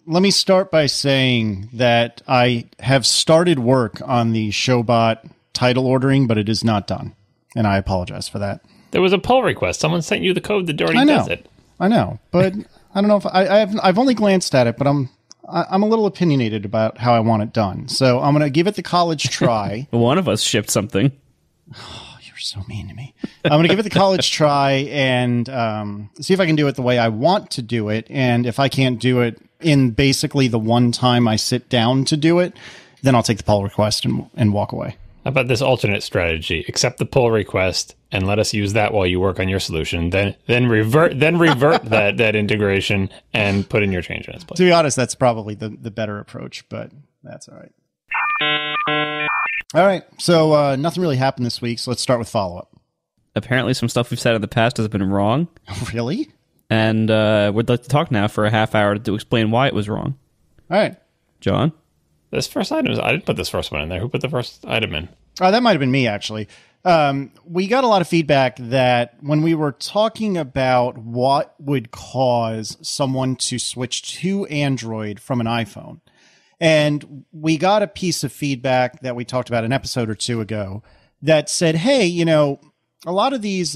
let me start by saying that I have started work on the Showbot title ordering, but it is not done. And I apologize for that. There was a pull request. Someone sent you the code that already does it. I know, but I don't know if I've only glanced at it, but I'm a little opinionated about how I want it done. So I'm going to give it the college try. One of us shipped something. Oh, you're so mean to me. I'm going to give it the college try and see if I can do it the way I want to do it. And if I can't do it in basically the one time I sit down to do it, then I'll take the pull request and walk away. How about this alternate strategy? Accept the pull request and let us use that while you work on your solution. Then revert that integration and put in your change in its place. To be honest, that's probably the better approach, but that's all right. All right, so nothing really happened this week, so let's start with follow-up. Apparently some stuff we've said in the past has been wrong. Really? And we'd like to talk now for a half hour to explain why it was wrong. All right. John? This first item, I didn't put this first one in there. Who put the first item in? Oh, that might have been me, actually. We got a lot of feedback that when we were talking about what would cause someone to switch to Android from an iPhone, and we got a piece of feedback that we talked about an episode or two ago that said, hey, you know, a lot of these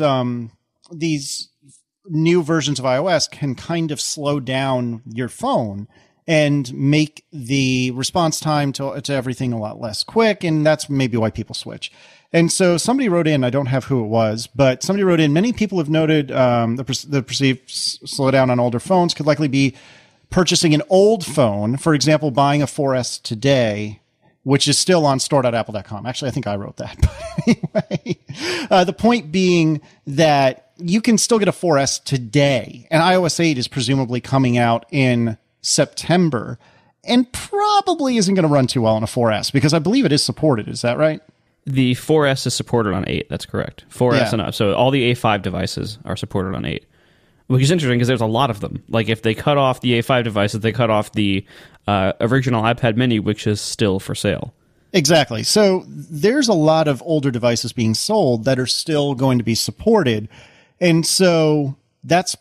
new versions of iOS can kind of slow down your phone and make the response time to everything a lot less quick. And that's maybe why people switch. And so somebody wrote in, I don't have who it was, but somebody wrote in, many people have noted the perceived slowdown on older phones could likely be purchasing an old phone, for example, buying a 4S today, which is still on store.apple.com. Actually, I think I wrote that. But anyway, the point being that you can still get a 4S today, and iOS 8 is presumably coming out in September and probably isn't going to run too well on a 4S because I believe it is supported. Is that right? The 4S is supported on 8. That's correct. 4S and up. So all the A5 devices are supported on 8, which is interesting because there's a lot of them. Like if they cut off the A5 devices, they cut off the original iPad mini, which is still for sale. Exactly. So there's a lot of older devices being sold that are still going to be supported. And so that's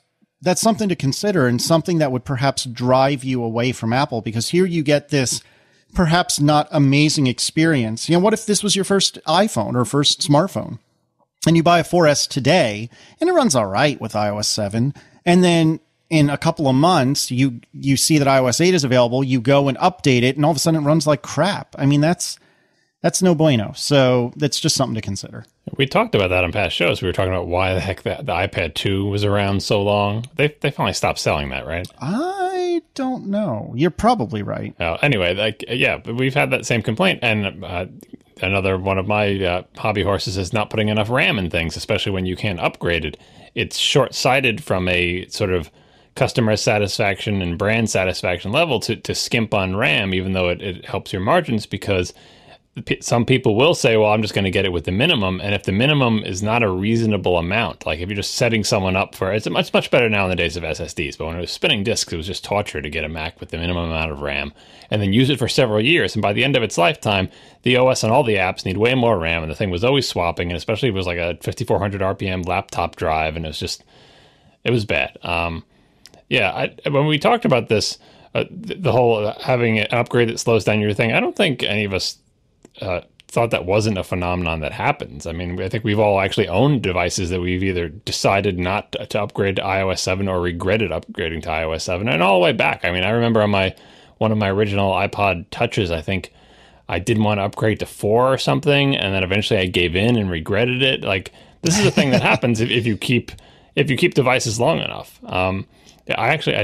something to consider and something that would perhaps drive you away from Apple because here you get this perhaps not amazing experience. You know, what if this was your first iPhone or first smartphone and you buy a 4S today and it runs all right with iOS 7 and then in a couple of months you see that iOS 8 is available, you go and update it and all of a sudden it runs like crap. I mean, that's no bueno. So that's just something to consider. We talked about that on past shows. We were talking about why the heck the iPad 2 was around so long. They finally stopped selling that, right? I don't know. You're probably right. Anyway, but we've had that same complaint. And another one of my hobby horses is not putting enough RAM in things, especially when you can't upgrade it. It's short-sighted from a sort of customer satisfaction and brand satisfaction level to skimp on RAM, even though it helps your margins because some people will say, well, I'm just going to get it with the minimum. And if the minimum is not a reasonable amount, like if you're just setting someone up for it's much better now in the days of SSDs. But when it was spinning disks, it was just torture to get a Mac with the minimum amount of RAM and then use it for several years. And by the end of its lifetime, the OS and all the apps need way more RAM. And the thing was always swapping. And especially if it was like a 5,400 RPM laptop drive. And it was bad. When we talked about this, the whole having an upgrade that slows down your thing, I don't think any of us thought that wasn't a phenomenon that happens. I mean, I think we've all actually owned devices that we've either decided not to upgrade to iOS 7 or regretted upgrading to iOS 7 and all the way back. I mean, I remember on one of my original iPod Touches, I think I didn't want to upgrade to 4 or something, and then eventually I gave in and regretted it. Like, this is a thing that happens if you keep devices long enough. I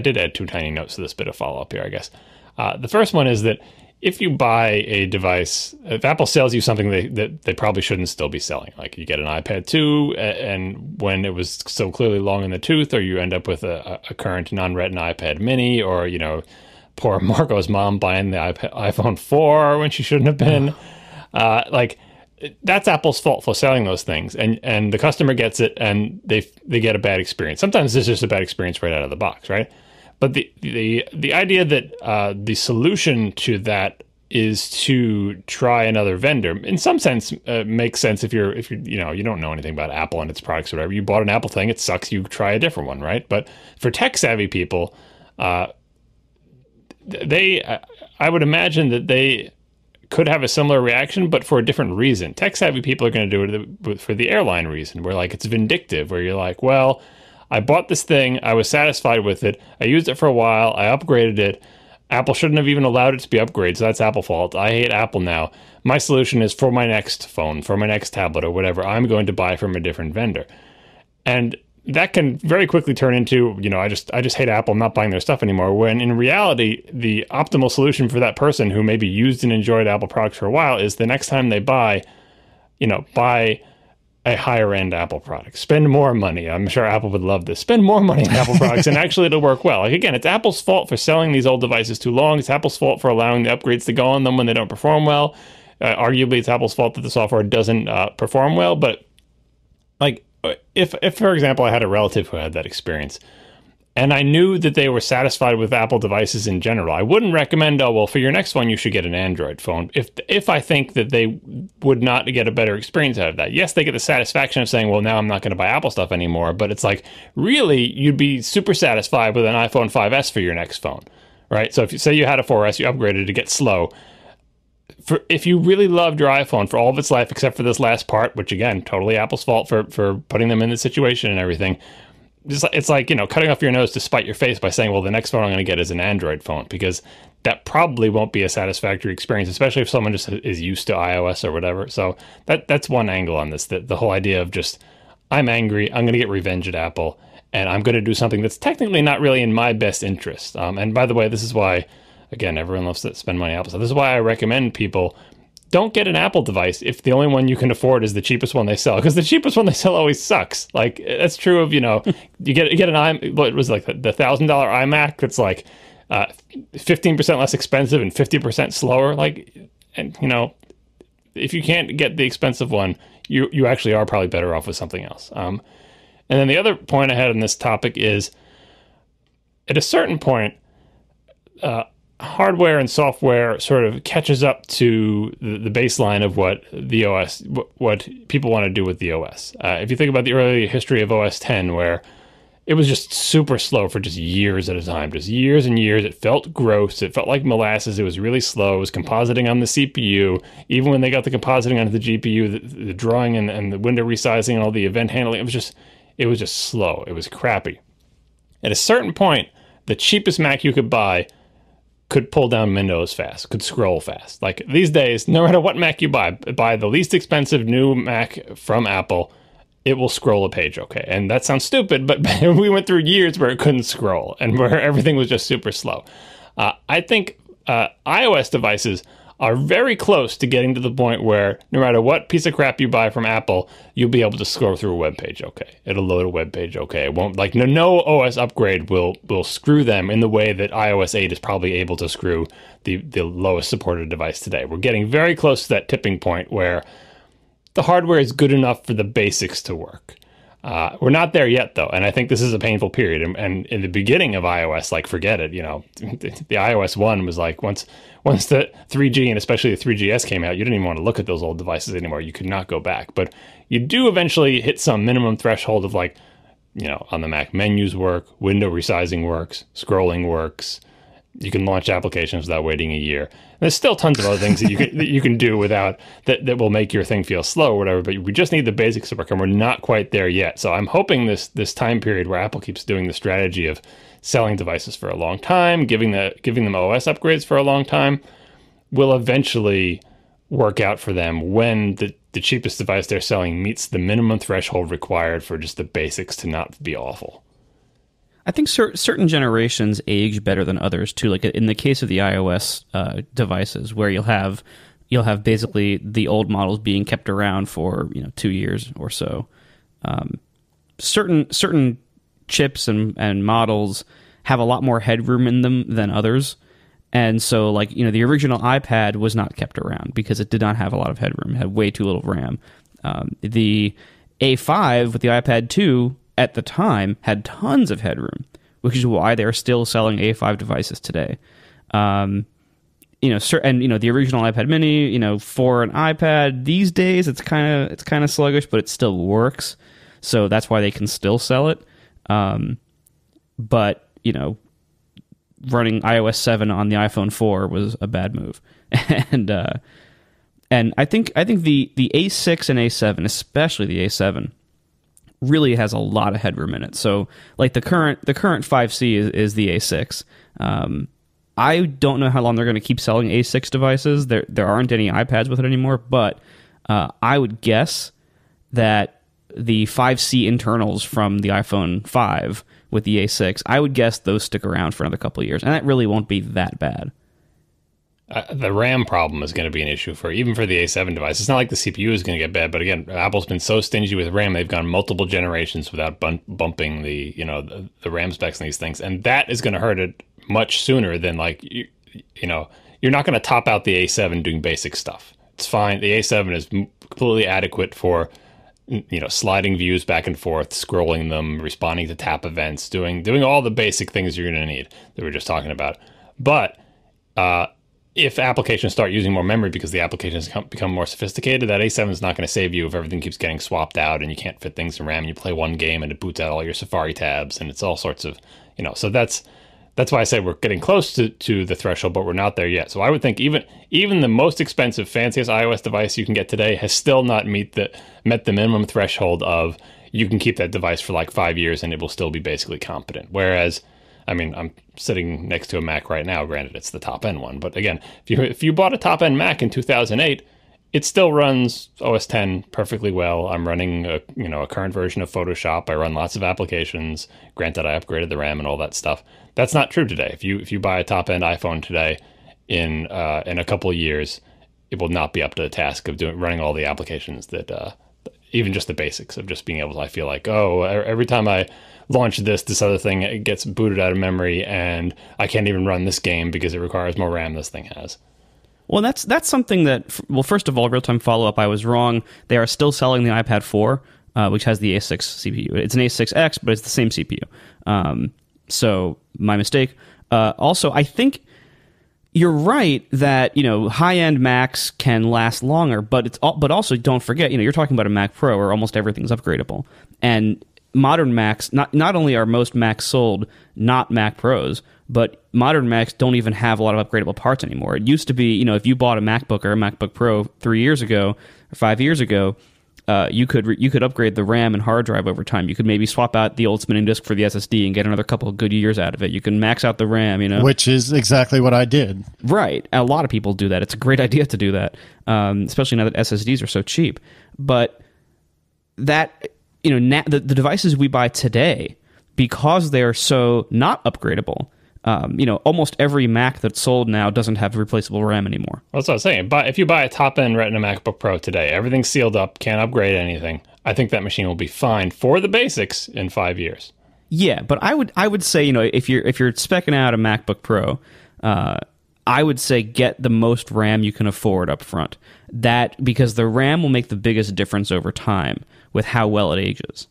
did add 2 tiny notes to this bit of follow-up here, I guess. The first one is that if you buy a device, if Apple sells you something that they probably shouldn't still be selling, like you get an iPad 2 and when it was so clearly long in the tooth, or you end up with a current non-Retina iPad mini, or, you know, poor Marco's mom buying the iPhone 4 when she shouldn't have been. That's Apple's fault for selling those things. And the customer gets it and they get a bad experience. Sometimes it's just a bad experience right out of the box, right? But the idea that the solution to that is to try another vendor, in some sense, makes sense if you're you don't know anything about Apple and its products or whatever. You bought an Apple thing, it sucks. You try a different one, right? But for tech savvy people, I would imagine that they could have a similar reaction, but for a different reason. Tech-savvy people are going to do it for the airline reason, where like it's vindictive, where you're like, well, I bought this thing, I was satisfied with it, I used it for a while, I upgraded it. Apple shouldn't have even allowed it to be upgraded, so that's Apple's fault. I hate Apple now. My solution is for my next phone, for my next tablet or whatever, I'm going to buy from a different vendor. And that can very quickly turn into, I just hate Apple, I'm not buying their stuff anymore, when in reality, the optimal solution for that person who maybe used and enjoyed Apple products for a while is the next time they buy a higher end Apple product. Spend more money. I'm sure Apple would love this. Spend more money on Apple products and actually it'll work well. Like again, it's Apple's fault for selling these old devices too long. It's Apple's fault for allowing the upgrades to go on them when they don't perform well. Arguably, it's Apple's fault that the software doesn't perform well. But like, if for example, I had a relative who had that experience and I knew that they were satisfied with Apple devices in general, I wouldn't recommend, oh, well, for your next one, you should get an Android phone. If I think that they would not get a better experience out of that. Yes, they get the satisfaction of saying, well, now I'm not going to buy Apple stuff anymore. But it's like, really, you'd be super satisfied with an iPhone 5S for your next phone, right? So if you say you had a 4S, you upgraded to get slow. If you really loved your iPhone for all of its life, except for this last part, which again, totally Apple's fault for putting them in this situation and everything, it's like, cutting off your nose to spite your face by saying, well, the next phone I'm going to get is an Android phone, because that probably won't be a satisfactory experience, especially if someone just is used to iOS or whatever. So that's one angle on this, the whole idea of just, I'm angry, I'm going to get revenge at Apple, and I'm going to do something that's technically not really in my best interest. And by the way, this is why, again, everyone loves to spend money on Apple. So this is why I recommend people don't get an Apple device if the only one you can afford is the cheapest one they sell, because the cheapest one they sell always sucks. Like that's true of, you get an what was like the $1,000 iMac that's like 15% less expensive and 50% slower. Like, and if you can't get the expensive one, you actually are probably better off with something else. And then the other point I had on this topic is, at a certain point, hardware and software sort of catches up to the baseline of what the OS, what people want to do with the OS. If you think about the early history of OS X, where it was just super slow for just years at a time, just years and years. It felt gross. It felt like molasses. It was really slow. It was compositing on the CPU. Even when they got the compositing onto the GPU, the drawing and the window resizing and all the event handling, it was just slow. It was crappy. At a certain point, the cheapest Mac you could buy could pull down windows fast, could scroll fast. Like these days, no matter what Mac you buy the least expensive new Mac from Apple, it will scroll a page okay. And that sounds stupid, but we went through years where it couldn't scroll and where everything was just super slow. I think iOS devices are very close to getting to the point where no matter what piece of crap you buy from Apple, you'll be able to scroll through a web page okay. It'll load a web page okay. It won't, like, no OS upgrade will screw them in the way that iOS 8 is probably able to screw the lowest supported device today. We're getting very close to that tipping point where the hardware is good enough for the basics to work. We're not there yet, though, and I think this is a painful period. And in the beginning of iOS, like, forget it. The iOS 1 was like, once the 3G and especially the 3GS came out, you didn't even want to look at those old devices anymore. You could not go back. But you do eventually hit some minimum threshold of, like, on the Mac, menus work, window resizing works, scrolling works. You can launch applications without waiting a year. And there's still tons of other things that you can do without that will make your thing feel slow or whatever. But we just need the basics to work, and we're not quite there yet. So I'm hoping this time period where Apple keeps doing the strategy of selling devices for a long time, giving them OS upgrades for a long time, will eventually work out for them when the cheapest device they're selling meets the minimum threshold required for just the basics to not be awful. I think certain generations age better than others too. Like in the case of the iOS devices, where you'll have basically the old models being kept around for 2 years or so. Certain chips and models have a lot more headroom in them than others, and so the original iPad was not kept around because it did not have a lot of headroom. It had way too little RAM. The A5 with the iPad 2 at the time had tons of headroom, which is why they're still selling A5 devices today. The original iPad Mini, for an iPad these days, it's kind of sluggish, but it still works. So that's why they can still sell it. But running iOS 7 on the iPhone 4 was a bad move. And I think the A6 and A7, especially the A7, really has a lot of headroom in it. So like the current 5C is the A6. I don't know how long they're going to keep selling A6 devices. There aren't any iPads with it anymore, but I would guess that the 5C internals from the iPhone 5 with the A6, I would guess those stick around for another couple of years, and that really won't be that bad. The RAM problem is going to be an issue even for the A7 device. It's not like the CPU is going to get bad, but again, Apple's been so stingy with RAM; they've gone multiple generations without bumping the RAM specs in these things, and that is going to hurt it much sooner than you're not going to top out the A7 doing basic stuff. It's fine. The A7 is completely adequate for sliding views back and forth, scrolling them, responding to tap events, doing all the basic things you're going to need that we were just talking about. But if applications start using more memory because the applications become more sophisticated, that A7 is not going to save you if everything keeps getting swapped out and you can't fit things in RAM and you play one game and it boots out all your Safari tabs and it's all sorts of, so that's why I say we're getting close to the threshold, but we're not there yet. So I would think even the most expensive, fanciest iOS device you can get today has still not met the minimum threshold of you can keep that device for like 5 years and it will still be basically competent. Whereas, I'm sitting next to a Mac right now. Granted, it's the top end one, but again, if you bought a top end Mac in 2008, it still runs OS X perfectly well. I'm running a current version of Photoshop. I run lots of applications. Granted, I upgraded the RAM and all that stuff. That's not true today. If you buy a top end iPhone today, in a couple of years, it will not be up to the task of running all the applications that even just the basics of just being able to. I feel like every time I launch this other thing, it gets booted out of memory, and I can't even run this game because it requires more RAM this thing has. Well, that's something that, well, first of all, real-time follow-up, I was wrong. They are still selling the iPad 4, which has the A6 CPU. It's an A6X, but it's the same CPU. So, my mistake. Also, I think you're right that, high-end Macs can last longer, but also don't forget, you're talking about a Mac Pro where almost everything's upgradable. And modern Macs, not only are most Macs sold not Mac Pros, but modern Macs don't even have a lot of upgradable parts anymore. It used to be, if you bought a MacBook or a MacBook Pro 3 years ago or 5 years ago, you could upgrade the RAM and hard drive over time. You could maybe swap out the old spinning disk for the SSD and get another couple of good years out of it. You can max out the RAM, Which is exactly what I did. Right. A lot of people do that. It's a great idea to do that, especially now that SSDs are so cheap. But that, the devices we buy today, because they're so not upgradable, almost every Mac that's sold now doesn't have replaceable RAM anymore. Well, that's what I was saying. But if you buy a top-end Retina MacBook Pro today, everything's sealed up, can't upgrade anything. I think that machine will be fine for the basics in 5 years. Yeah, but I would say, if you're speccing out a MacBook Pro, I would say get the most RAM you can afford up front. Because the RAM will make the biggest difference over time with how well it ages.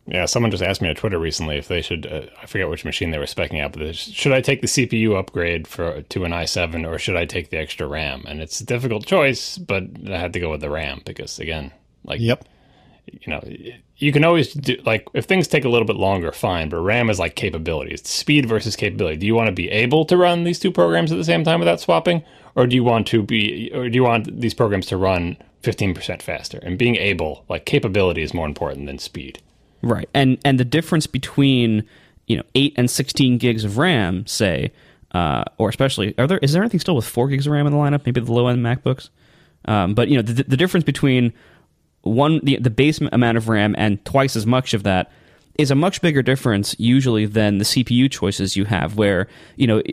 Yeah, someone just asked me on Twitter recently if they should, I forget which machine they were speccing out, but should I take the CPU upgrade to an i7 or should I take the extra RAM? And it's a difficult choice, but I had to go with the RAM because, again, yep. You can always do, if things take a little bit longer, fine, but RAM is like capabilities. It's speed versus capability. Do you want to be able to run these two programs at the same time without swapping? Or do you want these programs to run 15% faster? And being able, capability is more important than speed. Right, and the difference between 8 and 16 gigs of RAM, say, or especially, is there anything still with 4 gigs of RAM in the lineup? Maybe the low end MacBooks, but the difference between the base amount of RAM and twice as much of that is a much bigger difference usually than the CPU choices you have. Where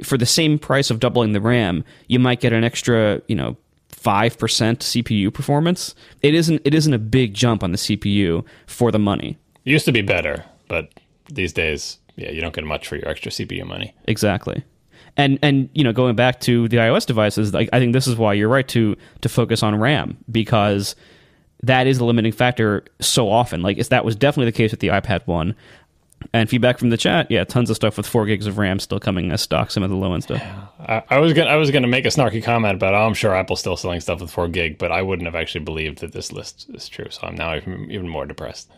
for the same price of doubling the RAM, you might get an extra 5% CPU performance. It isn't a big jump on the CPU for the money. It used to be better, but these days, you don't get much for your extra CPU money. Exactly. And going back to the iOS devices, I think this is why you're right to focus on RAM, because that is the limiting factor so often. That was definitely the case with the iPad 1. And feedback from the chat, tons of stuff with 4 gigs of RAM still coming as stock, some of the low-end stuff. I was gonna make a snarky comment about, I'm sure Apple's still selling stuff with 4 gig, but I wouldn't have actually believed that this list is true, so I'm now even more depressed.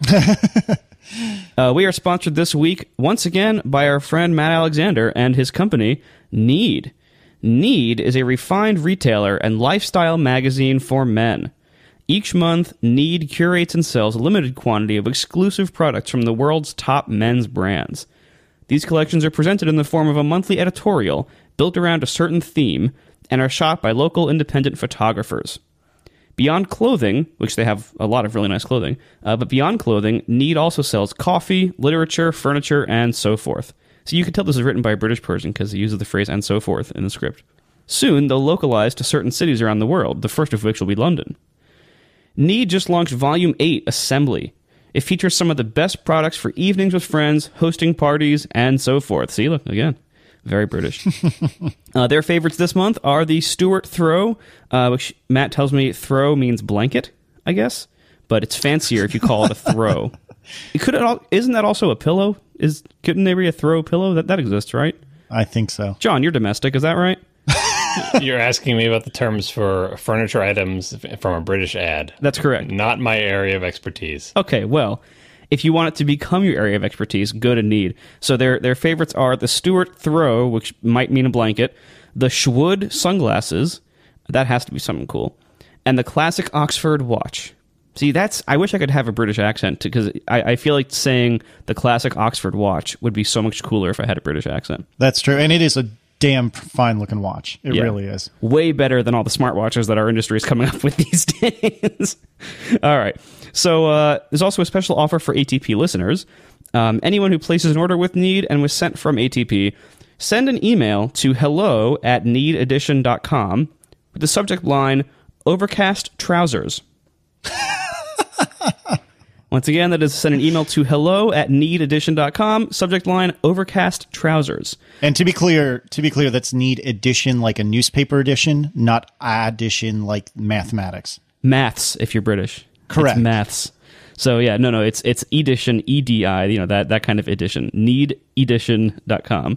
We are sponsored this week, once again, by our friend Matt Alexander and his company, Need. Need is a refined retailer and lifestyle magazine for men. Each month, Need curates and sells a limited quantity of exclusive products from the world's top men's brands. These collections are presented in the form of a monthly editorial built around a certain theme and are shot by local independent photographers. Beyond clothing, which they have a lot of really nice clothing, but beyond clothing, Need also sells coffee, literature, furniture, and so forth. So you can tell this is written by a British person because he uses the phrase "and so forth" in the script. Soon, they'll localize to certain cities around the world, the first of which will be London. Need just launched Volume 8, Assembly. It features some of the best products for evenings with friends, hosting parties, and so forth. See, look, again, very British. Their favorites this month are the Stuart Throw, which Matt tells me throw means blanket, I guess, but it's fancier if you call it a throw. Isn't that also a pillow? Couldn't there be a throw pillow? That exists, right? I think so. John, you're domestic, is that right? You're asking me about the terms for furniture items from a British ad. That's correct. Not my area of expertise. Okay, well, if you want it to become your area of expertise, go to Need. So their favorites are the Stuart Throw, which might mean a blanket, the Schwood sunglasses, that has to be something cool, and the classic Oxford watch. See, I wish I could have a British accent, because I feel like saying the classic Oxford watch would be so much cooler if I had a British accent. That's true, and it is a damn fine looking watch. It really is. Way better than all the smartwatches that our industry is coming up with these days. All right. So there's also a special offer for ATP listeners. Anyone who places an order with Need and was sent from ATP, send an email to hello@neededition.com with the subject line, Overcast Trousers. Once again, that is send an email to hello@neededition.com, subject line, Overcast Trousers. And to be clear, that's Need edition like a newspaper edition, not addition like mathematics. Maths, if you're British. Correct. It's maths. So yeah, no, it's edition, EDI, that kind of edition. Neededition.com.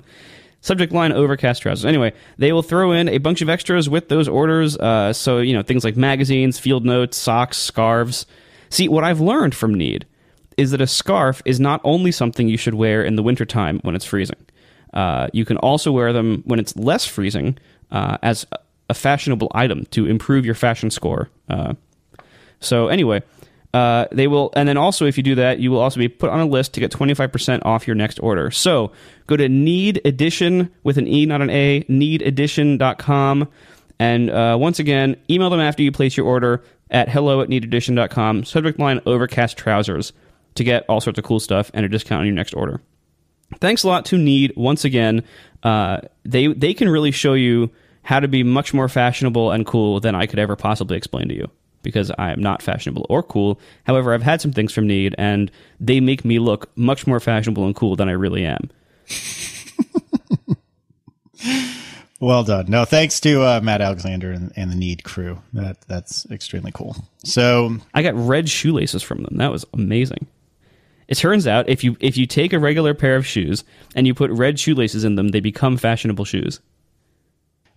Subject line, Overcast Trousers. Anyway, they will throw in a bunch of extras with those orders. So, things like magazines, field notes, socks, scarves. See, what I've learned from Need is that a scarf is not only something you should wear in the wintertime when it's freezing. You can also wear them when it's less freezing as a fashionable item to improve your fashion score. So anyway, they will, and then also if you do that, you will also be put on a list to get 25% off your next order. So go to Need Edition with an E, not an A, neededition.com. And once again, email them after you place your order at hello@neededition.com, subject line Overcast Trousers, to get all sorts of cool stuff and a discount on your next order. Thanks a lot to Need. Once again, they can really show you how to be much more fashionable and cool than I could ever possibly explain to you, because I am not fashionable or cool. However, I've had some things from Need, and they make me look much more fashionable and cool than I really am. Well done. No, thanks to Matt Alexander and the Need crew. That's extremely cool. So I got red shoelaces from them. That was amazing. It turns out if you take a regular pair of shoes and you put red shoelaces in them, they become fashionable shoes.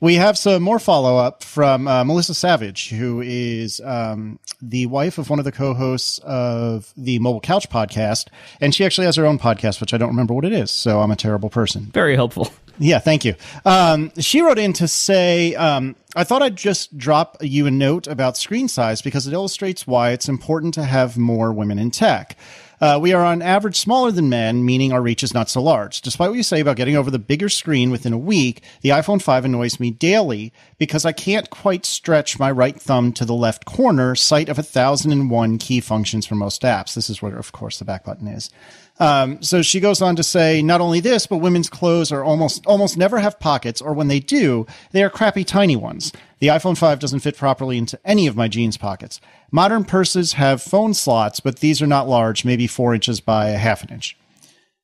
We have some more follow-up from Melissa Savage, who is the wife of one of the co-hosts of the Mobile Couch podcast, and she actually has her own podcast, which I don't remember what it is, so I'm a terrible person. Very helpful. Yeah, thank you. She wrote in to say, I thought I'd just drop you a note about screen size because it illustrates why it's important to have more women in tech. We are on average smaller than men, meaning our reach is not so large. Despite what you say about getting over the bigger screen within a week, the iPhone 5 annoys me daily because I can't quite stretch my right thumb to the left corner, sight of 1001 key functions for most apps. This is where, of course, the back button is. So she goes on to say, not only this, but women's clothes are almost never have pockets, or when they do, they are crappy tiny ones. The iPhone 5 doesn't fit properly into any of my jeans pockets. Modern purses have phone slots, but these are not large, maybe 4 inches by a half an inch.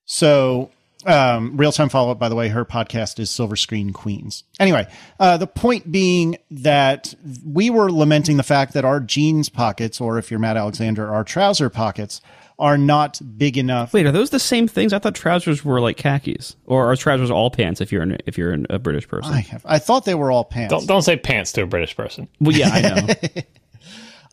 So, real-time follow-up, by the way, her podcast is Silver Screen Queens. Anyway, the point being that we were lamenting the fact that our jeans pockets, or if you're Matt Alexander, our trouser pockets, are not big enough. Wait, are those the same things? I thought trousers were like khakis, or are trousers all pants if you're a British person? I thought they were all pants. Don't say pants to a British person. Well, yeah, I know.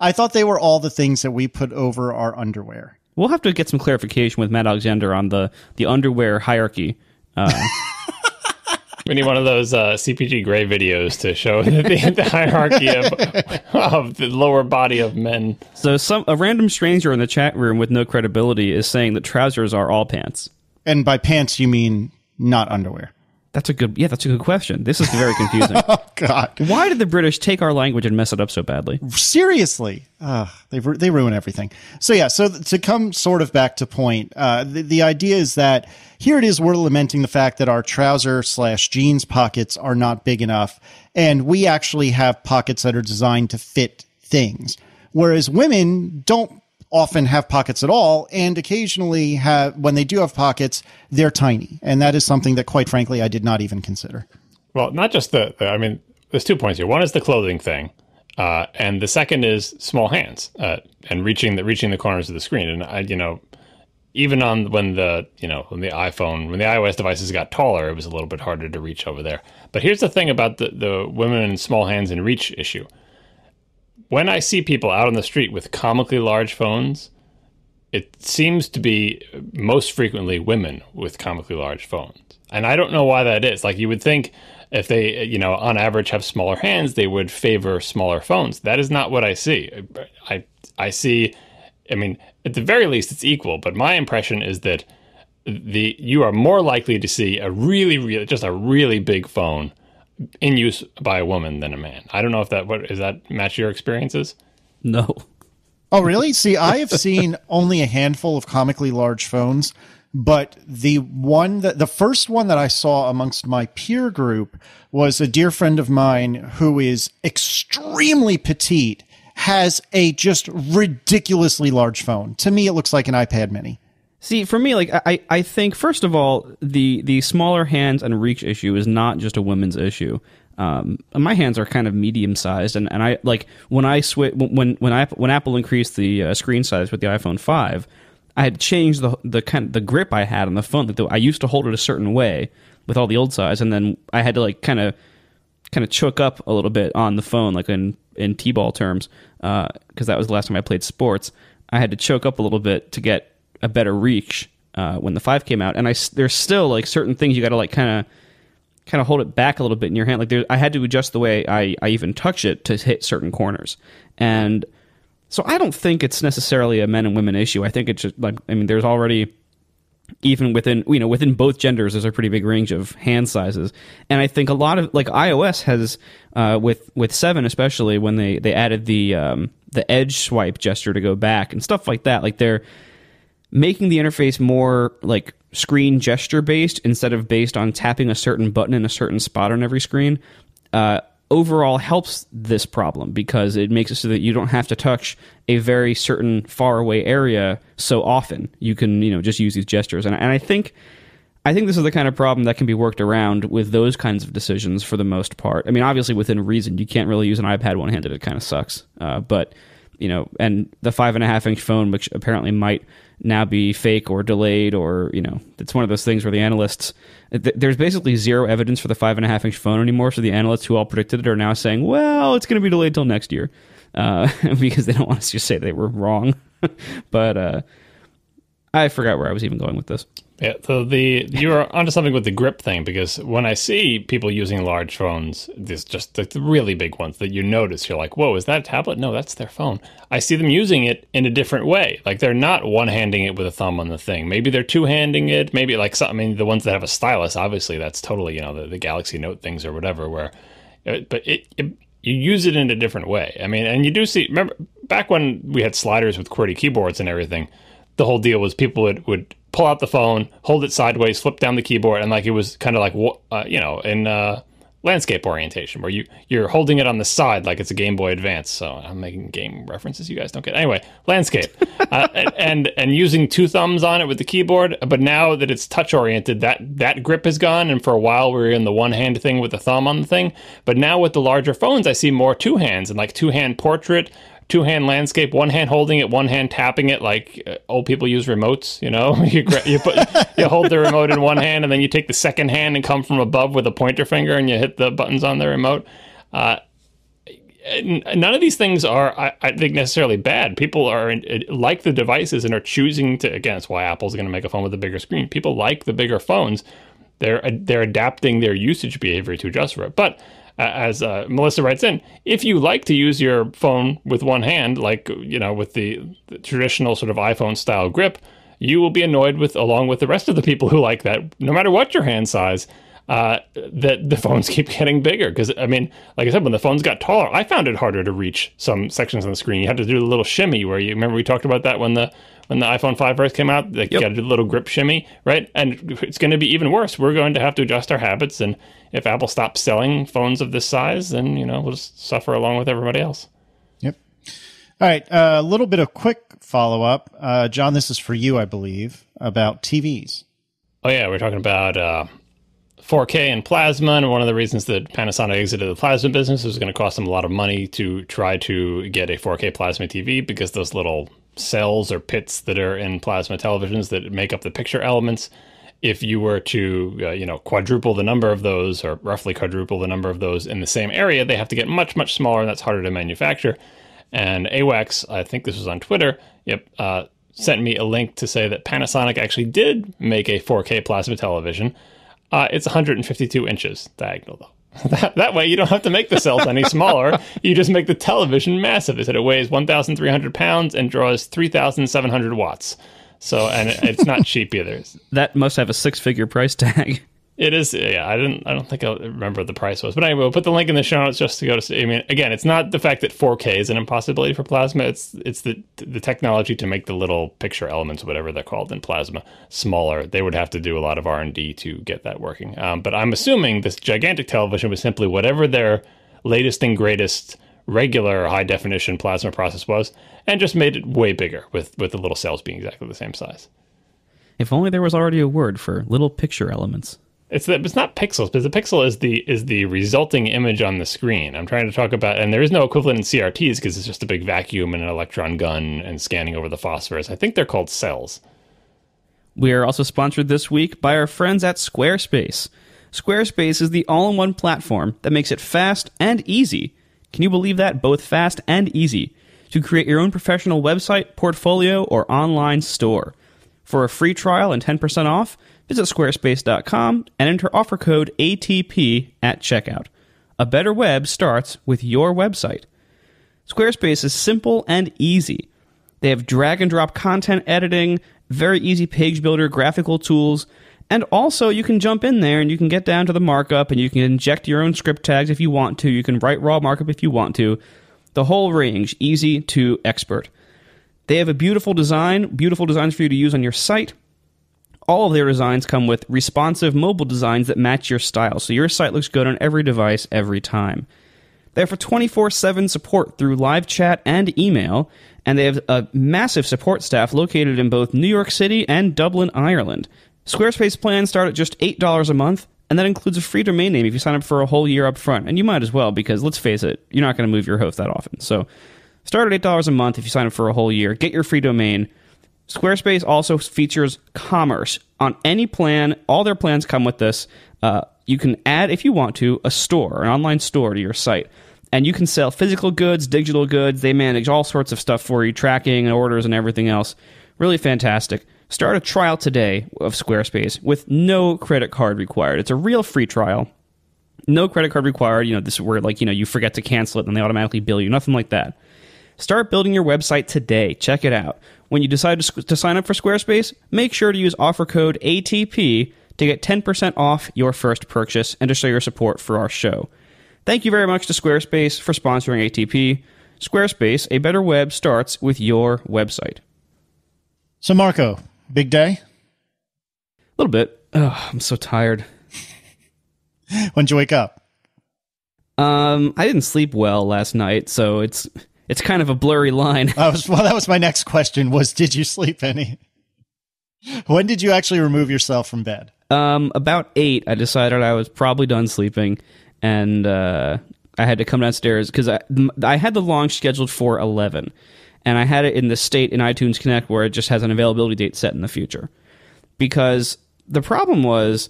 I thought they were all the things that we put over our underwear. We'll have to get some clarification with Matt Alexander on the underwear hierarchy. We need one of those CPG Grey videos to show the hierarchy of the lower body of men. So a random stranger in the chat room with no credibility is saying that trousers are all pants. And by pants, you mean not underwear. That's a good question. This is very confusing. Oh, God. Why did the British take our language and mess it up so badly? Seriously. They ruin everything. So yeah, so to come sort of back to point, the idea is that here it is, we're lamenting the fact that our trouser/jeans pockets are not big enough, and we actually have pockets that are designed to fit things. Whereas women don't often have pockets at all, and occasionally when they do have pockets, they're tiny. And that is something that, quite frankly, I did not even consider. Well, not just I mean, there's 2 points here. One is the clothing thing. And the second is small hands, and reaching the corners of the screen. And even when the iOS devices got taller, it was a little bit harder to reach over there. But here's the thing about the women and small hands and reach issue. When I see people out on the street with comically large phones, it seems to be most frequently women with comically large phones. And I don't know why that is. Like, you would think if they, on average have smaller hands, they would favor smaller phones. That is not what I see. I see, I mean, at the very least, it's equal. But my impression is that you are more likely to see a really big phone in use by a woman than a man. I don't know if that match your experiences? No. Oh, really? See, I have seen only a handful of comically large phones, but the first one that I saw amongst my peer group was a dear friend of mine who is extremely petite, has a just ridiculously large phone. To me, it looks like an iPad mini. See, for me, like I think first of all, the smaller hands and reach issue is not just a women's issue. My hands are kind of medium sized, and I like when Apple increased the screen size with the iPhone 5, I had changed the grip I had on the phone. I used to hold it a certain way with all the old size, and then I had to like kind of choke up a little bit on the phone, like in T-ball terms, because that was the last time I played sports. I had to choke up a little bit to get a better reach when the 5 came out, and there's still like certain things you got to like kind of hold it back a little bit in your hand. Like I had to adjust the way I even touch it to hit certain corners, and so I don't think it's necessarily a men and women issue. I think it's just like, I mean, there's already, even within both genders, there's a pretty big range of hand sizes, and I think a lot of like iOS has with 7 especially when they added the edge swipe gesture to go back and stuff like that. Like they're making the interface more like screen gesture based instead of based on tapping a certain button in a certain spot on every screen, overall helps this problem because it makes it so that you don't have to touch a very certain far away area so often. You can, just use these gestures. And I think this is the kind of problem that can be worked around with those kinds of decisions for the most part. I mean, obviously within reason, you can't really use an iPad one-handed. It kind of sucks. But and the 5.5-inch phone, which apparently might now be fake or delayed, or it's one of those things where the analysts, there's basically zero evidence for the 5.5-inch phone anymore. So the analysts who all predicted it are now saying, well, it's going to be delayed till next year, because they don't want us to just say they were wrong. But I forgot where I was even going with this. Yeah, so you are onto something with the grip thing, because when I see people using large phones, there's just the really big ones that you notice, you're like, whoa, is that a tablet? No, that's their phone. I see them using it in a different way. Like they're not one-handing it with a thumb on the thing. Maybe they're two-handing it. Maybe like the ones that have a stylus, obviously that's totally, the Galaxy Note things or whatever, but you use it in a different way. I mean, and you do see, remember back when we had sliders with QWERTY keyboards and everything, the whole deal was people would pull out the phone, hold it sideways, flip down the keyboard, and like it was kind of like in landscape orientation, where you're holding it on the side like it's a Game Boy Advance. So I'm making game references you guys don't get. Anyway, landscape, and using two thumbs on it with the keyboard. But now that it's touch oriented, that grip is gone. And for a while we were in the one hand thing with the thumb on the thing. But now with the larger phones, I see more two hands and like two hand portrait, two-hand landscape, one hand holding it, one hand tapping it, like old people use remotes, you hold the remote in one hand, and then you take the second hand and come from above with a pointer finger, and you hit the buttons on the remote. None of these things are, I think, necessarily bad. People are like the devices and are choosing to, again, that's why Apple's going to make a phone with a bigger screen. People like the bigger phones, they're adapting their usage behavior to adjust for it. But as Melissa writes in, if you like to use your phone with one hand, like, with the traditional sort of iPhone style grip, you will be annoyed along with the rest of the people who like that, no matter what your hand size, that the phones keep getting bigger. Because, I mean, like I said, when the phones got taller, I found it harder to reach some sections on the screen. You had to do the little shimmy where remember we talked about that when the iPhone 5 first came out, you got to do the little grip shimmy, right? And it's going to be even worse. We're going to have to adjust our habits. And if Apple stops selling phones of this size, then, we'll just suffer along with everybody else. Yep. All right. A little bit of quick follow-up. John, this is for you, I believe, about TVs. Oh, yeah. We're talking about 4K and plasma. And one of the reasons that Panasonic exited the plasma business was going to cost them a lot of money to try to get a 4K plasma TV, because those little cells or pits that are in plasma televisions that make up the picture elements, if you were to quadruple the number of those, or roughly quadruple the number of those in the same area, they have to get much, much smaller, and that's harder to manufacture. And AWACS, I think this was on Twitter, sent me a link to say that Panasonic actually did make a 4K plasma television. It's 152 inches diagonal, though. That way you don't have to make the cells any smaller. You just make the television massive. They said it weighs 1,300 pounds and draws 3,700 watts. So, and it's not cheap either. That must have a 6-figure price tag. It is, yeah. I don't think I remember what the price was, but anyway, we'll put the link in the show notes just to go to see. I mean, again, it's not the fact that 4K is an impossibility for plasma. It's the technology to make the little picture elements, whatever they're called in plasma, smaller. They would have to do a lot of R&D to get that working. But I'm assuming this gigantic television was simply whatever their latest and greatest regular high definition plasma process was, and just made it way bigger with the little cells being exactly the same size. If only there was already a word for little picture elements. It's not pixels, because the pixel is the resulting image on the screen. I'm trying to talk about, and there is no equivalent in CRTs because it's just a big vacuum and an electron gun and scanning over the phosphorus. I think they're called cells. We are also sponsored this week by our friends at Squarespace. Squarespace is the all-in-one platform that makes it fast and easy. Can you believe that? Both fast and easy to create your own professional website, portfolio, or online store. For a free trial and 10% off, visit squarespace.com and enter offer code ATP at checkout. A better web starts with your website. Squarespace is simple and easy. They have drag and drop content editing, very easy page builder graphical tools, and also you can jump in there and you can get down to the markup and you can inject your own script tags if you want to. You can write raw markup if you want to. The whole range, easy to expert. They have a beautiful designs for you to use on your site. All of their designs come with responsive mobile designs that match your style, so your site looks good on every device every time. They offer 24/7 support through live chat and email, and they have a massive support staff located in both New York City and Dublin, Ireland. Squarespace plans start at just $8 a month, and that includes a free domain name if you sign up for a whole year up front. And you might as well, because let's face it, you're not going to move your host that often. So start at $8 a month if you sign up for a whole year. Get your free domain. Squarespace also features commerce on any plan. All their plans come with this. You can add, if you want to, a store, an online store to your site. And you can sell physical goods, digital goods. They manage all sorts of stuff for you, tracking and orders and everything else. Really fantastic. Start a trial today of Squarespace with no credit card required. It's a real free trial. No credit card required. This is where, you forget to cancel it and they automatically bill you. Nothing like that. Start building your website today. Check it out. When you decide to sign up for Squarespace, make sure to use offer code ATP to get 10% off your first purchase and to show your support for our show. Thank you very much to Squarespace for sponsoring ATP. Squarespace, a better web starts with your website. So, Marco, big day? A little bit. Oh, I'm so tired. When'd you wake up? I didn't sleep well last night, so it's kind of a blurry line. That was my next question, was did you sleep any? When did you actually remove yourself from bed? About 8, I decided I was probably done sleeping, and I had to come downstairs, because I had the launch scheduled for 11, and I had it in the state in iTunes Connect where it just has an availability date set in the future. Because the problem was,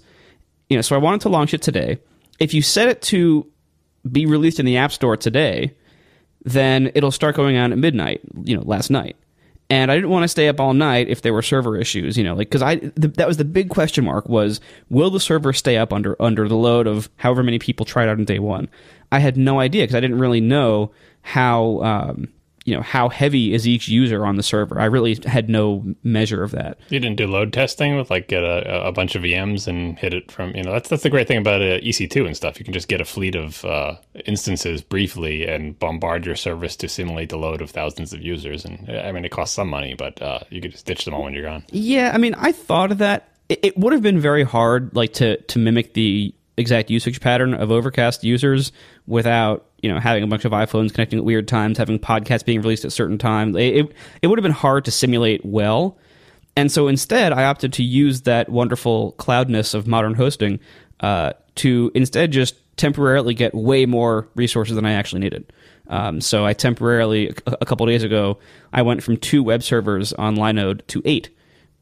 so I wanted to launch it today. If you set it to be released in the App Store today, then it'll start going on at midnight, last night. And I didn't want to stay up all night if there were server issues, because that was the big question mark was, will the server stay up under the load of however many people tried out on day one? I had no idea because I didn't really know how heavy is each user on the server. I really had no measure of that. You didn't do load testing with get a bunch of VMs and hit it from, that's the great thing about EC2 and stuff. You can just get a fleet of instances briefly and bombard your service to simulate the load of thousands of users. And it costs some money, but you could just ditch them all when you're gone. Yeah, I thought of that. It would have been very hard to mimic the exact usage pattern of Overcast users without having a bunch of iPhones connecting at weird times, having podcasts being released at certain times. It would have been hard to simulate well. And so instead, I opted to use that wonderful cloudness of modern hosting to instead just temporarily get way more resources than I actually needed. So I temporarily, a couple of days ago, I went from 2 web servers on Linode to 8.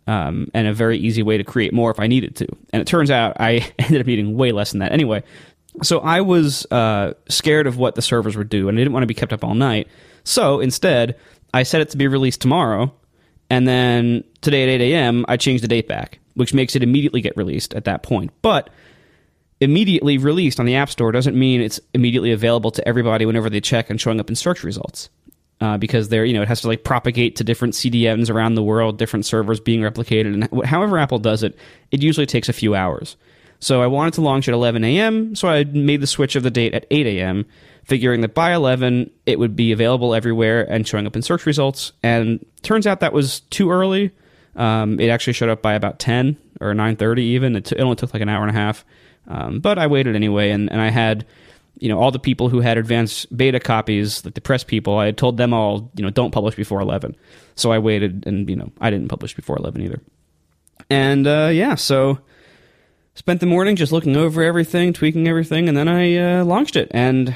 And a very easy way to create more if I needed to. And it turns out I ended up needing way less than that anyway. So I was scared of what the servers would do, and I didn't want to be kept up all night. So instead, I set it to be released tomorrow, and then today at 8 a.m., I changed the date back, which makes it immediately get released at that point. But immediately released on the App Store doesn't mean it's immediately available to everybody whenever they check and showing up in search results. Because it has to propagate to different CDNs around the world, different servers being replicated, and however Apple does it, it usually takes a few hours. So I wanted to launch at 11 a.m., so I made the switch of the date at 8 a.m., figuring that by 11 it would be available everywhere and showing up in search results. And turns out that was too early. It actually showed up by about 10 or 9:30 even. It only took an hour and a half, but I waited anyway, and I had all the people who had advanced beta copies, like the press people, I had told them all, don't publish before 11. So I waited, and, I didn't publish before 11 either. And, so spent the morning just looking over everything, tweaking everything, and then I launched it. And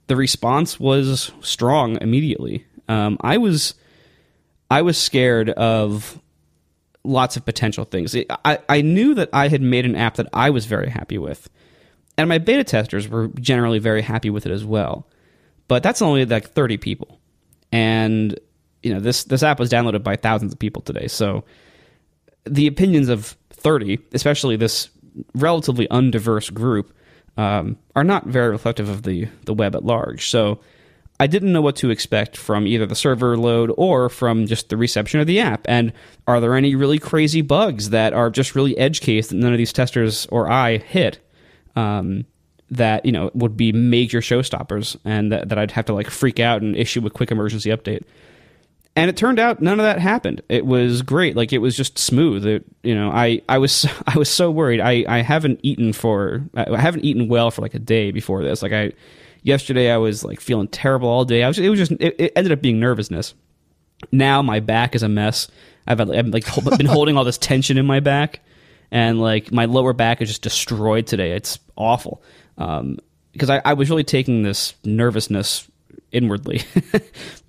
the response was strong immediately. I was scared of lots of potential things. I knew that I had made an app that I was very happy with. And my beta testers were generally very happy with it as well. But that's only 30 people. And, this app was downloaded by thousands of people today. So the opinions of 30, especially this relatively undiverse group, are not very reflective of the web at large. So I didn't know what to expect from either the server load or from just the reception of the app. And are there any really crazy bugs that are just really edge case that none of these testers or I hit? That would be major showstoppers, and that I'd have to freak out and issue a quick emergency update. And it turned out none of that happened. It was great. It was just smooth. I was so worried. I haven't eaten well for a day before this. Yesterday I was feeling terrible all day. It ended up being nervousness. Now my back is a mess. I've been holding all this tension in my back. And my lower back is just destroyed today. It's awful. Because I was really taking this nervousness inwardly.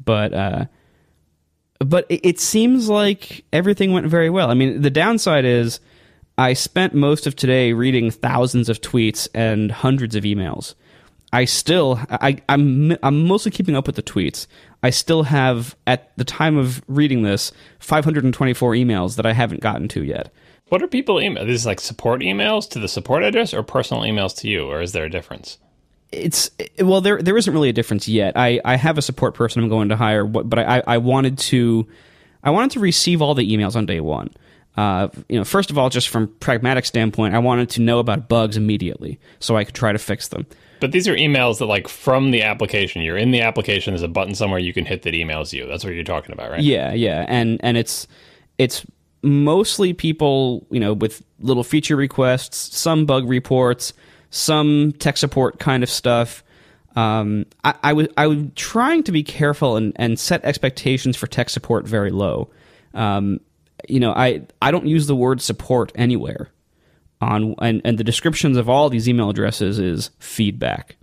But it seems like everything went very well. The downside is I spent most of today reading thousands of tweets and hundreds of emails. I'm mostly keeping up with the tweets. I still have, at the time of reading this, 524 emails that I haven't gotten to yet. What are people email? These support emails to the support address or personal emails to you, or is there a difference? There isn't really a difference yet. I have a support person I'm going to hire, but I wanted to receive all the emails on day one. First of all, just from pragmatic standpoint, I wanted to know about bugs immediately so I could try to fix them. But these are emails that from the application. You're in the application. There's a button somewhere you can hit that emails you. That's what you're talking about, right? Yeah, and it's mostly people, with little feature requests, some bug reports, some tech support kind of stuff. I was trying to be careful and set expectations for tech support very low. I don't use the word support anywhere and the descriptions of all these email addresses is feedback.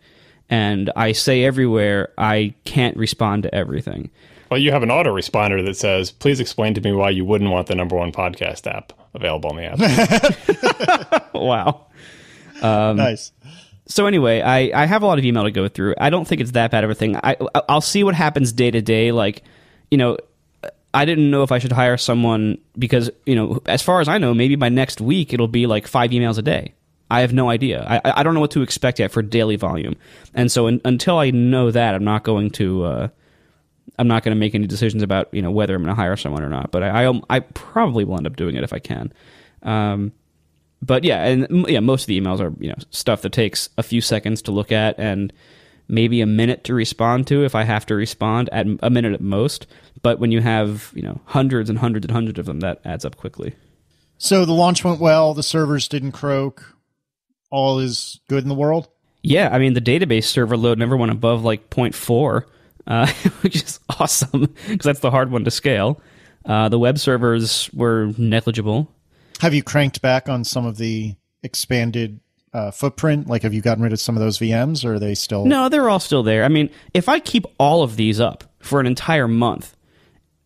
And I say everywhere I can't respond to everything. Well, you have an autoresponder that says, please explain to me why you wouldn't want the #1 podcast app available on the app. Wow. Nice. So anyway, I have a lot of email to go through. I don't think it's that bad of a thing. I'll see what happens day to day. I didn't know if I should hire someone because, as far as I know, maybe by next week it'll be like 5 emails a day. I have no idea. I don't know what to expect yet for daily volume. And so until I know that, I'm not going to make any decisions about, whether I'm going to hire someone or not. But I probably will end up doing it if I can. But most of the emails are, stuff that takes a few seconds to look at and maybe a minute to respond to if I have to respond, at a minute at most. But when you have, hundreds and hundreds and hundreds of them, that adds up quickly. So the launch went well. The servers didn't croak. All is good in the world? Yeah, I mean, the database server load never went above like 0.4, which is awesome because that's the hard one to scale. The web servers were negligible. Have you cranked back on some of the expanded footprint? Like, have you gotten rid of some of those VMs, or are they still... No, they're all still there. I mean, if I keep all of these up for an entire month,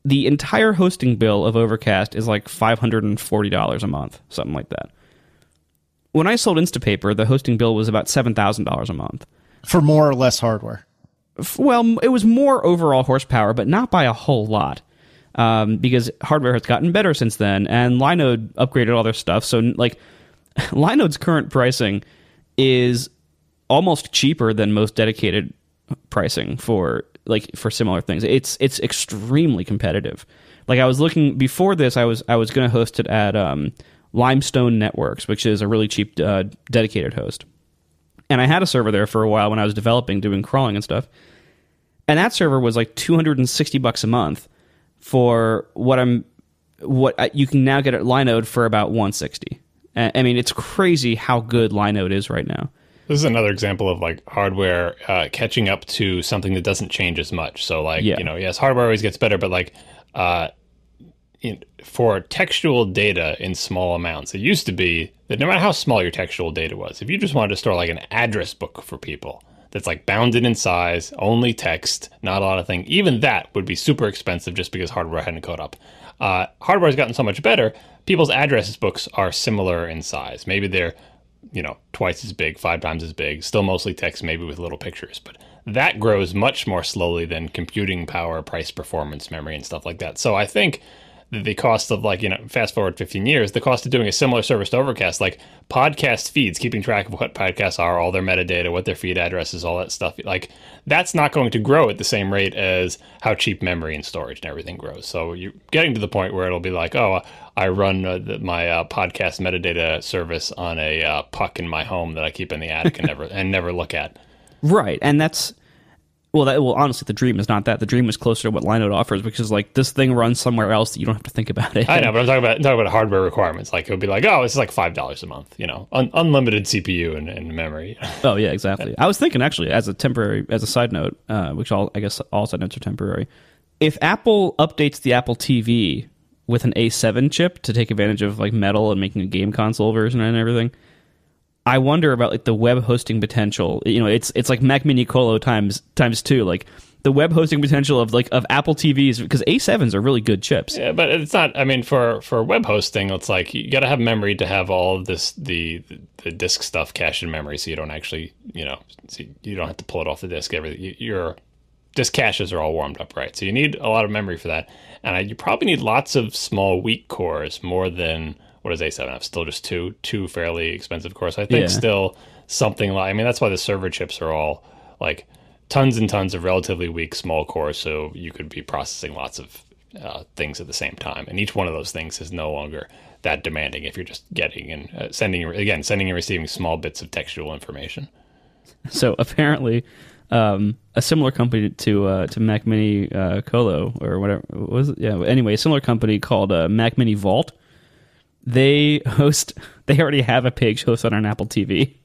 the entire hosting bill of Overcast is like $540 a month, something like that. When I sold Instapaper, the hosting bill was about $7,000 a month. For more or less hardware? Well, it was more overall horsepower, but not by a whole lot. Because hardware has gotten better since then, and Linode upgraded all their stuff. So, like, Linode's current pricing is almost cheaper than most dedicated pricing for similar things. It's extremely competitive. Like, I was looking before this, I was going to host it at Limestone Networks, which is a really cheap dedicated host. And I had a server there for a while when I was developing, doing crawling and stuff. And that server was like $260 a month for what you can now get at Linode for about $160. I mean, it's crazy how good Linode is right now. This is another example of like hardware catching up to something that doesn't change as much. So like, yes, hardware always gets better, but like for textual data in small amounts, it used to be that no matter how small your textual data was, if you just wanted to store like an address book for people that's like bounded in size, only text, not a lot of thing, even that would be super expensive just because hardware hadn't caught up. Hardware has gotten so much better, people's address books are similar in size. Maybe they're, twice as big, 5 times as big, still mostly text, maybe with little pictures, but that grows much more slowly than computing power, price, performance, memory, and stuff like that. So I think the cost of fast forward 15 years, the cost of doing a similar service to Overcast, like podcast feeds, keeping track of what podcasts are, all their metadata, what their feed addresses, all that stuff, like that's not going to grow at the same rate as how cheap memory and storage and everything grows. So you're getting to the point where it'll be like, oh, I run my podcast metadata service on a puck in my home that I keep in the attic and never look at. Right, and that's... Well, honestly, the dream is not that. The dream is closer to what Linode offers, which is like this thing runs somewhere else that you don't have to think about it. I know, but I'm talking about hardware requirements. Like it would be like, oh, it's like $5 a month, unlimited CPU and memory. Oh yeah, exactly. I was thinking actually, as a side note, which I guess all side notes are temporary. If Apple updates the Apple TV with an A7 chip to take advantage of like Metal and making a game console version and everything, I wonder about like the web hosting potential. It's like Mac Mini Colo times 2. Like the web hosting potential of Apple TVs, because A7s are really good chips. Yeah, but it's not. I mean, for web hosting, it's like you got to have memory to have all of this the disk stuff cached in memory, so you don't actually so you don't have to pull it off the disk. Your disk caches are all warmed up, right? So you need a lot of memory for that, and you probably need lots of small weak cores more than. What is A7 have? Still just two fairly expensive cores. I think still something like, I mean, that's why the server chips are all like tons and tons of relatively weak small cores. So you could be processing lots of things at the same time. And each one of those things is no longer that demanding if you're just getting and sending and receiving small bits of textual information. So apparently, a similar company to Mac Mini Colo or whatever was it? Yeah. Anyway, a similar company called Mac Mini Vault. They already have a page hosted on Apple TV.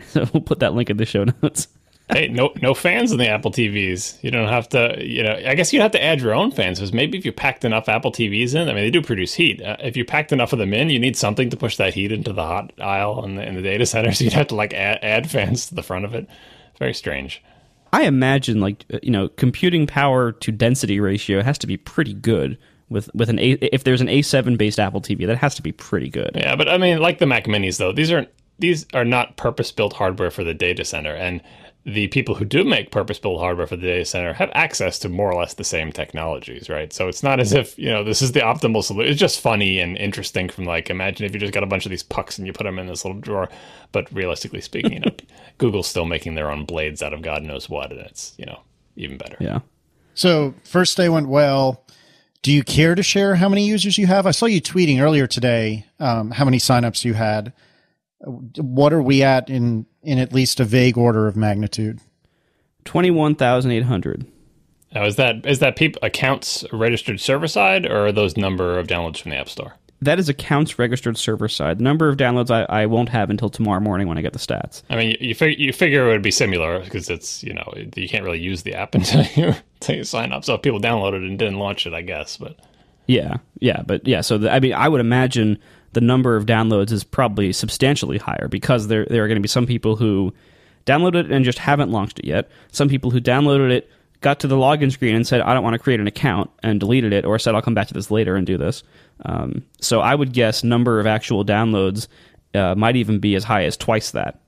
So we'll put that link in the show notes. Hey, no fans in the Apple TVs. You don't have to, I guess you have to add your own fans, because maybe if you packed enough Apple TVs in, I mean, they do produce heat. If you packed enough of them in, you need something to push that heat into the hot aisle in the data center. So you'd have to add fans to the front of it. It's very strange. I imagine computing power to density ratio has to be pretty good. With if there's an A7 based Apple TV, that has to be pretty good. Yeah, but I mean, like the Mac Minis though, these are not purpose built hardware for the data center, and the people who do make purpose-built hardware for the data center have access to more or less the same technologies, right? So it's not as if, this is the optimal solution. It's just funny and interesting from imagine if you just got a bunch of these pucks and you put them in this little drawer. But realistically speaking, Google's still making their own blades out of God knows what, and it's, even better. Yeah. So first day went well. Do you care to share how many users you have? I saw you tweeting earlier today how many signups you had. What are we at in at least a vague order of magnitude? 21,800. Now, is that people accounts registered server side, or are those number of downloads from the App Store? That is accounts registered server side. The number of downloads I won't have until tomorrow morning when I get the stats. I mean, you figure it would be similar because it's you can't really use the app until you sign up. So if people downloaded it and didn't launch it, I guess. But So I would imagine the number of downloads is probably substantially higher because there are going to be some people who downloaded it and just haven't launched it yet. Some people who downloaded it, got to the login screen and said, I don't want to create an account, and deleted it, or said, I'll come back to this later and do this. So I would guess number of actual downloads might even be as high as twice that.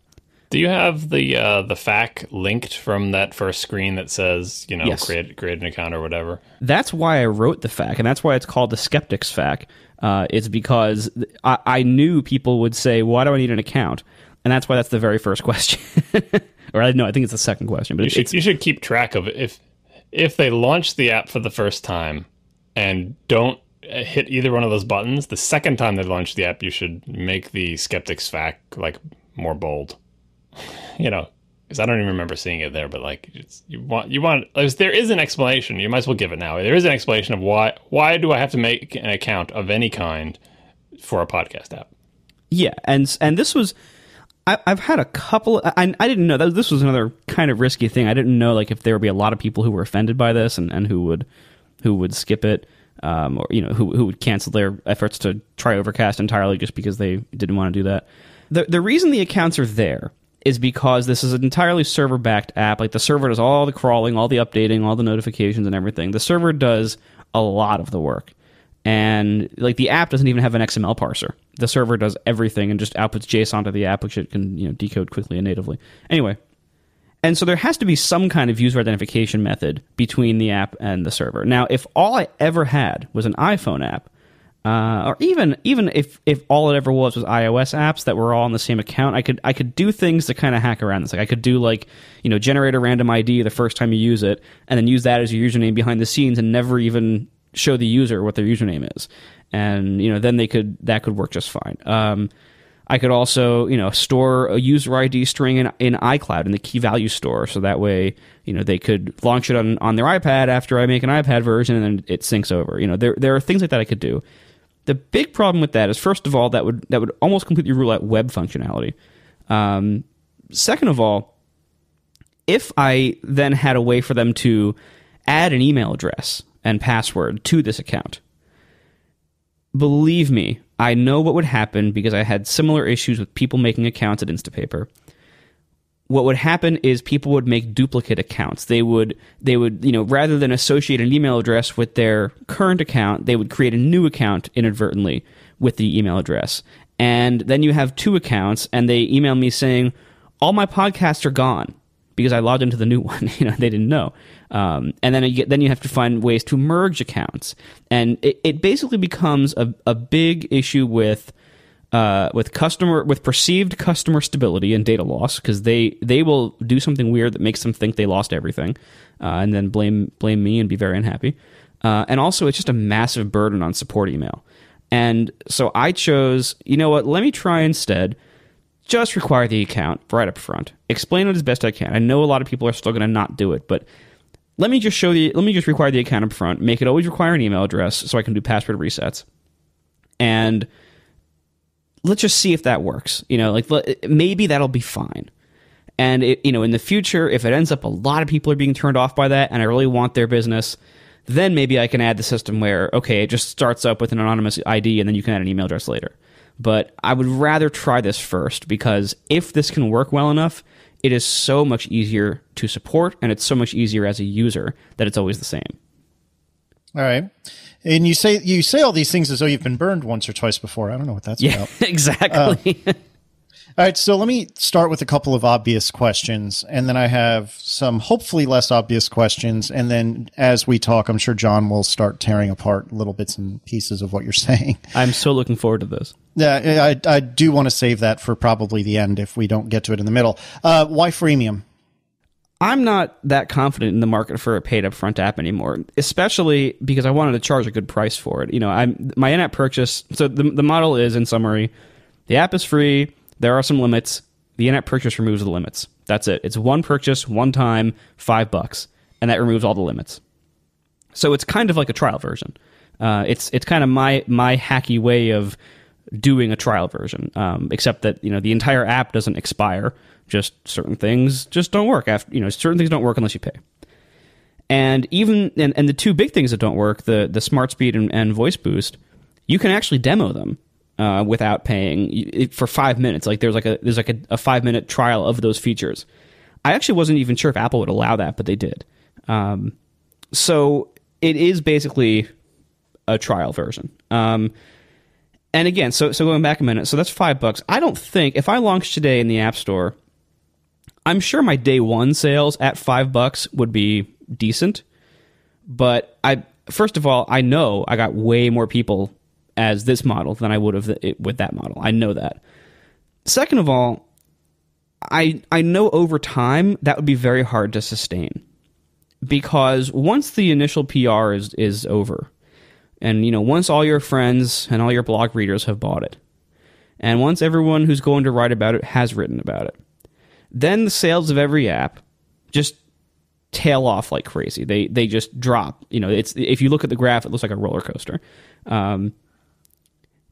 Do you have the FAQ linked from that first screen that says, Yes. create an account or whatever? That's why I wrote the FAQ, and that's why it's called the Skeptics FAQ. It's because I knew people would say, why do I need an account? And that's why that's the very first question. Or I think it's the second question. But you should keep track of it. If they launch the app for the first time and don't hit either one of those buttons, the second time they launch the app, you should make the Skeptics FAQ more bold. Because I don't even remember seeing it there, but there is an explanation. You might as well give it now. There is an explanation of why do I have to make an account of any kind for a podcast app? Yeah, and this was, I've had a couple. I didn't know that this was another kind of risky thing. I didn't know if there would be a lot of people who were offended by this and who would skip it, or who would cancel their efforts to try Overcast entirely just because they didn't want to do that. The reason the accounts are there is because this is an entirely server-backed app. The server does all the crawling, all the updating, all the notifications and everything. The server does a lot of the work. And the app doesn't even have an XML parser. The server does everything and just outputs JSON to the app, which it can decode quickly and natively. Anyway, and so there has to be some kind of user identification method between the app and the server. Now, if all I ever had was an iPhone app, or even if all it ever was iOS apps that were all on the same account, I could do things to kind of hack around this. I could do generate a random ID the first time you use it, and then use that as your username behind the scenes, and never even show the user what their username is, and then that could work just fine. I could also store a user ID string in iCloud in the key value store, so that way they could launch it on their iPad after I make an iPad version, and then it syncs over. There are things like that I could do. The big problem with that is, first of all, that would almost completely rule out web functionality. Second of all, if I then had a way for them to add an email address and password to this account, believe me, I know what would happen because I had similar issues with people making accounts at Instapaper. What would happen is people would make duplicate accounts. They would rather than associate an email address with their current account, they would create a new account inadvertently with the email address. And then you have two accounts, and they email me saying, all my podcasts are gone because I logged into the new one. They didn't know. And then you have to find ways to merge accounts. And it basically becomes a big issue with perceived customer stability and data loss, because they will do something weird that makes them think they lost everything, and then blame me and be very unhappy. And also, it's just a massive burden on support email. And so I chose, let me try instead just require the account right up front. Explain it as best I can. I know a lot of people are still going to not do it, but let me just require the account up front. Make it always require an email address so I can do password resets. And let's just see if that works. Maybe that'll be fine. And in the future, if it ends up a lot of people are being turned off by that, and I really want their business, then maybe I can add the system where, okay, it just starts up with an anonymous ID, and then you can add an email address later. But I would rather try this first, because if this can work well enough, it is so much easier to support, and it's so much easier as a user that it's always the same. All right. And you say all these things as though you've been burned once or twice before. I don't know what that's about. Exactly. All right, so let me start with a couple of obvious questions, and then I have some hopefully less obvious questions. And then as we talk, I'm sure John will start tearing apart little bits and pieces of what you're saying. I'm so looking forward to this. Yeah, I do want to save that for probably the end if we don't get to it in the middle. Why freemium? I'm not that confident in the market for a paid upfront app anymore, especially because I wanted to charge a good price for it. You know, my in-app purchase. So the model is, in summary, the app is free. There are some limits. The in-app purchase removes the limits. That's it. It's one purchase, one time, $5, and that removes all the limits. So it's kind of like a trial version. It's kind of my hacky way of doing a trial version, except that the entire app doesn't expire. Just certain things just don't work after, certain things don't work unless you pay. And even and the two big things that don't work, the Smart Speed and Voice Boost, you can actually demo them without paying for 5 minutes. Like there's like a 5-minute trial of those features. I actually wasn't even sure if Apple would allow that, but they did. So it is basically a trial version. And again, so going back a minute, so that's $5. I don't think if I launched today in the App Store, I'm sure my day one sales at $5 would be decent. But first of all, I know I got way more people as this model than I would have with that model. I know that. Second of all, I know over time that would be very hard to sustain, because once the initial PR is over, and once all your friends and all your blog readers have bought it, and once everyone who's going to write about it has written about it, then the sales of every app just tail off like crazy. They just drop. It's, if you look at the graph, it looks like a roller coaster. And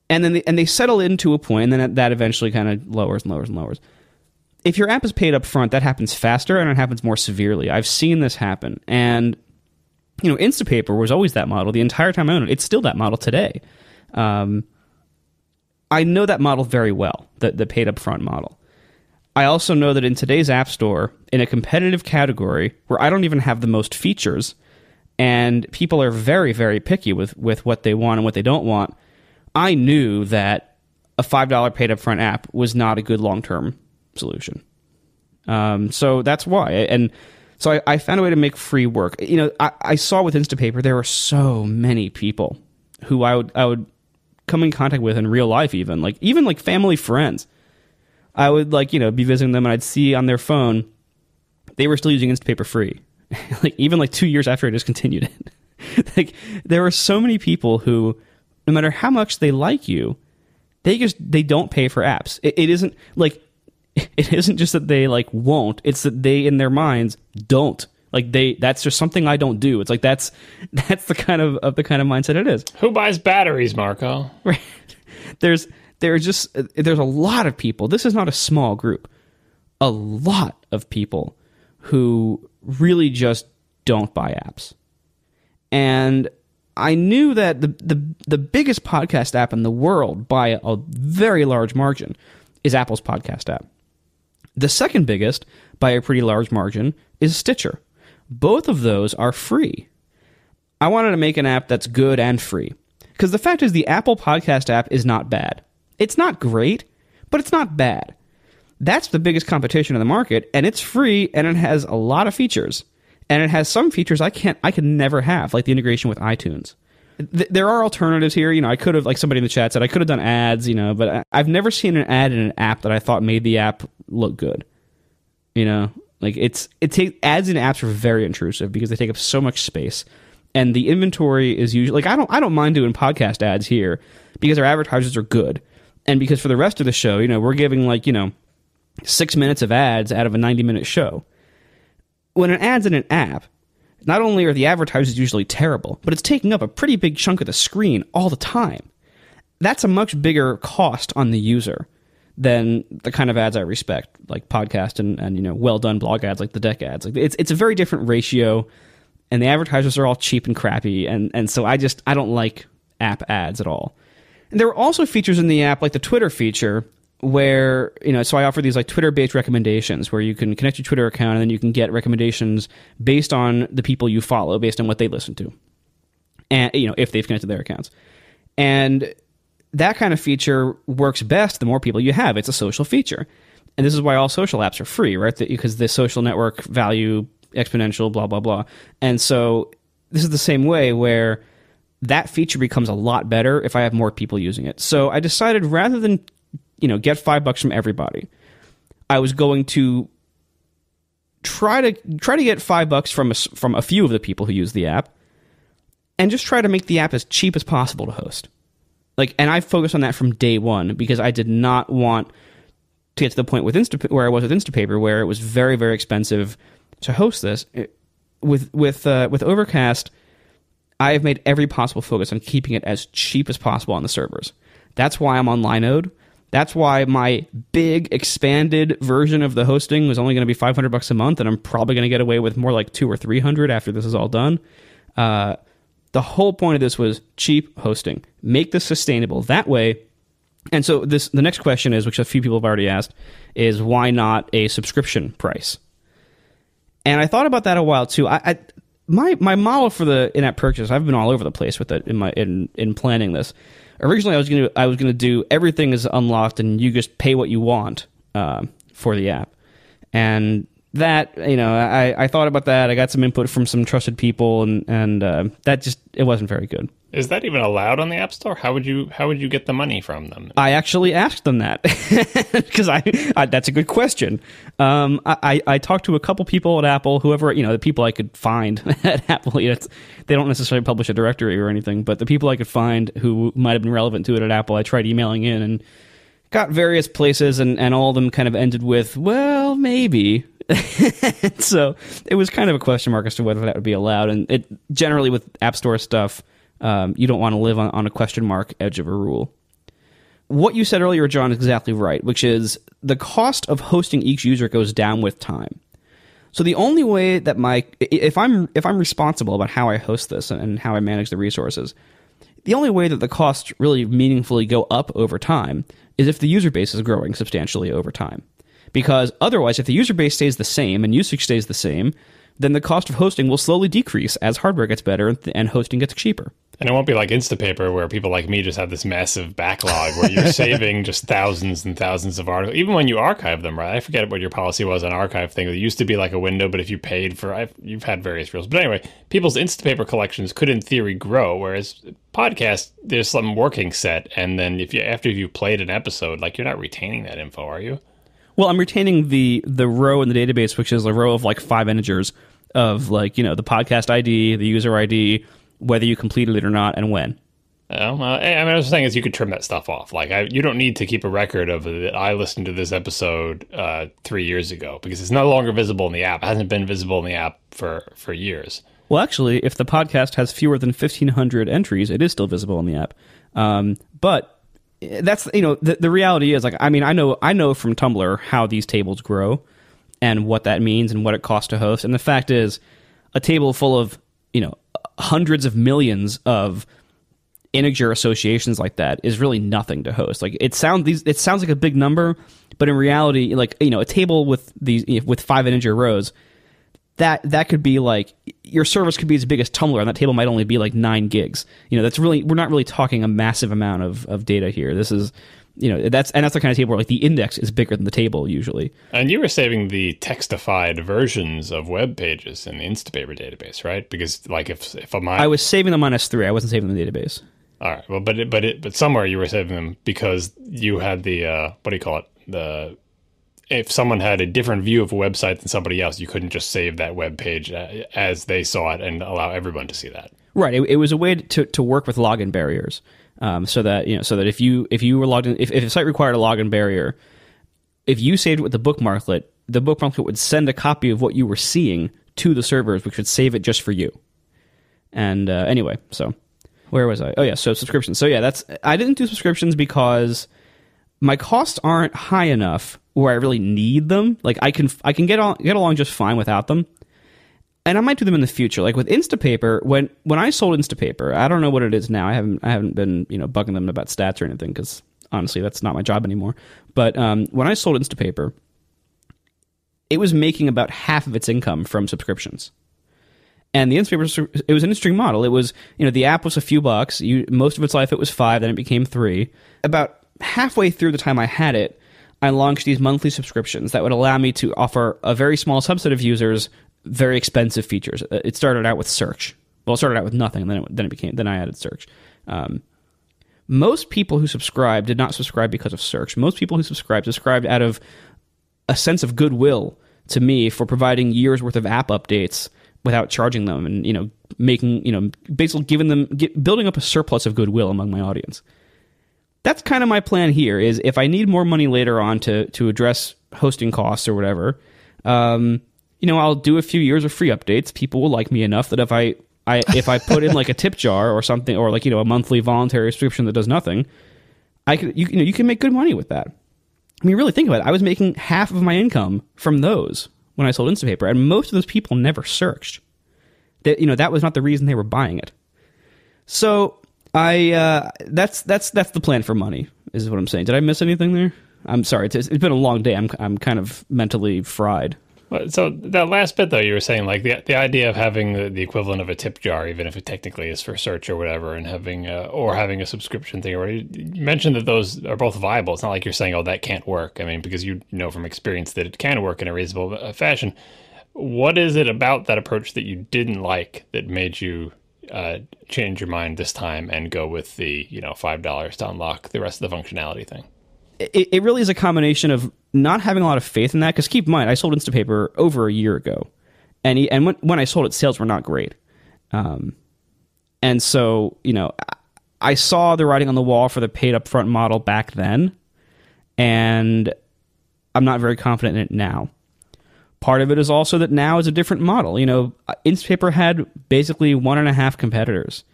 then they settle into a point, and then that eventually kind of lowers and lowers and lowers. If your app is paid up front, that happens faster and it happens more severely. I've seen this happen. And Instapaper was always that model the entire time I owned it. It's still that model today. I know that model very well, the paid up front model. I also know that in today's App Store, in a competitive category where I don't even have the most features, and people are very, very picky with what they want and what they don't want, I knew that a $5 paid up front app was not a good long-term solution. So that's why. And so I found a way to make free work. I saw with Instapaper there were so many people who I would come in contact with in real life, even like family friends. I would be visiting them, and I'd see on their phone they were still using Instapaper free, even 2 years after I discontinued it. There were so many people who, no matter how much they like you, they don't pay for apps. It isn't just that they won't. It's that they, in their minds, don't. That's just something I don't do. It's that's the kind of mindset it is. Who buys batteries, Marco? Right. There's a lot of people. This is not a small group. A lot of people who really just don't buy apps. And I knew that the biggest podcast app in the world by a very large margin is Apple's podcast app. The second biggest, by a pretty large margin, is Stitcher. Both of those are free. I wanted to make an app that's good and free. Because the fact is, the Apple Podcast app is not bad. It's not great, but it's not bad. That's the biggest competition in the market, and it's free, and it has a lot of features. And it has some features I can never have, like the integration with iTunes. There are alternatives here. I could have, like somebody in the chat said, I could have done ads, but I've never seen an ad in an app that I thought made the app look good. Ads in apps are very intrusive because they take up so much space, and the inventory is usually I don't mind doing podcast ads here because our advertisers are good, and because for the rest of the show, we're giving 6 minutes of ads out of a 90-minute show. When an ad's in an app, not only are the advertisers usually terrible, but it's taking up a pretty big chunk of the screen all the time. That's a much bigger cost on the user than the kind of ads I respect, like podcast and well-done blog ads like the deck ads. It's a very different ratio, and the advertisers are all cheap and crappy, and so I don't like app ads at all. And there were also features in the app, like the Twitter feature, where, so I offer these Twitter-based recommendations where you can connect your Twitter account and then you can get recommendations based on the people you follow, based on what they listen to, and if they've connected their accounts. And that kind of feature works best the more people you have. It's a social feature. And this is why all social apps are free, right? Because the social network value, exponential, blah, blah, blah. And so this is the same way where that feature becomes a lot better if I have more people using it. So I decided rather than, get $5 from everybody, I was going to try to get $5 from a few of the people who use the app, and just try to make the app as cheap as possible to host. And I focused on that from day one because I did not want to get to the point with where I was with Instapaper, where it was very, very expensive to host this. With Overcast, I have made every possible focus on keeping it as cheap as possible on the servers. That's why I'm on Linode. That's why my big expanded version of the hosting was only going to be $500 a month, and I'm probably going to get away with more like $200 or $300 after this is all done. The whole point of this was cheap hosting. Make this sustainable. That way. And so the next question is, which a few people have already asked, is why not a subscription price? And I thought about that a while too. My model for the in-app purchase, I've been all over the place with it in planning this. Originally, I was gonna do everything is unlocked and you just pay what you want for the app, and that I thought about that. I got some input from some trusted people, and that it wasn't very good. Is that even allowed on the App Store? How would you get the money from them? I actually asked them that because I that's a good question. I talked to a couple people at Apple, whoever the people I could find at Apple. They don't necessarily publish a directory or anything, but the people I could find who might have been relevant to it at Apple, I tried emailing in and got various places, and all of them kind of ended with, well, maybe. So it was kind of a question mark as to whether that would be allowed. And it generally with App Store stuff, you don't want to live on a question mark edge of a rule. What you said earlier, John, is exactly right, which is the cost of hosting each user goes down with time. So the only way that if I'm responsible about how I host this and how I manage the resources, the only way that the costs really meaningfully go up over time is if the user base is growing substantially over time. Because otherwise, if the user base stays the same and usage stays the same, then the cost of hosting will slowly decrease as hardware gets better and hosting gets cheaper. And it won't be like Instapaper, where people like me just have this massive backlog where you're saving just thousands and thousands of articles, even when you archive them, right? I forget what your policy was on archive thing. It used to be like a window, but if you paid for you've had various rules. But anyway, people's Instapaper collections could, in theory, grow, whereas podcast, there's some working set. And then after you've played an episode, you're not retaining that info, are you? Well, I'm retaining the row in the database, which is a row of 5 integers of the podcast ID, the user ID, whether you completed it or not, and when. I was saying is you could trim that stuff off. You don't need to keep a record of that. I listened to this episode 3 years ago because it's no longer visible in the app. It hasn't been visible in the app for years. Well, actually, if the podcast has fewer than 1,500 entries, it is still visible in the app. But that's the reality is I know from Tumblr how these tables grow and what that means and what it costs to host. And the fact is, a table full of hundreds of millions of integer associations like that is really nothing to host. It sounds like a big number, but in reality, a table with 5 integer rows, that could be your service could be as big as Tumblr, and that table might only be 9 gigs. That's really, we're not really talking a massive amount of data here. This is, that's the kind of table where the index is bigger than the table usually. And you were saving the textified versions of web pages in the Instapaper database, right? Because I was saving them on S3, I wasn't saving them in the database. All right. Well, but somewhere you were saving them because you had the if someone had a different view of a website than somebody else, you couldn't just save that web page as they saw it and allow everyone to see that. Right. It was a way to work with login barriers, so that if you were logged in, if a site required a login barrier, if you saved it with the bookmarklet, the bookmarklet would send a copy of what you were seeing to the servers, which would save it just for you. And anyway, so where was I? Oh yeah, so subscriptions. So yeah, I didn't do subscriptions because my costs aren't high enough where I really need them. I can get along just fine without them, and I might do them in the future. With Instapaper, when I sold Instapaper, I don't know what it is now. I haven't been bugging them about stats or anything because honestly, that's not my job anymore. But when I sold Instapaper, it was making about half of its income from subscriptions, And the Instapaper, it was an interesting model. It was, the app was a few bucks. Most of its life it was $5, then it became $3. About halfway through the time I had it, I launched these monthly subscriptions that would allow me to offer a very small subset of users very expensive features. It started out with search. Well, it started out with nothing, then I added search. Most people who subscribed did not subscribe because of search. Most people who subscribed out of a sense of goodwill to me for providing years worth of app updates without charging them, and making basically building up a surplus of goodwill among my audience. That's kind of my plan here. Is if I need more money later on to address hosting costs or whatever, I'll do a few years of free updates. People will like me enough that if I put in like a tip jar or something, or like a monthly voluntary subscription that does nothing, you can make good money with that. I mean, really think about it. I was making half of my income from those when I sold Instapaper, and most of those people never searched. That was not the reason they were buying it. So that's the plan for money, is what I'm saying. Did I miss anything there? I'm sorry. It's been a long day. I'm kind of mentally fried. So that last bit, though, you were saying like the idea of having the equivalent of a tip jar, even if it technically is for search or whatever, and having a subscription thing. Or you mentioned that those are both viable. It's not like you're saying, oh, that can't work. I mean, because you know from experience that it can work in a reasonable fashion. What is it about that approach that you didn't like that made you change your mind this time and go with the $5 to unlock the rest of the functionality thing? It really is a combination of not having a lot of faith in that, because keep in mind, I sold Instapaper over a year ago, and when I sold it, sales were not great. And so, I saw the writing on the wall for the paid upfront model back then, and I'm not very confident in it now. Part of it is also that now is a different model. Instapaper had basically 1.5 competitors.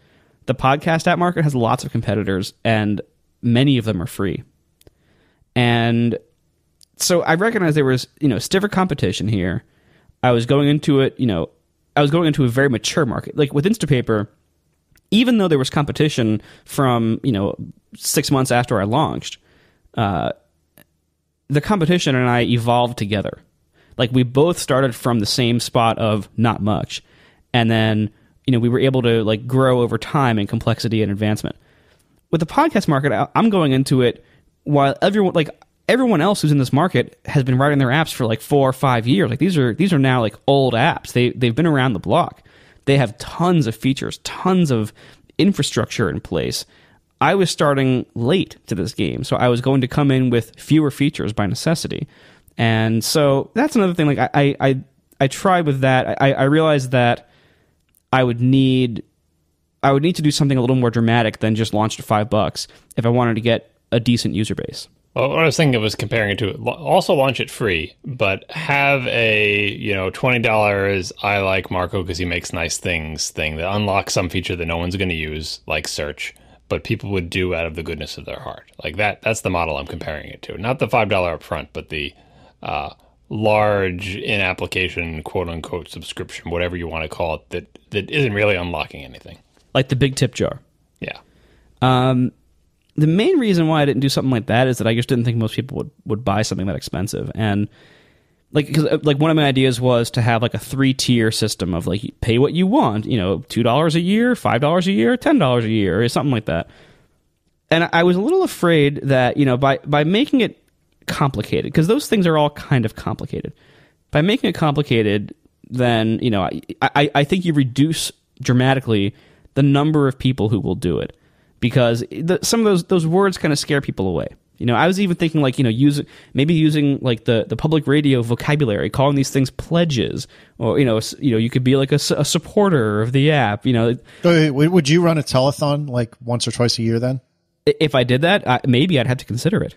The podcast app market has lots of competitors, and many of them are free. And so I recognized there was, stiffer competition here. I was going into it, a very mature market. Like with Instapaper, even though there was competition from, 6 months after I launched, the competition and I evolved together. Like we both started from the same spot of not much. And then, we were able to like grow over time in complexity and advancement. With the podcast market, I'm going into it while everyone else who's in this market has been writing their apps for like 4 or 5 years. Like these are now like old apps. They've been around the block. They have tons of features, tons of infrastructure in place. I was starting late to this game, so I was going to come in with fewer features by necessity. And so that's another thing. Like I tried with that. I realized that I would need to do something a little more dramatic than just launch to $5 if I wanted to get a decent user base. Well, what I was thinking of was comparing it to also launch it free, but have a $20 I like Marco because he makes nice things thing that unlocks some feature that no one's going to use, like search, but people would do out of the goodness of their heart. Like that's the model I'm comparing it to. Not the $5 upfront, but the large in-application quote-unquote subscription, whatever you want to call it, that isn't really unlocking anything. Like the big tip jar. Yeah. The main reason why I didn't do something like that is that I just didn't think most people would buy something that expensive. And because one of my ideas was to have like a 3-tier system of like pay what you want, $2 a year, $5 a year, $10 a year, or something like that. And I was a little afraid that, by making it complicated, because those things are all kind of complicated. By making it complicated, then, I think you reduce dramatically the number of people who will do it. Because some of those words kind of scare people away. I was even thinking like, using like the public radio vocabulary, calling these things pledges, or you could be like a supporter of the app. Would you run a telethon like once or twice a year then? If I did that, maybe I'd have to consider it.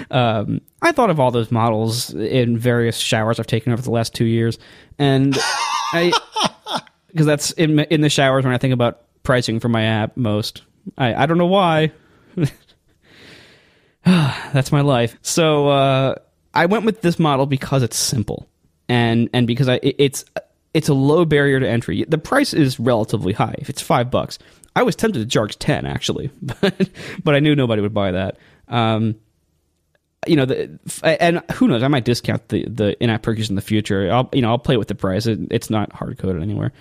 I thought of all those models in various showers I've taken over the last 2 years, and because that's in the showers when I think about pricing for my app most. I don't know why. That's my life. So I went with this model because it's simple and because it's a low barrier to entry. The price is relatively high. If it's $5, I was tempted to charge 10 actually, but I knew nobody would buy that. and who knows, I might discount the in-app purchase in the future. I'll play with the price. It's not hard-coded anywhere.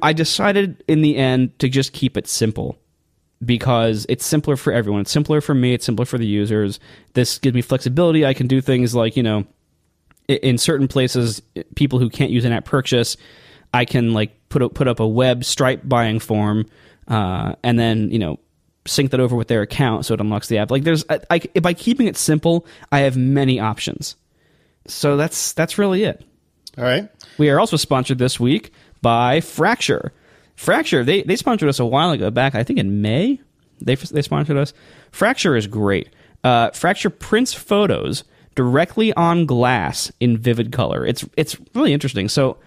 I decided in the end to just keep it simple because it's simpler for everyone. It's simpler for me. It's simpler for the users. This gives me flexibility. I can do things like, in certain places, people who can't use an app purchase, I can like put up a web Stripe buying form, and then sync that over with their account so it unlocks the app. Like by keeping it simple, I have many options. So that's really it. All right. We are also sponsored this week by Fracture. Fracture, they sponsored us a while ago, back I think in May. They sponsored us. Fracture is great. Fracture prints photos directly on glass in vivid color. It's really interesting. So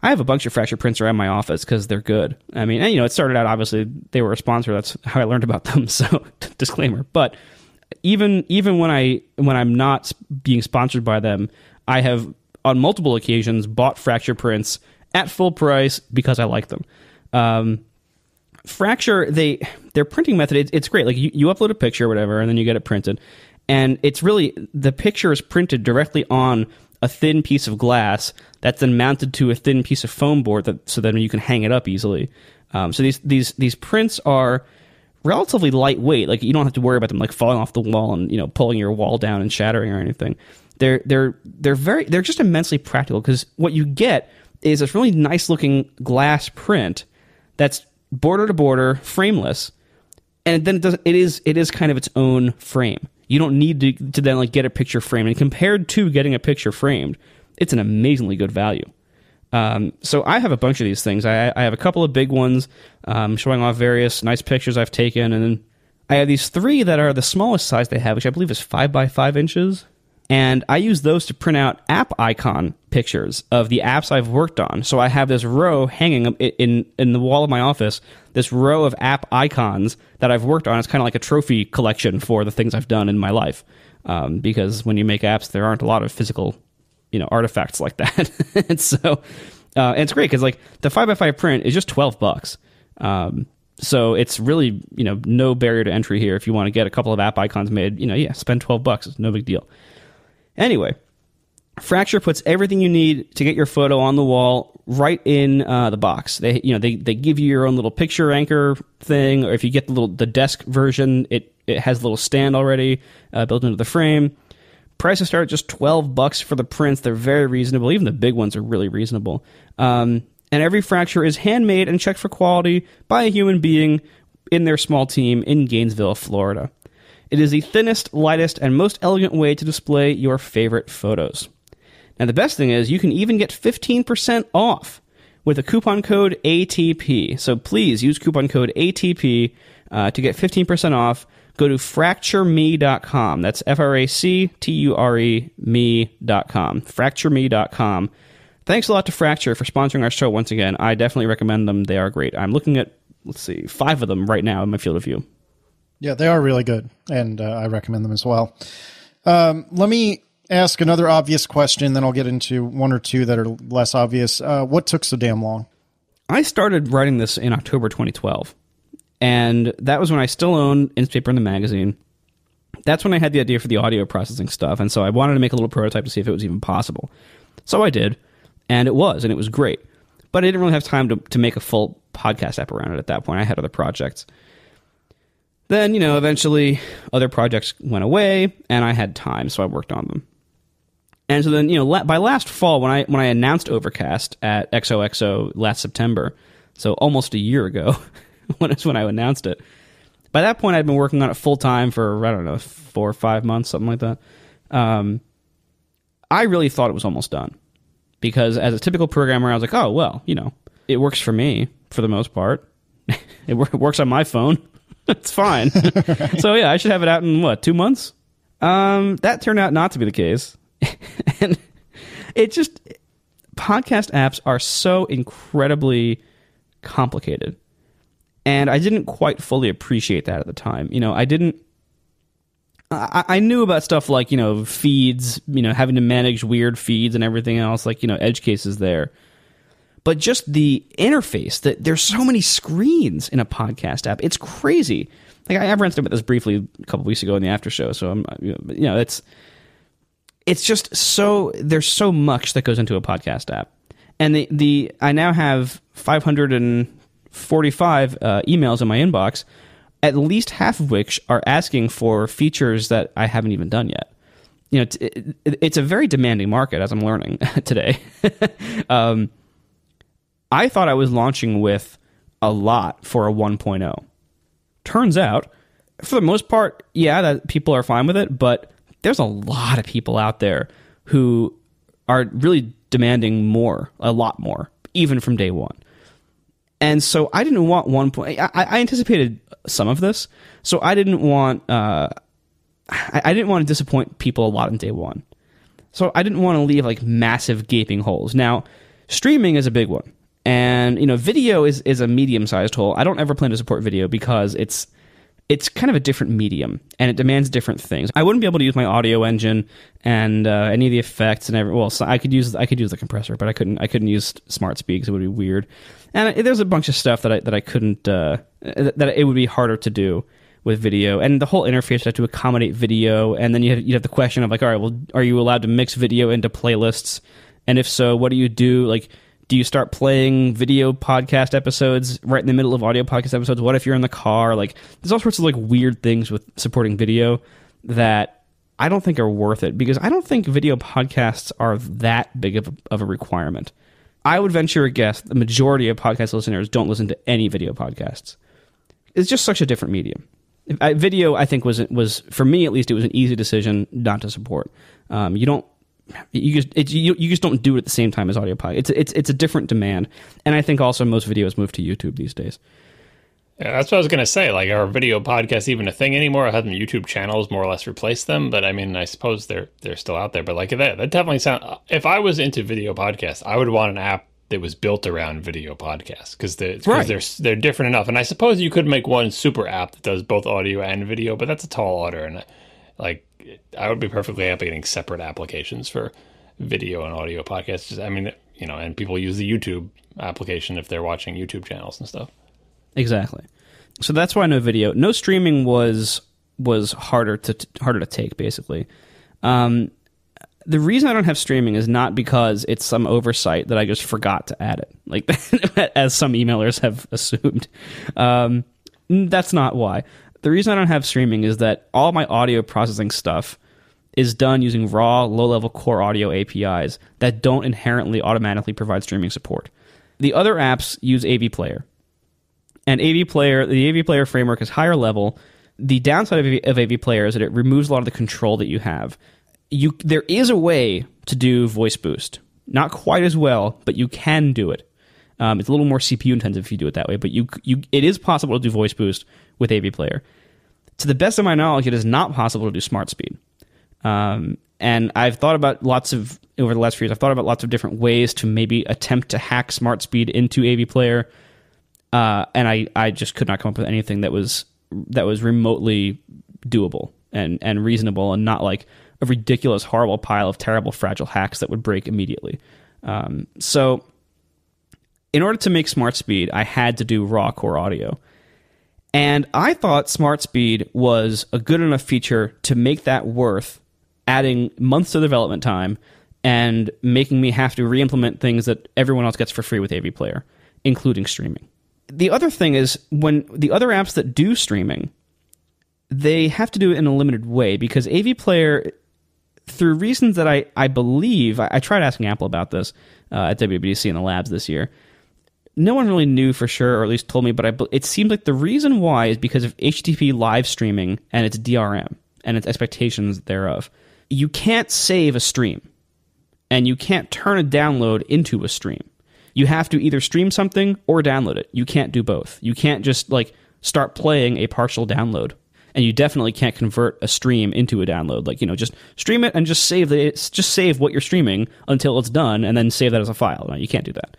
I have a bunch of Fracture prints around my office because they're good. I mean, and, it started out, obviously, they were a sponsor. That's how I learned about them. So disclaimer. But even when I'm not being sponsored by them, I have on multiple occasions bought Fracture prints at full price because I like them. Fracture, their printing method, it's great. Like you upload a picture or whatever, and then you get it printed. And it's really, the picture is printed directly on a thin piece of glass that's then mounted to a thin piece of foam board so then you can hang it up easily. So these prints are relatively lightweight. Like you don't have to worry about them like falling off the wall and pulling your wall down and shattering or anything. They're just immensely practical because what you get is this really nice looking glass print that's border to border, frameless, and then it is kind of its own frame. You don't need to then like get a picture framed. And compared to getting a picture framed, it's an amazingly good value. So I have a bunch of these things. I have a couple of big ones showing off various nice pictures I've taken. And then I have these 3 that are the smallest size they have, which I believe is 5 by 5 inches. And I use those to print out app icon pictures of the apps I've worked on. So I have this row hanging in the wall of my office, this row of app icons that I've worked on. It's kind of like a trophy collection for the things I've done in my life. Because when you make apps, there aren't a lot of physical, artifacts like that. And so, and it's great because like the 5 by 5 print is just $12. So it's really, no barrier to entry here. If you want to get a couple of app icons made, spend $12. It's no big deal. Anyway, Fracture puts everything you need to get your photo on the wall right in the box. They give you your own little picture anchor thing, or if you get the desk version, it has a little stand already built into the frame. Prices start at just $12 for the prints. They're very reasonable. Even the big ones are really reasonable. And every Fracture is handmade and checked for quality by a human being in their small team in Gainesville, Florida. It is the thinnest, lightest, and most elegant way to display your favorite photos. Now, the best thing is you can even get 15% off with a coupon code ATP. So please use coupon code ATP to get 15% off. Go to fractureme.com. That's FRACTURE me.com. Fractureme.com. Thanks a lot to Fracture for sponsoring our show once again. I definitely recommend them. They are great. I'm looking at, 5 of them right now in my field of view. Yeah, they are really good, and I recommend them as well. Let me ask another obvious question, then I'll get into one or two that are less obvious. What took so damn long? I started writing this in October 2012, and that was when I still owned Instapaper and the magazine. That's when I had the idea for the audio processing stuff, and so I wanted to make a little prototype to see if it was even possible. So I did, and it was great. But I didn't really have time to make a full podcast app around it at that point. I had other projects. Then, eventually other projects went away and I had time, so I worked on them. And so then, by last fall, when I announced Overcast at XOXO last September, so almost a year ago, when I announced it, by that point I'd been working on it full time for, 4 or 5 months, something like that. I really thought it was almost done because as a typical programmer, I was like, oh, well, it works for me for the most part. It works on my phone. It's fine. So yeah, I should have it out in 2 months? That turned out not to be the case. And podcast apps are so incredibly complicated. And I didn't quite fully appreciate that at the time. I knew about stuff like, feeds, having to manage weird feeds and everything else, like, edge cases there. But just the interface, that there's so many screens in a podcast app. It's crazy. Like I ranted about this briefly a couple weeks ago in the after show. So it's just there's so much that goes into a podcast app. And I now have 545 emails in my inbox, at least half of which are asking for features that I haven't even done yet. You know, it's a very demanding market, as I'm learning today. I thought I was launching with a lot for a 1.0. Turns out, for the most part, yeah, that people are fine with it, but there's a lot of people out there who are really demanding more, a lot more, even from day one. And so I didn't want I anticipated some of this, so I didn't want I didn't want to disappoint people a lot on day one. So I didn't want to leave like massive gaping holes. Now, streaming is a big one. And, you know, video is a medium-sized hole. I don't ever plan to support video because it's kind of a different medium and it demands different things. I wouldn't be able to use my audio engine and any of the effects and so I could use the compressor, but I couldn't use SmartSpeed because it would be weird. And there's a bunch of stuff that I couldn't that it would be harder to do with video, and the whole interface had to accommodate video. And then you have the question of like, all right, well, are you allowed to mix video into playlists? And if so, what do you do? Like, do you start playing video podcast episodes right in the middle of audio podcast episodes? What if you're in the car? Like, there's all sorts of like weird things with supporting video that I don't think are worth it, because I don't think video podcasts are that big of a requirement. I would venture a guess the majority of podcast listeners don't listen to any video podcasts. It's just such a different medium. Video, I think, was for me at least, it was an easy decision not to support. You just don't do it at the same time as audio podcast. It's a different demand, and I think also most videos move to YouTube these days. Yeah, that's what I was going to say. Like, are video podcasts even a thing anymore? I have them YouTube channels more or less replaced them, but I mean, I suppose they're still out there. But like that definitely sounds. If I was into video podcasts, I would want an app that was built around video podcasts because they're different enough. And I suppose you could make one super app that does both audio and video, but that's a tall order. And like, I would be perfectly happy getting separate applications for video and audio podcasts. I mean, you know, and people use the YouTube application if they're watching YouTube channels and stuff. Exactly. So that's why no video. No streaming was harder to take, basically. The reason I don't have streaming is not because it's some oversight that I just forgot to add it, like as some emailers have assumed. That's not why. The reason I don't have streaming is that all my audio processing stuff is done using raw, low-level core audio APIs that don't inherently automatically provide streaming support. The other apps use AV Player. And the AV Player framework is higher level. The downside of AV Player is that it removes a lot of the control that you have. There is a way to do voice boost. Not quite as well, but you can do it. It's a little more CPU intensive if you do it that way, but it is possible to do voice boost with AV Player. To the best of my knowledge, it is not possible to do SmartSpeed. And I've thought about over the last few years, I've thought about lots of different ways to maybe attempt to hack SmartSpeed into AV Player. And I just could not come up with anything that was remotely doable and reasonable, and not like a ridiculous, horrible pile of terrible, fragile hacks that would break immediately. So in order to make SmartSpeed, I had to do raw core audio. And I thought SmartSpeed was a good enough feature to make that worth adding months of development time and making me have to re-implement things that everyone else gets for free with AV Player, including streaming. The other thing is, when the other apps that do streaming, they have to do it in a limited way, because AV Player, through reasons that I believe, I tried asking Apple about this at WWDC in the labs this year. No one really knew for sure, or at least told me, but it seemed like the reason why is because of HTTP live streaming and its DRM and its expectations thereof. You can't save a stream, and you can't turn a download into a stream. You have to either stream something or download it. You can't do both. You can't just like start playing a partial download, and you definitely can't convert a stream into a download. Like, you know, just stream it and just save what you're streaming until it's done, and then save that as a file. No, you can't do that.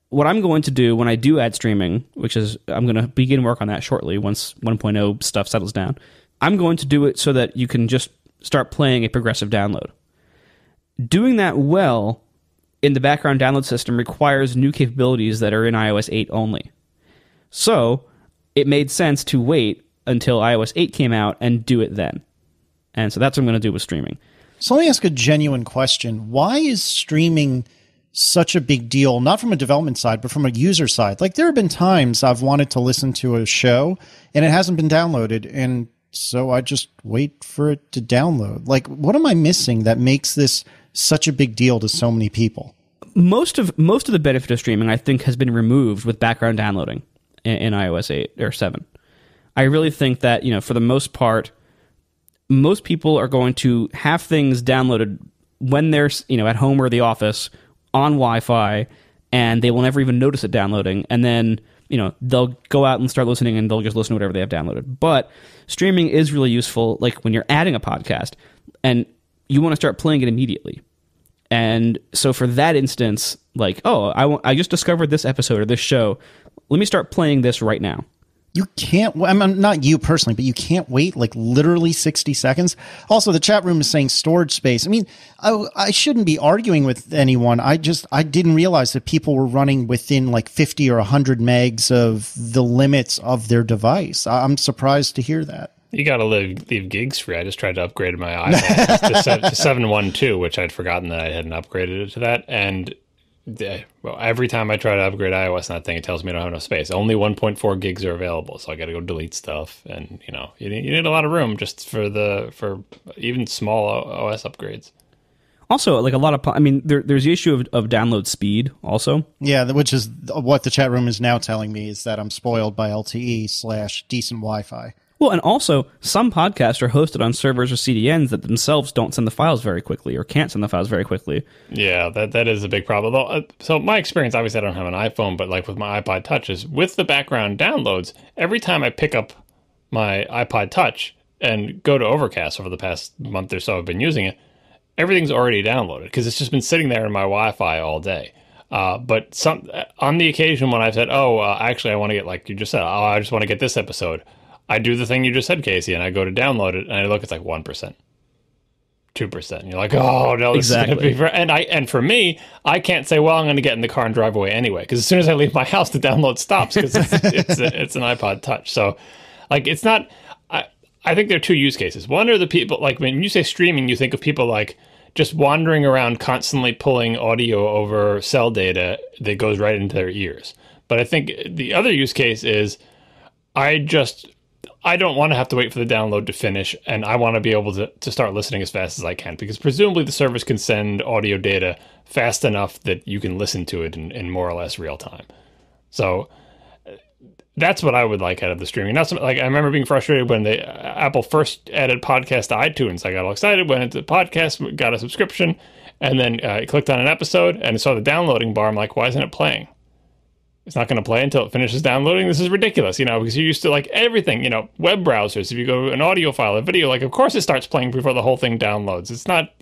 What I'm going to do when I do add streaming, which is I'm going to begin work on that shortly once 1.0 stuff settles down, I'm going to do it so that you can just start playing a progressive download. Doing that well in the background download system requires new capabilities that are in iOS 8 only. So it made sense to wait until iOS 8 came out and do it then. And so that's what I'm going to do with streaming. So let me ask a genuine question. Why is streaming such a big deal, not from a development side, but from a user side? Like, there have been times I've wanted to listen to a show and it hasn't been downloaded, and so I just wait for it to download. Like, what am I missing that makes this such a big deal to so many people? Most of the benefit of streaming, I think, has been removed with background downloading in iOS 8 or 7. I really think that, for the most part, most people are going to have things downloaded when they're, at home or the office on Wi-Fi, and they will never even notice it downloading. And then, they'll go out and start listening, and they'll just listen to whatever they have downloaded. But streaming is really useful, like when you're adding a podcast and you want to start playing it immediately. And so for that instance, like, I just discovered this episode or this show. Let me start playing this right now. You can't, I'm not you personally, but you can't wait like literally 60 seconds. Also, the chat room is saying storage space. I mean, I shouldn't be arguing with anyone. I didn't realize that people were running within like 50 or 100 megs of the limits of their device. I'm surprised to hear that. You got to leave gigs free. I just tried to upgrade my iPhone to 712, which I'd forgotten that I hadn't upgraded it to that. And every time I try to upgrade iOS on that thing, it tells me I don't have enough space. Only 1.4 gigs are available, so I got to go delete stuff. And you need a lot of room just for even small OS upgrades. Also, like a lot of, there's the issue of download speed also. Yeah, which is what the chat room is now telling me, is that I'm spoiled by LTE/decent Wi-Fi. Well, and also, some podcasts are hosted on servers or CDNs that themselves don't send the files very quickly or can't send the files very quickly. Yeah, that is a big problem. So my experience, obviously I don't have an iPhone, but like with my iPod Touch, is with the background downloads, every time I pick up my iPod Touch and go to Overcast over the past month or so I've been using it, everything's already downloaded because it's just been sitting there in my Wi-Fi all day. But on the occasion when I've said, actually I want to get, like you just said, I just want to get this episode, I do the thing you just said, Casey, and I go to download it, and I look, it's like 1%, 2%. And you're like, oh, no, this exactly. is going to be... And for me, I can't say, well, I'm going to get in the car and drive away anyway, because as soon as I leave my house, the download stops, because it's an iPod Touch. So, like, it's not... I think there are two use cases. One are the people, like, when you say streaming, you think of people, like, just wandering around constantly pulling audio over cell data that goes right into their ears. But I think the other use case is I don't want to have to wait for the download to finish, and I want to be able to start listening as fast as I can, because presumably the service can send audio data fast enough that you can listen to it in more or less real time. So that's what I would like out of the streaming. Not so, like, I remember being frustrated when Apple first added podcast to iTunes. I got all excited, went into the podcast, got a subscription, and then clicked on an episode and saw the downloading bar. I'm like, why isn't it playing? It's not going to play until it finishes downloading. This is ridiculous, because you're used to, like, everything, web browsers. If you go to an audio file, a video, like, of course it starts playing before the whole thing downloads. It's not,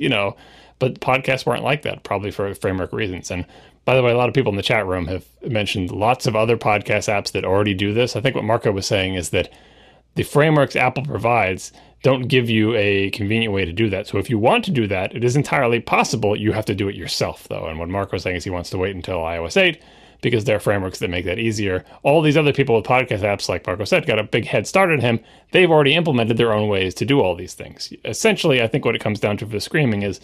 but podcasts weren't like that, probably for framework reasons. And by the way, a lot of people in the chat room have mentioned lots of other podcast apps that already do this. I think what Marco was saying is that the frameworks Apple provides don't give you a convenient way to do that. So if you want to do that, it is entirely possible. You have to do it yourself, though. And what Marco's saying is he wants to wait until iOS 8, because there are frameworks that make that easier. All these other people with podcast apps, like Marco said, got a big head start on him. They've already implemented their own ways to do all these things. Essentially, I think what it comes down to for streaming is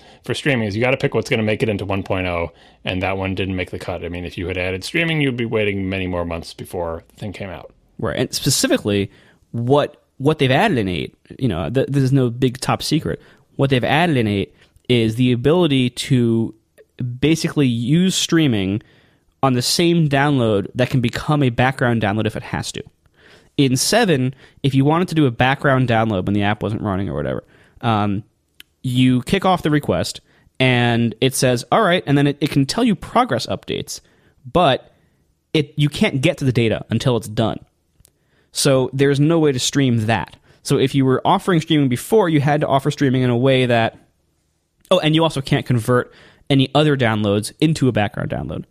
you got to pick what's going to make it into 1.0, and that one didn't make the cut. I mean, if you had added streaming, you'd be waiting many more months before the thing came out. Right, and specifically, what they've added in 8, this is no big top secret. What they've added in 8 is the ability to basically use streaming on the same download that can become a background download if it has to. In 7, if you wanted to do a background download when the app wasn't running or whatever, you kick off the request, and it says, all right, and then it can tell you progress updates, but you can't get to the data until it's done. So there's no way to stream that. So if you were offering streaming before, you had to offer streaming in a way that... Oh, and you also can't convert any other downloads into a background download.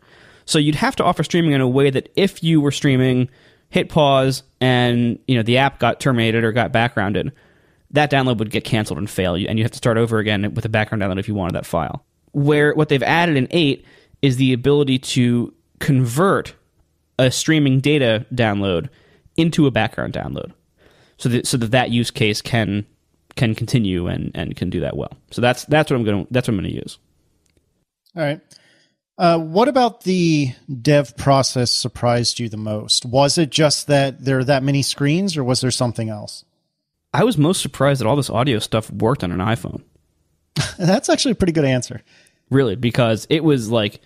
So you'd have to offer streaming in a way that if you were streaming, hit pause, and the app got terminated or got backgrounded, that download would get canceled and fail, and you have to start over again with a background download if you wanted that file. Where what they've added in 8 is the ability to convert a streaming data download into a background download, so that use case can can continue and can do that well. So that's what I'm going to use. All right. What about the dev process surprised you the most? Was it just that there are that many screens, or was there something else? I was most surprised that all this audio stuff worked on an iPhone. That's actually a pretty good answer. Really, because it was like,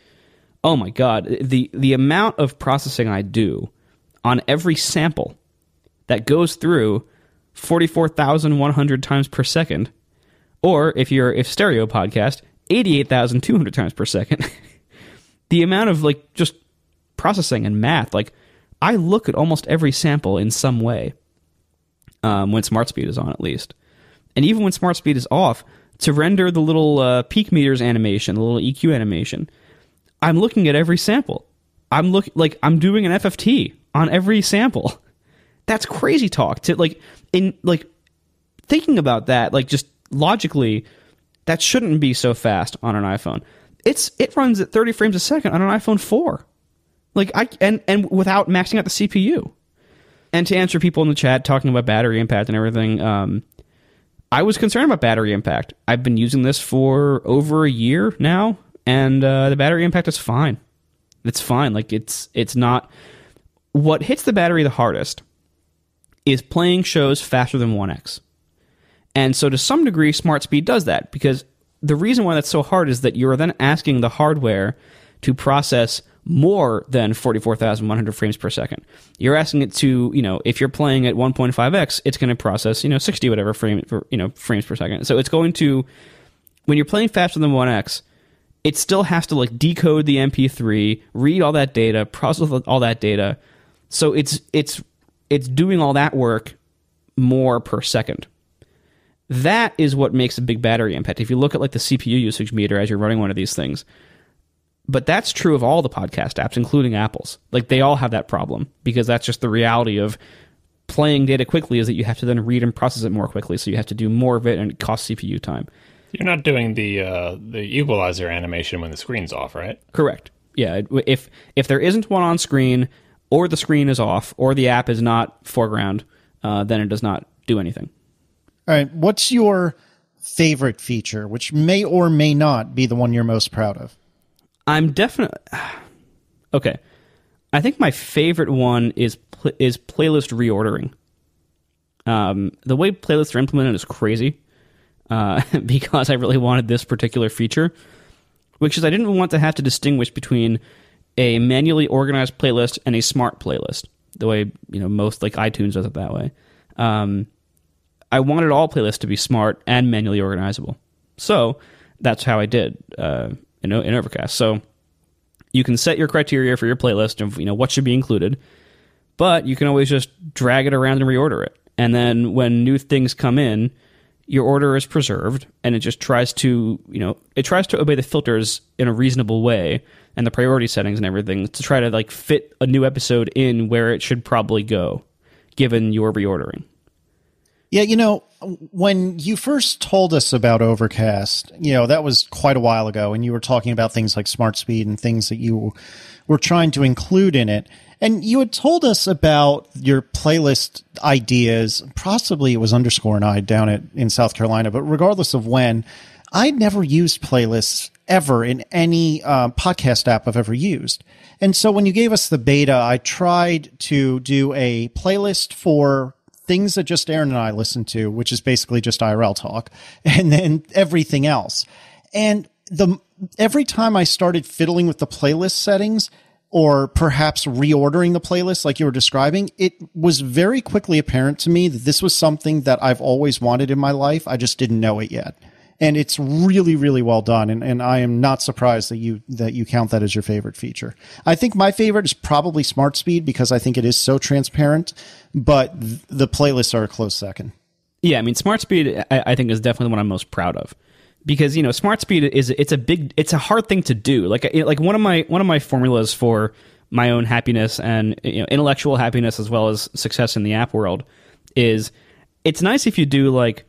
oh my God, the amount of processing I do on every sample that goes through 44,100 times per second, or if stereo podcast, 88,200 times per second. The amount of like just processing and math, like I look at almost every sample in some way when Smart Speed is on, at least. And even when Smart Speed is off, to render the little peak meters animation, the little EQ animation, I'm looking at every sample. I'm doing an FFT on every sample. That's crazy talk. Thinking about that, like just logically, that shouldn't be so fast on an iPhone. It runs at 30 frames a second on an iPhone 4. And without maxing out the CPU. And to answer people in the chat talking about battery impact and everything, I was concerned about battery impact. I've been using this for over a year now, and the battery impact is fine. It's fine. Like it's not. What hits the battery the hardest is playing shows faster than 1x. And so to some degree, Smart Speed does that, because the reason why that's so hard is that you're then asking the hardware to process more than 44,100 frames per second. You're asking it to, if you're playing at 1.5x, it's going to process, 60 whatever frames per second. So it's going to, when you're playing faster than 1x, it still has to like decode the MP3, read all that data, process all that data. So it's doing all that work more per second. That is what makes a big battery impact. If you look at like the CPU usage meter as you're running one of these things. But that's true of all the podcast apps, including Apple's. Like they all have that problem, because that's just the reality of playing data quickly, is that you have to then read and process it more quickly. So you have to do more of it, and it costs CPU time. You're not doing the equalizer animation when the screen's off, right? Correct. Yeah. If there isn't one on screen, or the screen is off, or the app is not foreground, then it does not do anything. All right. What's your favorite feature, which may or may not be the one you're most proud of? I'm definitely... Okay. I think my favorite one is playlist reordering. The way playlists are implemented is crazy, because I really wanted this particular feature, which is I didn't want to have to distinguish between a manually organized playlist and a smart playlist, the way most like iTunes does it that way. I wanted all playlists to be smart and manually organizable. So that's how I did in Overcast. So you can set your criteria for your playlist of what should be included, but you can always just drag it around and reorder it. And then when new things come in, your order is preserved, and it just tries to obey the filters in a reasonable way and the priority settings and everything to try to like fit a new episode in where it should probably go, given your reordering. Yeah, when you first told us about Overcast, that was quite a while ago, and you were talking about things like Smart Speed and things that you were trying to include in it. And you had told us about your playlist ideas. Possibly it was _ and I down in South Carolina, but regardless of when, I'd never used playlists ever in any podcast app I've ever used. And so when you gave us the beta, I tried to do a playlist for things that just Aaron and I listen to, which is basically just IRL talk, and then everything else. And every time I started fiddling with the playlist settings, or perhaps reordering the playlist like you were describing, it was very quickly apparent to me that this was something that I've always wanted in my life. I just didn't know it yet. And it's really, really well done. And I am not surprised that you count that as your favorite feature. I think my favorite is probably Smart Speed, because I think it is so transparent, but the playlists are a close second. Yeah, I mean, Smart Speed, I think, is definitely the one I'm most proud of, because Smart Speed it's a hard thing to do. Like one of my formulas for my own happiness and intellectual happiness as well as success in the app world is, it's nice if you do like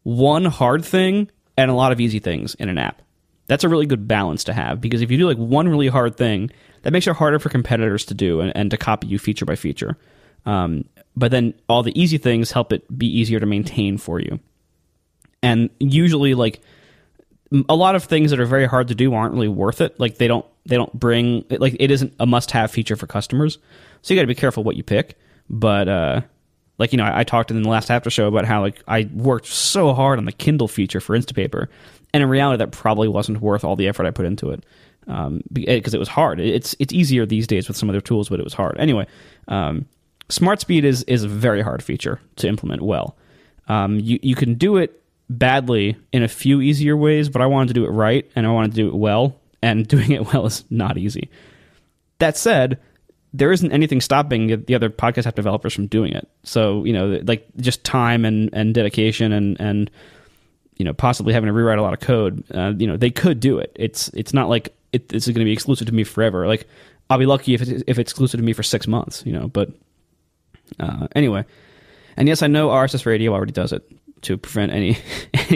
one hard thing and a lot of easy things in an app. That's a really good balance to have, because if you do like one really hard thing, that makes it harder for competitors to do and to copy you feature by feature. But then all the easy things help it be easier to maintain for you. And usually, like, a lot of things that are very hard to do aren't really worth it. Like, they don't bring, like, it isn't a must-have feature for customers. So you got to be careful what you pick. But, like, you know, I talked in the last after show about how, like, I worked so hard on the Kindle feature for Instapaper. And in reality, that probably wasn't worth all the effort I put into it. Because it was hard. It's easier these days with some other tools, but it was hard. Anyway, Smart Speed is a very hard feature to implement well. You can do it badly in a few easier ways, but I wanted to do it right, and I wanted to do it well, and doing it well is not easy. That said, there isn't anything stopping the other podcast app developers from doing it. So, you know, like, just time and dedication and you know, possibly having to rewrite a lot of code, you know, they could do it. It's not like it's going to be exclusive to me forever. Like, I'll be lucky if it's exclusive to me for 6 months, you know, but anyway. And yes, I know RSS Radio already does it to prevent any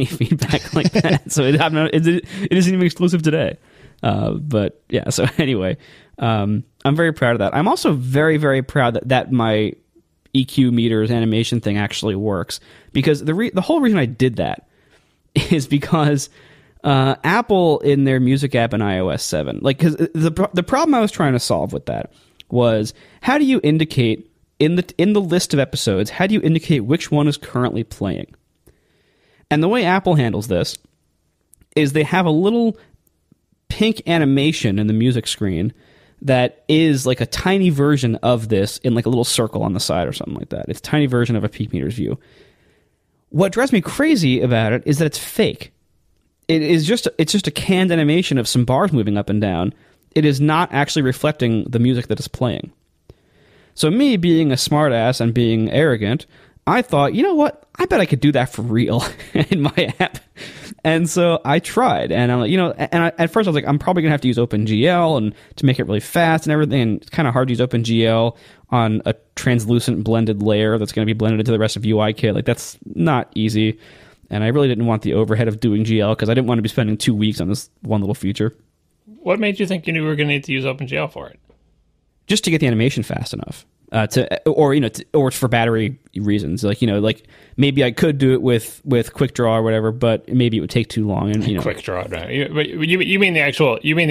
feedback like that. So it isn't even exclusive today. But yeah, so anyway, I'm very proud of that. I'm also very, very proud that my EQ meters animation thing actually works, because the whole reason I did that is because Apple in their music app in iOS 7, like, because the problem I was trying to solve with that was, how do you indicate in the list of episodes, how do you indicate which one is currently playing? And the way Apple handles this is they have a little pink animation in the music screen that is like a tiny version of this in like a little circle on the side or something like that. It's a tiny version of a peak meters view. What drives me crazy about it is that it's fake. It's just a canned animation of some bars moving up and down. It is not actually reflecting the music that is playing. So me being a smartass and being arrogant, I thought, you know what? I bet I could do that for real in my app. And so I tried, and I'm like, you know, at first I was like, I'm probably gonna have to use OpenGL and to make it really fast and everything. And it's kind of hard to use OpenGL on a translucent blended layer that's going to be blended into the rest of UIKit. Like, that's not easy. And I really didn't want the overhead of doing GL, because I didn't want to be spending 2 weeks on this one little feature. What made you think you knew we were going to need to use OpenGL for it? Just to get the animation fast enough. Or for battery reasons, like, you know, like, maybe I could do it with QuickDraw or whatever, but maybe it would take too long. And, you know, QuickDraw, right? You mean the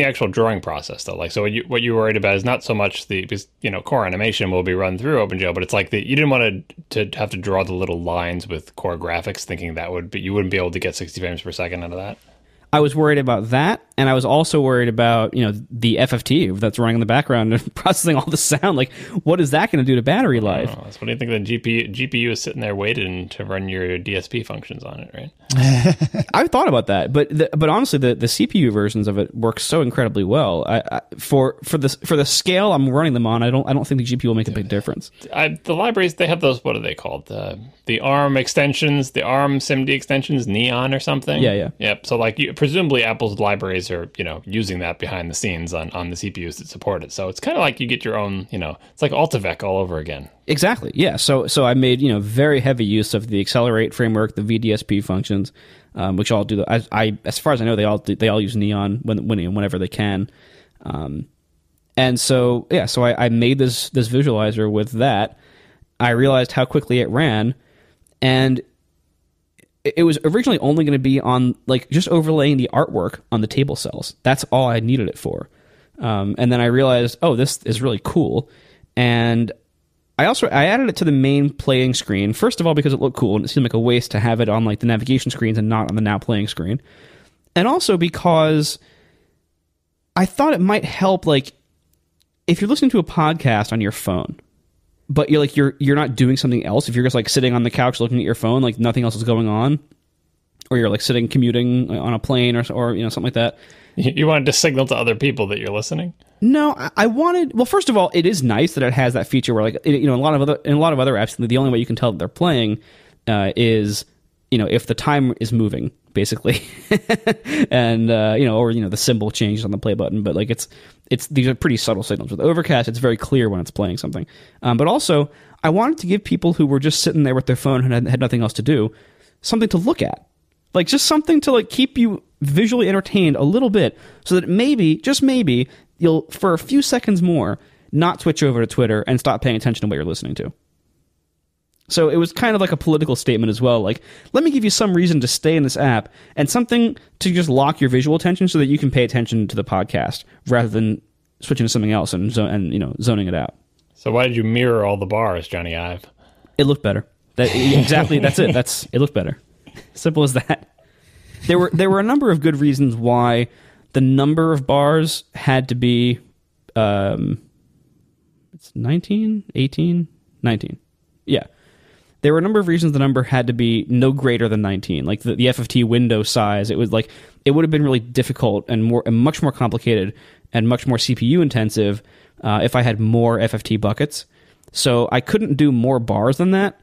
actual drawing process, though? Like, so what you were worried about is not so much because, you know, core animation will be run through OpenGL, but it's like you didn't want to have to draw the little lines with core graphics, thinking that you wouldn't be able to get 60 frames per second out of that. I was worried about that, and I was also worried about, you know, the FFT that's running in the background and processing all the sound. Like, what is that going to do to battery life? So what do you think the GPU is sitting there waiting to run your DSP functions on it, right? I've thought about that, but honestly, the CPU versions of it work so incredibly well. For the scale I'm running them on, I don't think the GPU will make a big difference. The libraries, they have those. What are they called? The ARM extensions, the ARM SIMD extensions, Neon or something. Yeah. Yep. So like, presumably Apple's libraries are, you know, using that behind the scenes on the CPUs that support it. So it's kind of like you get your own, you know, it's like AltiVec all over again. Exactly. Yeah. So I made, you know, very heavy use of the Accelerate framework, the VDSP functions, which all do. As far as I know, they all use Neon whenever they can. And so yeah, so I made this visualizer with that. I realized how quickly it ran, and it was originally only going to be on, like, just overlaying the artwork on the table cells. That's all I needed it for. And then I realized, oh, this is really cool. And I added it to the main playing screen, first of all, because it looked cool, and it seemed like a waste to have it on, like, the navigation screens and not on the now playing screen. And also because I thought it might help, like, if you're listening to a podcast on your phone, but you're not doing something else, if you're just, like, sitting on the couch looking at your phone, like nothing else is going on, or you're, like, sitting commuting on a plane or you know, something like that. You wanted to signal to other people that you're listening? No, I wanted. Well, first of all, it is nice that it has that feature where, like, you know, in a lot of other apps, the only way you can tell that they're playing is, you know, if the time is moving, basically, and you know, or, you know, the symbol changes on the play button. But, like, it's these are pretty subtle signals. With Overcast, it's very clear when it's playing something. But also, I wanted to give people who were just sitting there with their phone and had nothing else to do something to look at, like, just something to, like, keep you visually entertained a little bit, so that maybe, just maybe, you'll, for a few seconds more, not switch over to Twitter and stop paying attention to what you're listening to. So it was kind of like a political statement as well. Like, let me give you some reason to stay in this app and something to just lock your visual attention so that you can pay attention to the podcast rather than switching to something else and zoning it out. So why did you mirror all the bars, Johnny Ive? It looked better. Exactly. That's it. It looked better. Simple as that. There were a number of good reasons why the number of bars had to be it's 19, 18, 19. Yeah. There were a number of reasons the number had to be no greater than 19. Like the FFT window size, it would have been really difficult and much more complicated and much more CPU intensive if I had more FFT buckets. So I couldn't do more bars than that.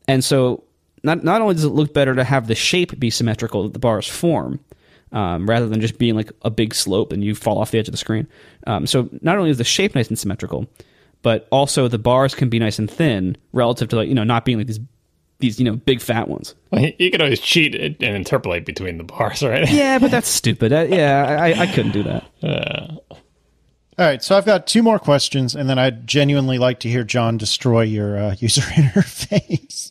And so not only does it look better to have the shape be symmetrical that the bars form, rather than just being like a big slope and you fall off the edge of the screen. So not only is the shape nice and symmetrical, but also the bars can be nice and thin relative to not being like these big fat ones. Well, you could always cheat and interpolate between the bars, right? Yeah, but that's stupid. I couldn't do that. All right, so I've got 2 more questions, and then I'd genuinely like to hear John destroy your user interface.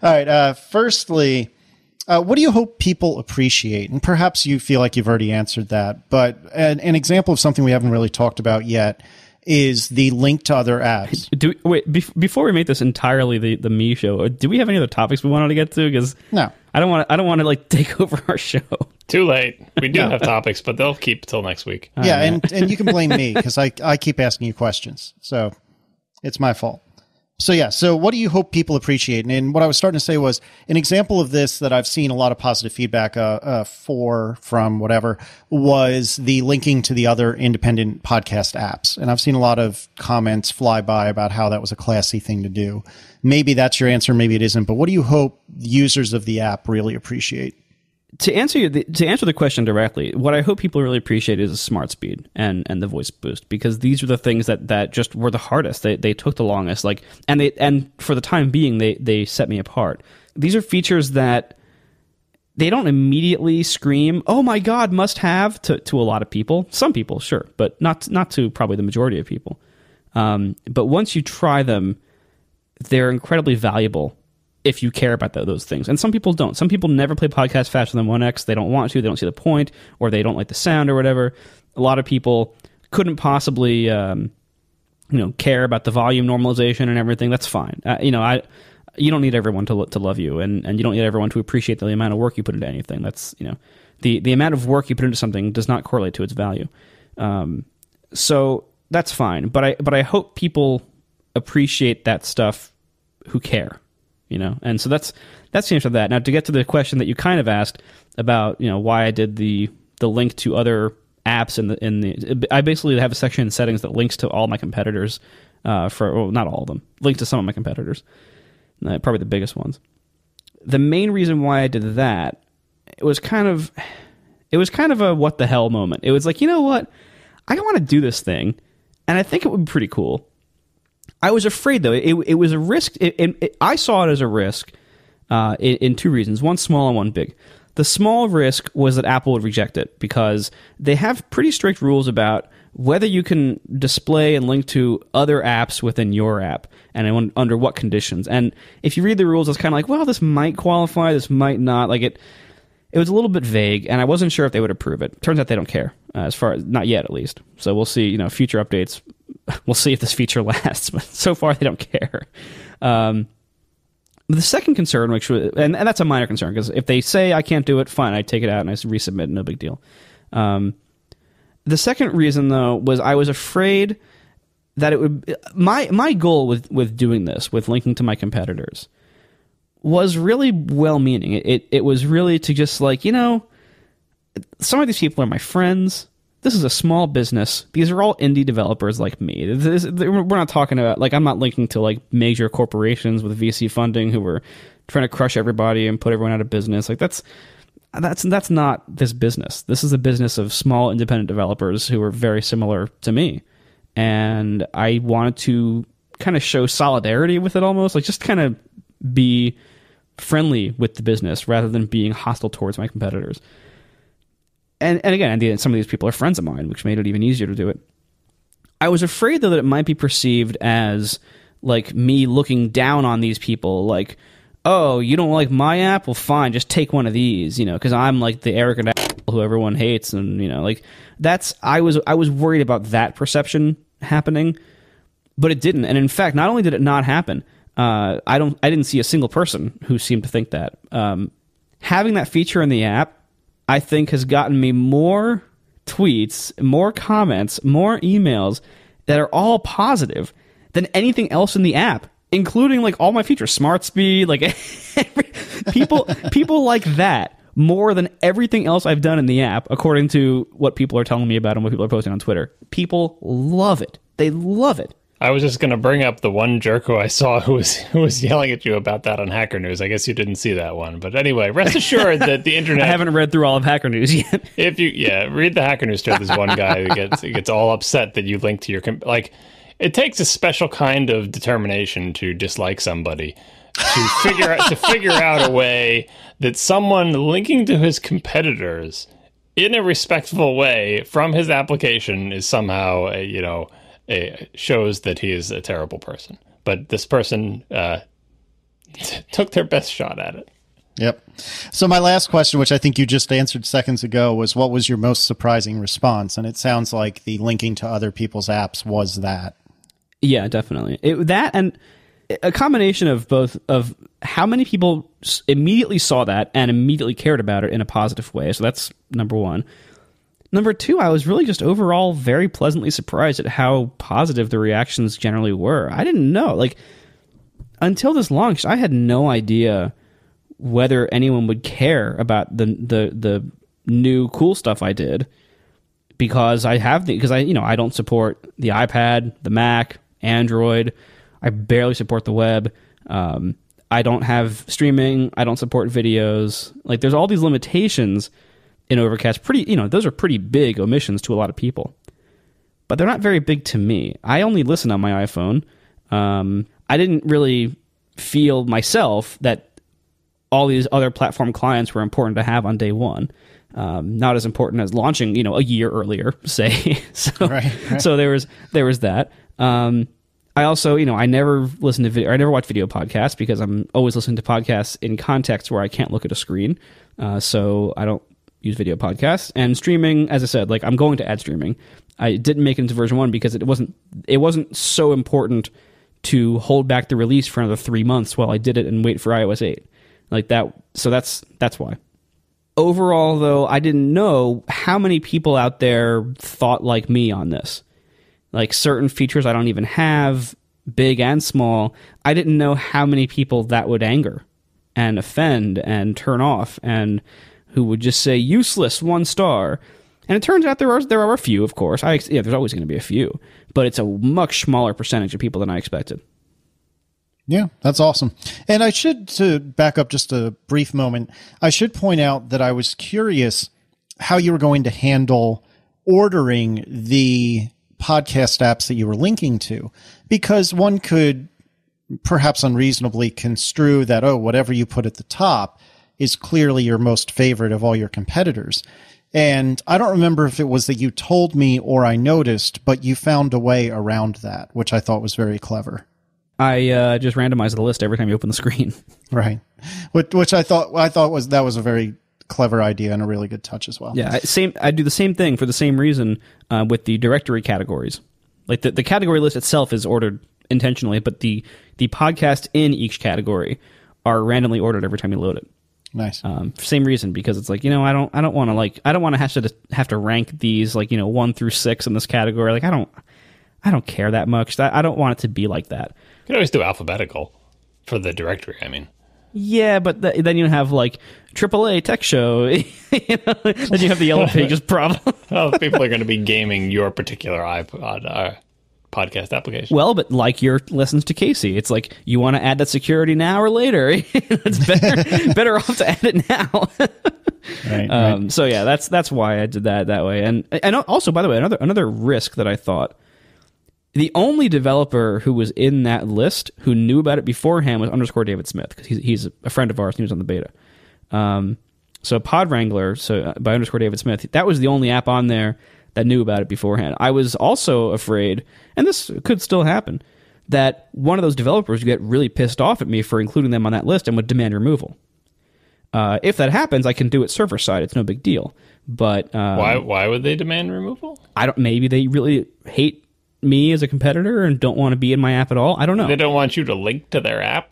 All right, firstly, what do you hope people appreciate? And perhaps you feel like you've already answered that, but an example of something we haven't really talked about yet is the link to other apps. Before we make this entirely the me show, do we have any other topics we wanted to get to? Because no, I don't want to like take over our show. Too late. We do have topics, but they'll keep till next week. Yeah, and you can blame me because I keep asking you questions, so it's my fault. So what do you hope people appreciate? And what I was starting to say was an example of this that I've seen a lot of positive feedback from whatever was the linking to the other independent podcast apps. And I've seen a lot of comments fly by about how that was a classy thing to do. Maybe that's your answer, maybe it isn't. But what do you hope users of the app really appreciate? To answer the question directly, what I hope people really appreciate is the smart speed and the voice boost, because these are the things that just were the hardest. They took the longest, and for the time being they set me apart. These are features that they don't immediately scream, "Oh my God, must have" to a lot of people. Some people, sure, but not to probably the majority of people. But once you try them, they're incredibly valuable if you care about those things. And some people don't. Some people never play podcasts faster than 1x. They don't want to. They don't see the point, or they don't like the sound or whatever. A lot of people couldn't possibly care about the volume normalization and everything. That's fine. You don't need everyone to love you, and you don't need everyone to appreciate the amount of work you put into anything. That's the amount of work you put into something does not correlate to its value. So that's fine. But I hope people appreciate that stuff who care. And so that's the answer to that. Now, to get to the question that you kind of asked about, why I did the link to other apps I basically have a section in settings that links to all my competitors, not all of them, link to some of my competitors, probably the biggest ones. The main reason why I did that, it was kind of a what the hell moment. It was like, you know what? I want to do this thing, and I think it would be pretty cool. I was afraid, though. It was a risk. I saw it as a risk in 2 reasons. One small and one big. The small risk was that Apple would reject it because they have pretty strict rules about whether you can display and link to other apps within your app and under what conditions. And if you read the rules, it's kind of like, well, this might qualify, this might not. Like it was a little bit vague, and I wasn't sure if they would approve it. Turns out they don't care, as far as not yet, at least. So we'll see. Future updates. We'll see if this feature lasts, but so far they don't care. The second concern, which was, and that's a minor concern, because if they say I can't do it, fine, I take it out and I resubmit, no big deal. The second reason, though, was I was afraid that it would. My goal with doing this, with linking to my competitors, was really well-meaning. It was really to just some of these people are my friends. This is a small business. These are all indie developers like me. We're not talking about, I'm not linking to major corporations with VC funding who are trying to crush everybody and put everyone out of business. That's not this business. This is a business of small independent developers who are very similar to me. And I wanted to kind of show solidarity with it almost, just kind of be friendly with the business rather than being hostile towards my competitors. And again, some of these people are friends of mine, which made it even easier to do it. I was afraid, though, that it might be perceived as like me looking down on these people, like, oh, you don't like my app? Well, fine, just take one of these, because I'm like the arrogant asshole who everyone hates, and like I was worried about that perception happening, but it didn't. And in fact, not only did it not happen, I didn't see a single person who seemed to think that. Having that feature in the app, I think, has gotten me more tweets, more comments, more emails that are all positive than anything else in the app, including like all my features, smart speed, like people like that more than everything else I've done in the app, according to what people are telling me about and what people are posting on Twitter. People love it. They love it. I was just going to bring up the one jerk who I saw who was yelling at you about that on Hacker News. I guess you didn't see that one. But anyway, rest assured that the internet... I haven't read through all of Hacker News yet. If you, read the Hacker News thread. There's one guy who gets all upset that you link to your... It takes a special kind of determination to dislike somebody to figure out a way that someone linking to his competitors in a respectful way from his application is somehow shows that he is a terrible person. But this person took their best shot at it. Yep. So my last question, which I think you just answered seconds ago, was what was your most surprising response? And it sounds like the linking to other people's apps was that. Yeah, definitely. That and a combination of both of how many people immediately saw that and immediately cared about it in a positive way. So that's number one. Number two, I was really just overall very pleasantly surprised at how positive the reactions generally were. I didn't know. Like, until this launched, I had no idea whether anyone would care about the new cool stuff I did, because I don't support the iPad, the Mac, Android. I barely support the web. I don't have streaming. I don't support videos. Like, there's all these limitations in Overcast. Those are pretty big omissions to a lot of people, but they're not very big to me. I only listen on my iPhone. I didn't really feel myself that all these other platform clients were important to have on day one. Not as important as launching, a year earlier, say. So, right. So there was that. I also, I never listen to video. I never watch video podcasts because I'm always listening to podcasts in context where I can't look at a screen. So I don't use video podcasts. And streaming, as I said, like, I'm going to add streaming. I didn't make it into version 1 because it wasn't so important to hold back the release for another 3 months while I did it and wait for iOS 8 like that. So that's why. Overall, though, I didn't know how many people out there thought like me on this. Like, certain features I don't even have, big and small. I didn't know how many people that would anger and offend and turn off, and who would just say useless 1 star. And it turns out there are a few, of course. There's always going to be a few, but it's a much smaller percentage of people than I expected. Yeah, that's awesome. And to back up just a brief moment, I should point out that I was curious how you were going to handle ordering the podcast apps that you were linking to, because one could perhaps unreasonably construe that, whatever you put at the top is clearly your most favorite of all your competitors. And I don't remember if it was that you told me or I noticed, but you found a way around that, which I thought was very clever. I just randomized the list every time you open the screen. Right. Which I thought was a very clever idea and a really good touch as well. Yeah, I do the same thing for the same reason with the directory categories. Like, the category list itself is ordered intentionally, but the podcast in each category are randomly ordered every time you load it. Nice. Same reason, because it's like, I don't want to have to rank these 1 through 6 in this category. Like, I don't care that much. I don't want it to be like that. You could always do alphabetical for the directory, I mean. Yeah, but then you have AAA Tech Show. Then you have the Yellow Pages problem. Well, people are going to be gaming your particular iPod podcast application. Well, but like your listens to Casey, it's like, you want to add that security now or later? It's better off to add it now. Right. So yeah, that's why I did that way. And also, by the way, another risk that I thought. The only developer who was in that list who knew about it beforehand was _David Smith, because he's a friend of ours and he was on the beta. So Pod Wrangler, by _David Smith, that was the only app on there that knew about it beforehand. I was also afraid, and this could still happen, that one of those developers would get really pissed off at me for including them on that list and would demand removal. If that happens, I can do it server side. It's no big deal. But why would they demand removal? I don't. Maybe they really hate me as a competitor and don't want to be in my app at all. I don't know. They don't want you to link to their app.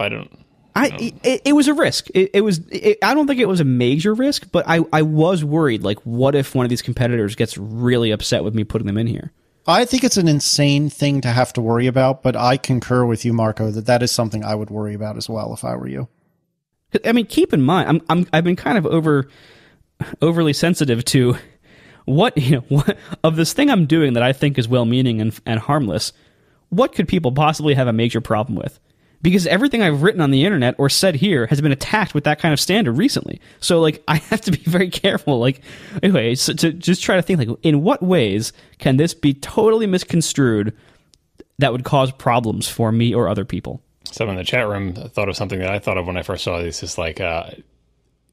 It was a risk. I don't think it was a major risk, but I was worried. Like, what if one of these competitors gets really upset with me putting them in here? I think it's an insane thing to have to worry about, but I concur with you, Marco, that is something I would worry about as well if I were you. I mean, keep in mind, I've been kind of overly sensitive to what of this thing I'm doing that I think is well-meaning and harmless. What could people possibly have a major problem with? Because everything I've written on the internet or said here has been attacked with that kind of standard recently. So, like, I have to be very careful. Like, anyway, so to just try to think, like, in what ways can this be totally misconstrued that would cause problems for me or other people? Someone in the chat room thought of something that I thought of when I first saw this. It's like,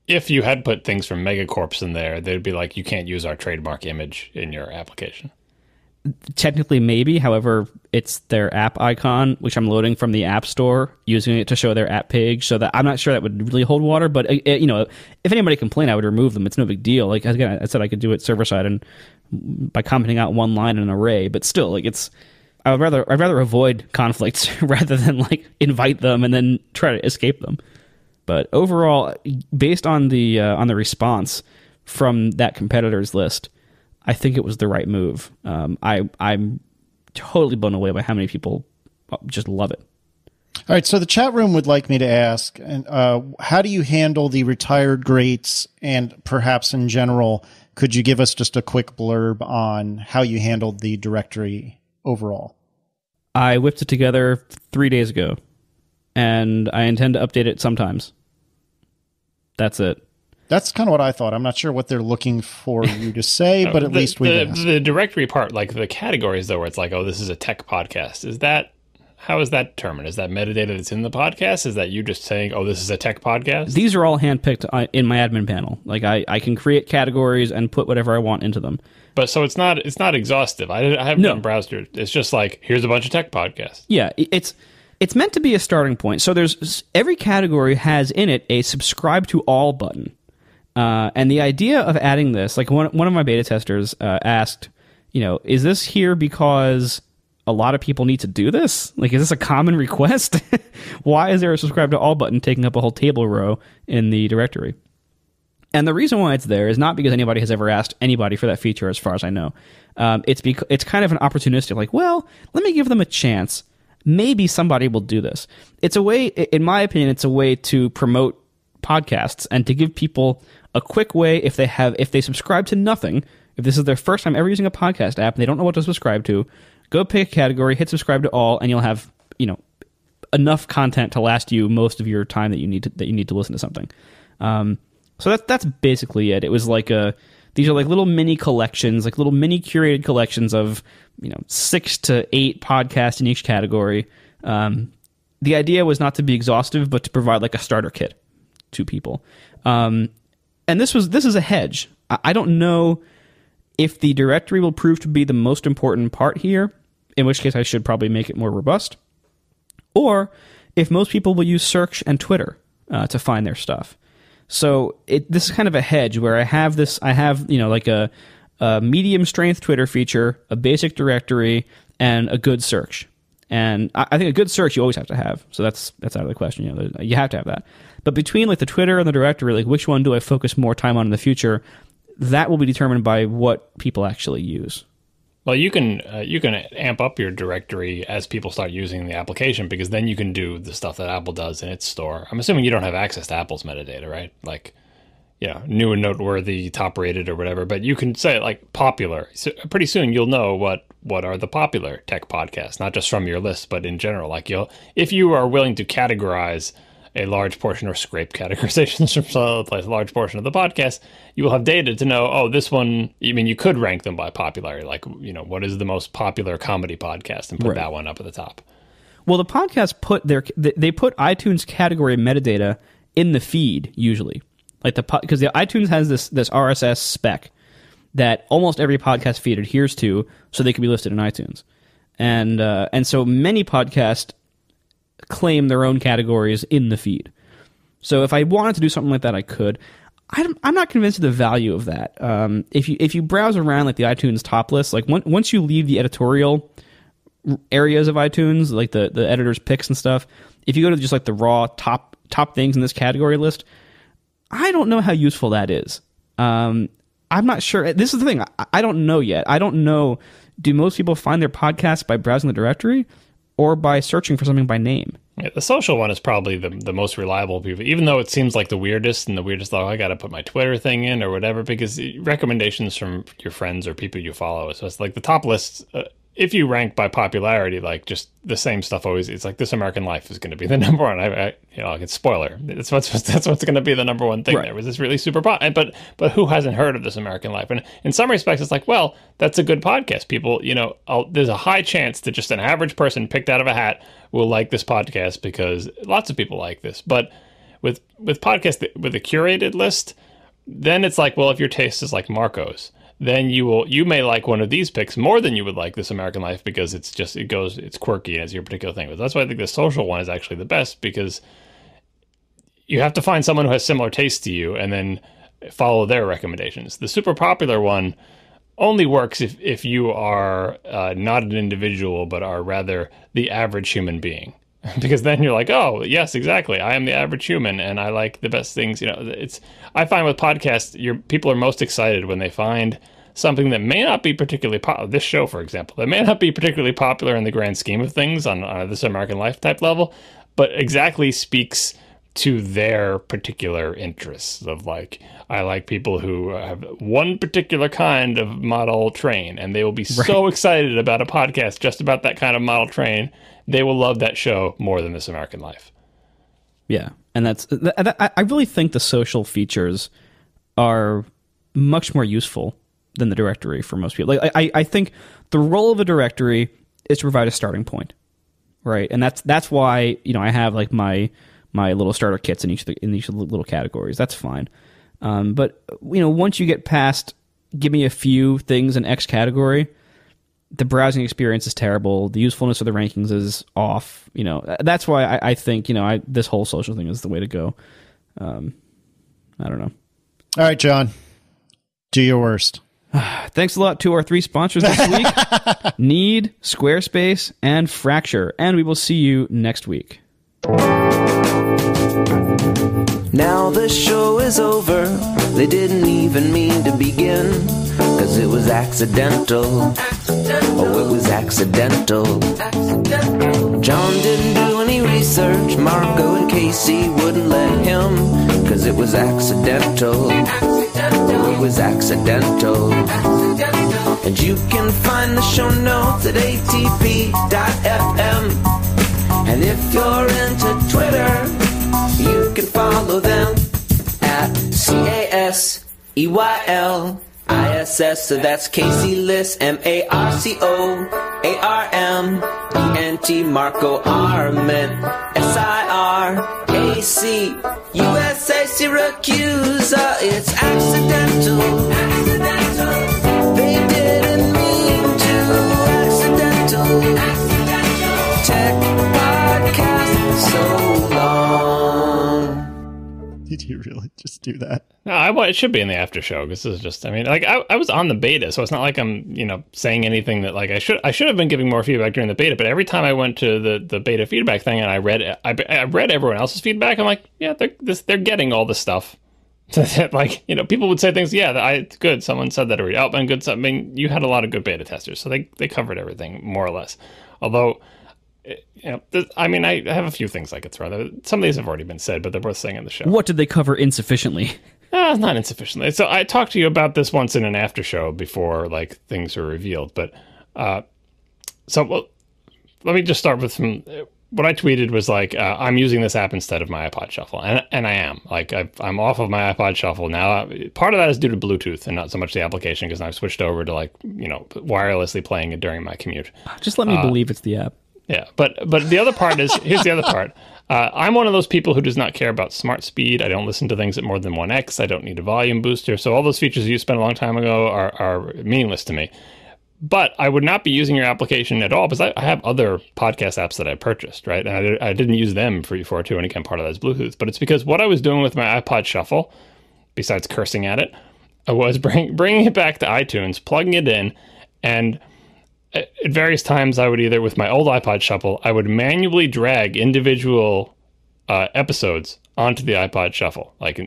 if you had put things from Megacorps in there, they'd be like, you can't use our trademark image in your application. Technically, maybe. However, it's their app icon, which I'm loading from the App Store, using it to show their app page. So that I'm not sure that would really hold water. But if anybody complained, I would remove them. It's no big deal. Like, again, I said, I could do it server side and by commenting out one line in an array. But still, like, I'd rather avoid conflicts rather than like invite them and then try to escape them. But overall, based on the response from that competitors list, I think it was the right move. I'm totally blown away by how many people just love it. All right, so the chat room would like me to ask, how do you handle the retired greats, and perhaps in general, could you give us just a quick blurb on how you handled the directory overall? I whipped it together 3 days ago, and I intend to update it sometimes. That's it. That's kind of what I thought. I'm not sure what they're looking for you to say, but at least we asked. The directory part, like the categories, though, where it's like, oh, this is a tech podcast. How is that determined? Is that metadata that's in the podcast? Is that you just saying, oh, this is a tech podcast? These are all handpicked in my admin panel. Like I can create categories and put whatever I want into them. But so it's not exhaustive. I haven't done browser. It's just like, here's a bunch of tech podcasts. Yeah, it's meant to be a starting point. So every category has in it a subscribe to all button. And the idea of adding this, like one of my beta testers asked, is this here because a lot of people need to do this? Like, is this a common request? Why is there a subscribe to all button taking up a whole table row in the directory? And the reason why it's there is not because anybody has ever asked anybody for that feature, as far as I know. It's kind of an opportunistic, like, well, let me give them a chance. Maybe somebody will do this. It's a way, in my opinion, it's a way to promote podcasts and to give people a quick way, if they subscribe to nothing, if this is their first time ever using a podcast app and they don't know what to subscribe to, go pick a category, hit subscribe to all, and you'll have enough content to last you most of your time that you need to listen to something. So that's basically it. It was like these are like little mini collections, like little mini curated collections of 6 to 8 podcasts in each category. The idea was not to be exhaustive, but to provide like a starter kit to people. And this is a hedge. I don't know if the directory will prove to be the most important part here, in which case I should probably make it more robust, or if most people will use search and Twitter to find their stuff. So this is kind of a hedge where I have like a medium strength Twitter feature, a basic directory, and a good search. And I think a good search you always have to have. So that's out of the question. You have to have that. But between like the Twitter and the directory, like which one do I focus more time on in the future? That will be determined by what people actually use. Well, you can amp up your directory as people start using the application, because then you can do the stuff that Apple does in its store. I'm assuming you don't have access to Apple's metadata, right? Like, new and noteworthy, top rated or whatever. But you can say like popular. So pretty soon you'll know what are the popular tech podcasts, not just from your list, but in general. Like if you are willing to categorize a large portion or scrape categorizations from a large portion of the podcast, you will have data to know, oh, this one, you could rank them by popularity. Like, what is the most popular comedy podcast and put that one up at the top. Well, the podcast they put iTunes category metadata in the feed usually. Like because the iTunes has this RSS spec that almost every podcast feed adheres to, so they can be listed in iTunes. and so many podcasts claim their own categories in the feed. So if I wanted to do something like that, I could. I'm not convinced of the value of that. If you browse around like the iTunes top list, like once you leave the editorial areas of iTunes, like the editor's picks and stuff, if you go to just like the raw top things in this category list, I don't know how useful that is. I'm not sure. This is the thing. I don't know yet. I don't know. Do most people find their podcasts by browsing the directory or by searching for something by name? Yeah, the social one is probably the most reliable, even though it seems like the weirdest, oh, I got to put my Twitter thing in or whatever, because recommendations from your friends or people you follow. So it's like the top list, if you rank by popularity, like just the same stuff always, it's like This American Life is going to be the number one. It's spoiler. That's what's going to be the number one thing. Right. There was this really super but who hasn't heard of This American Life? And in some respects, it's like, well, that's a good podcast. People, there's a high chance that just an average person picked out of a hat will like this podcast because lots of people like this. But with podcasts with a curated list, then it's like, well, if your taste is like Marco's, then you may like one of these picks more than you would like This American Life because it's quirky and it's your particular thing. But that's why I think the social one is actually the best, because you have to find someone who has similar taste to you and then follow their recommendations. The super popular one only works if you are not an individual but are rather the average human being. Because then you're like, oh, yes, exactly. I am the average human, and I like the best things. I find with podcasts, people are most excited when they find something that may not be particularly popular. This show, for example, that may not be particularly popular in the grand scheme of things on This American Life type level, but exactly speaks to their particular interests of like, I like people who have one particular kind of model train, and they will be so excited about a podcast just about that kind of model train. They will love that show more than This American Life. Yeah, and I really think the social features are much more useful than the directory for most people. Like I think the role of a directory is to provide a starting point, right? And that's why I have like my little starter kits in each of the little categories. That's fine. But once you get past, give me a few things in X category, the browsing experience is terrible. The usefulness of the rankings is off. That's why I think this whole social thing is the way to go. I don't know. All right, John, do your worst. Thanks a lot to our 3 sponsors this week: Need, Squarespace, and Fracture. And we will see you next week. Now the show is over. They didn't even mean to begin, 'cause it was accidental. Oh, it was accidental. John didn't do any research. Marco and Casey wouldn't let him, 'cause it was accidental. Oh, it was accidental. And you can find the show notes at atp.fm. And if you're into Twitter, you can follow them at CASEYLISS. So that's Casey Liss, MARCOARMENT, Marco Arment, SIRAC, USA Syracuse. It's accidental. They didn't mean to. Accidental. Tech podcast so long. Did you really just do that? No, it should be in the after show, because this is just, I was on the beta, so it's not like I'm, saying anything that like I should have been giving more feedback during the beta, but every time I went to the beta feedback thing and I read everyone else's feedback, I'm like, yeah, they're getting all the stuff. Like, people would say things, yeah, good, someone said that already. Oh, and good stuff. You had a lot of good beta testers, so they covered everything more or less. Although, I have a few things I could throw out. Some of these have already been said, but they're worth saying in the show. What did they cover insufficiently? Not insufficiently. So I talked to you about this once in an after show before like things were revealed. But let me just start with what I tweeted was like, I'm using this app instead of my iPod Shuffle, and I am. Like I'm off of my iPod Shuffle now. Part of that is due to Bluetooth and not so much the application, because I've switched over to wirelessly playing it during my commute. Just let me believe it's the app. Yeah, but the other part is, here's the other part. I'm one of those people who does not care about smart speed. I don't listen to things at more than 1x. I don't need a volume booster. So all those features you spent a long time ago are meaningless to me. But I would not be using your application at all because I have other podcast apps that I purchased, right? And I didn't use them for too, and again, part of that is Bluetooth. But it's because what I was doing with my iPod Shuffle, besides cursing at it, I was bringing it back to iTunes, plugging it in, and at various times I would either, with my old iPod Shuffle, I would manually drag individual episodes onto the iPod Shuffle, like,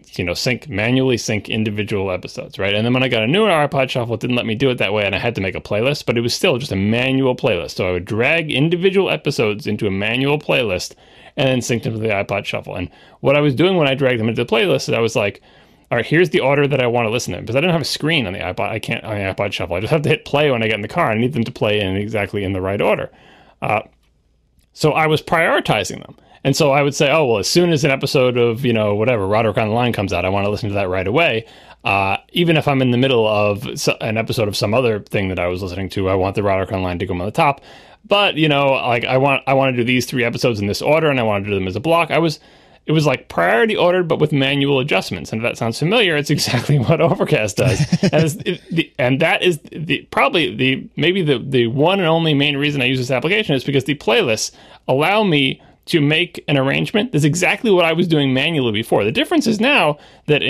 manually sync individual episodes, right? And then when I got a newer iPod Shuffle, it didn't let me do it that way, and I had to make a playlist, but it was still just a manual playlist. So I would drag individual episodes into a manual playlist and then sync them to the iPod Shuffle. And what I was doing when I dragged them into the playlist is I was like, all right, here's the order that I want to listen to them, because I didn't have a screen on the iPod. I can't on the iPod Shuffle. I just have to hit play when I get in the car. I need them to play exactly in the right order. So I was prioritizing them. And so I would say, oh, well, as soon as an episode of, whatever, Roderick on the Line comes out, I want to listen to that right away. Even if I'm in the middle of an episode of some other thing that I was listening to, I want the Roderick on the Line to come on the top. But, I want to do these 3 episodes in this order, and I want to do them as a block. It was like priority ordered, but with manual adjustments. And if that sounds familiar, it's exactly what Overcast does. And that is probably the one and only main reason I use this application is because the playlists allow me to make an arrangement. That's exactly what I was doing manually before. The difference is now that,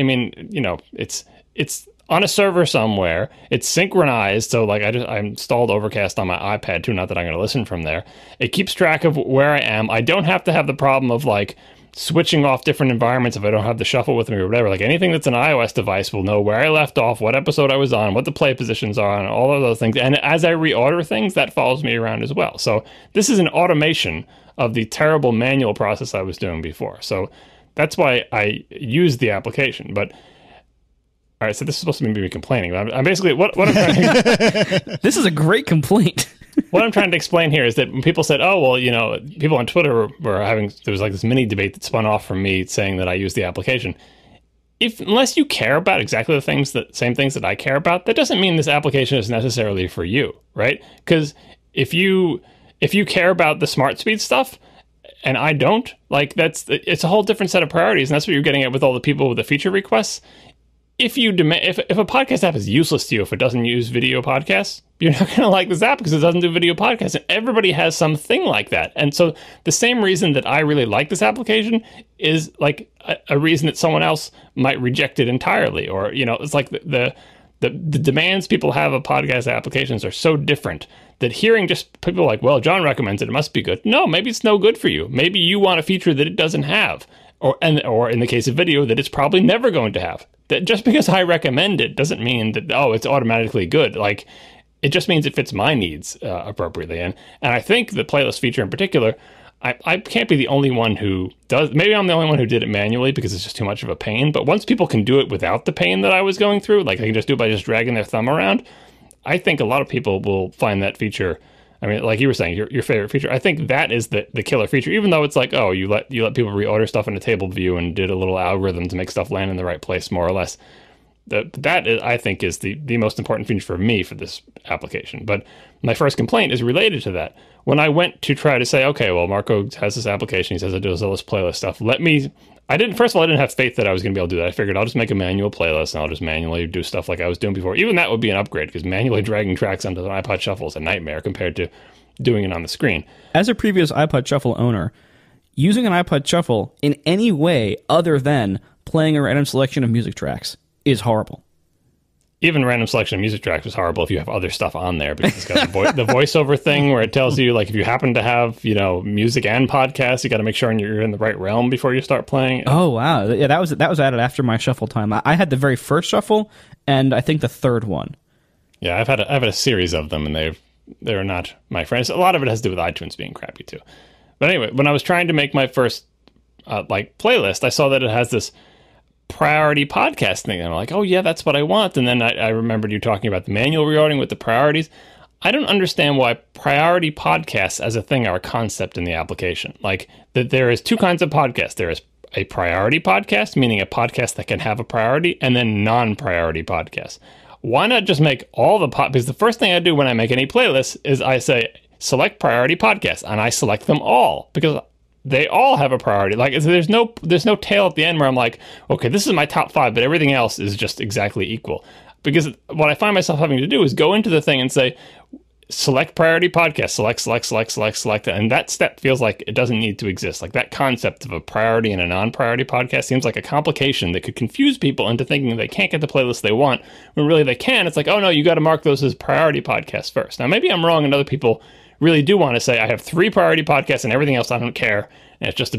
it's on a server somewhere. It's synchronized. So like I installed Overcast on my iPad too. Not that I'm going to listen from there. It keeps track of where I am. I don't have to have the problem of like switching off different environments if I don't have the Shuffle with me or whatever. Like anything that's an iOS device will know where I left off, what episode I was on, what the play positions are, and all of those things. And as I reorder things, that follows me around as well. So this is an automation of the terrible manual process I was doing before. So that's why I use the application. But all right, so this is supposed to be me complaining. I'm basically what I'm trying to, This is a great complaint. What I'm trying to explain here is that when people said, oh, well, people on Twitter were having, there was like this mini debate that spun off from me saying that I use the application. Unless you care about exactly the same things that I care about, that doesn't mean this application is necessarily for you, right? Because if you care about the smart speed stuff and I don't, like it's a whole different set of priorities, and that's what you're getting at with all the people with the feature requests. If a podcast app is useless to you if it doesn't use video podcasts, you're not going to like this app because it doesn't do video podcasts. And everybody has something like that. And so the same reason that I really like this application is like a reason that someone else might reject it entirely. Or, it's like the demands people have of podcast applications are so different that hearing just people like, well, John recommends it, it must be good. No, maybe it's no good for you. Maybe you want a feature that it doesn't have. Or in the case of video, that it's probably never going to have. That just because I recommend it doesn't mean that, it's automatically good. Like, it just means it fits my needs appropriately. And I think the playlist feature in particular, I can't be the only one who does. Maybe I'm the only one who did it manually because it's just too much of a pain. But once people can do it without the pain that I was going through, like they can just do it by just dragging their thumb around, I think a lot of people will find that feature. I mean, like you were saying, your favorite feature. I think that is the killer feature, even though it's like, oh, you let people reorder stuff in a table view and did a little algorithm to make stuff land in the right place, more or less. That is, I think, is the most important feature for me for this application. But my first complaint is related to that. When I went to try to say, okay, well, Marco has this application, he says it does all this playlist stuff. First of all, I didn't have faith that I was going to be able to do that. I figured I'll just make a manual playlist and I'll just manually do stuff like I was doing before. Even that would be an upgrade because manually dragging tracks onto an iPod Shuffle is a nightmare compared to doing it on the screen. As a previous iPod Shuffle owner, using an iPod Shuffle in any way other than playing a random selection of music tracks is horrible. Even random selection of music tracks is horrible if you have other stuff on there because it's got the voiceover thing where it tells you, like, if you happen to have, music and podcasts, you got to make sure you're in the right realm before you start playing. Oh, wow. Yeah, that was added after my Shuffle time. I had the very first Shuffle and I think the third one. Yeah, I've had a series of them, and they're not my friends. A lot of it has to do with iTunes being crappy too. But anyway, when I was trying to make my first playlist, I saw that it has this priority podcast thing. And I'm like, oh yeah, that's what I want. And then I remembered you talking about the manual reordering with the priorities. I don't understand why priority podcasts as a thing are a concept in the application. Like that there is 2 kinds of podcasts. There is a priority podcast, meaning a podcast that can have a priority, and then non-priority podcasts. Why not just make all the because the first thing I do when I make any playlist is I say select priority podcasts, and I select them all because they all have a priority. Like there's no tail at the end where I'm like, okay, this is my top 5, but everything else is just exactly equal. because what I find myself having to do is go into the thing and say, select priority podcast, select. And that step feels like it doesn't need to exist. Like that concept of a priority and a non-priority podcast seems like a complication that could confuse people into thinking they can't get the playlist they want when really they can. It's like, oh no, you got to mark those as priority podcasts first. Now, maybe I'm wrong and other people really do want to say, I have 3 priority podcasts and everything else I don't care. And it's just a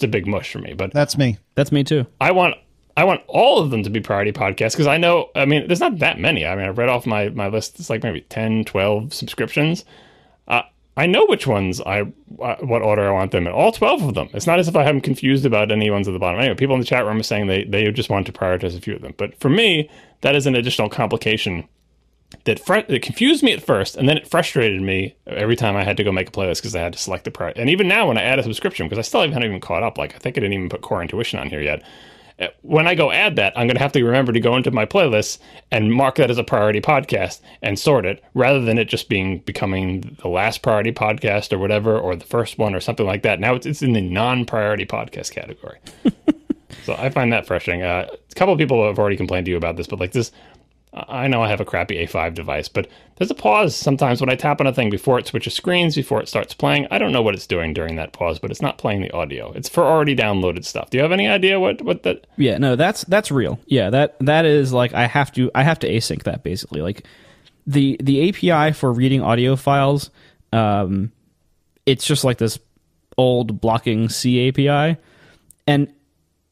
big mush for me. But that's me. That's me too. I want all of them to be priority podcasts because I know, I mean, there's not that many. I mean, I've read off my list. It's like maybe 10, 12 subscriptions. I know which ones what order I want them in. All 12 of them. It's not as if I have them confused about any ones at the bottom. Anyway, people in the chat room are saying they just want to prioritize a few of them. But for me, that is an additional complication that confused me at first, and then it frustrated me every time I had to go make a playlist because I had to select the priority. And even now when I add a subscription, because I still haven't even caught up, like I think I didn't even put Core Intuition on here yet. When I go add that, I'm going to have to remember to go into my playlist and mark that as a priority podcast and sort it, rather than it just becoming the last priority podcast or whatever, or the first one or something like that. Now it's in the non-priority podcast category. So I find that frustrating. A couple of people have already complained to you about this, but like this, I know I have a crappy A5 device, but there's a pause sometimes when I tap on a thing before it switches screens, before it starts playing. I don't know what it's doing during that pause, but it's not playing the audio. It's for already downloaded stuff. Do you have any idea what that? Yeah, no, that's real. Yeah, that is like I have to async that basically. Like the API for reading audio files, it's just like this old blocking C API. And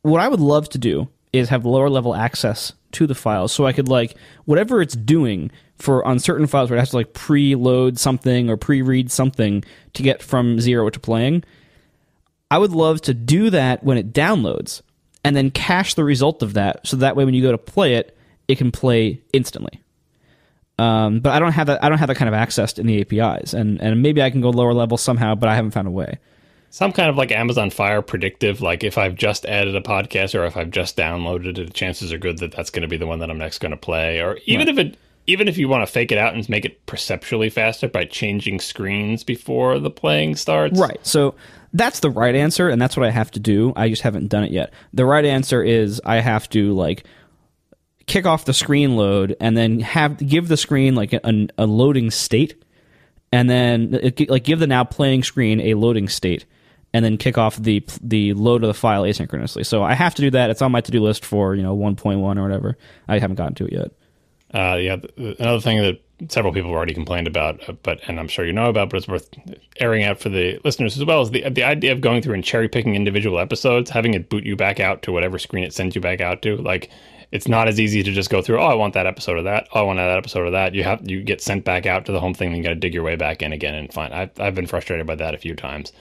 what I would love to do is have lower level access to the files, so I could like whatever it's doing for on certain files where it has to like preload something or pre-read something to get from 0 to playing. I would love to do that when it downloads and then cache the result of that, so that way when you go to play it, it can play instantly. But I don't have that. I don't have that kind of access in the APIs, and maybe I can go lower level somehow, but I haven't found a way. Some kind of like Amazon Fire predictive, like if I've just added a podcast or if I've just downloaded it, chances are good that that's going to be the one that I'm next going to play. Or even if you want to fake it out and make it perceptually faster by changing screens before the playing starts. Right. So that's the right answer, and that's what I have to do. I just haven't done it yet. The right answer is I have to like kick off the screen load and then give the screen like a loading state, and then like give the now playing screen a loading state, and then kick off the load of the file asynchronously. So I have to do that. It's on my to-do list for 1.1 or whatever. I haven't gotten to it yet. Another thing that several people have already complained about, and I'm sure you know about, but it's worth airing out for the listeners as well, is the idea of going through and cherry-picking individual episodes, having it boot you back out to whatever screen it sends you back out to. Like, it's not as easy to just go through, I want that episode of that, I want that episode of that. You get sent back out to the home thing, and you got to dig your way back in again and find. I've been frustrated by that a few times.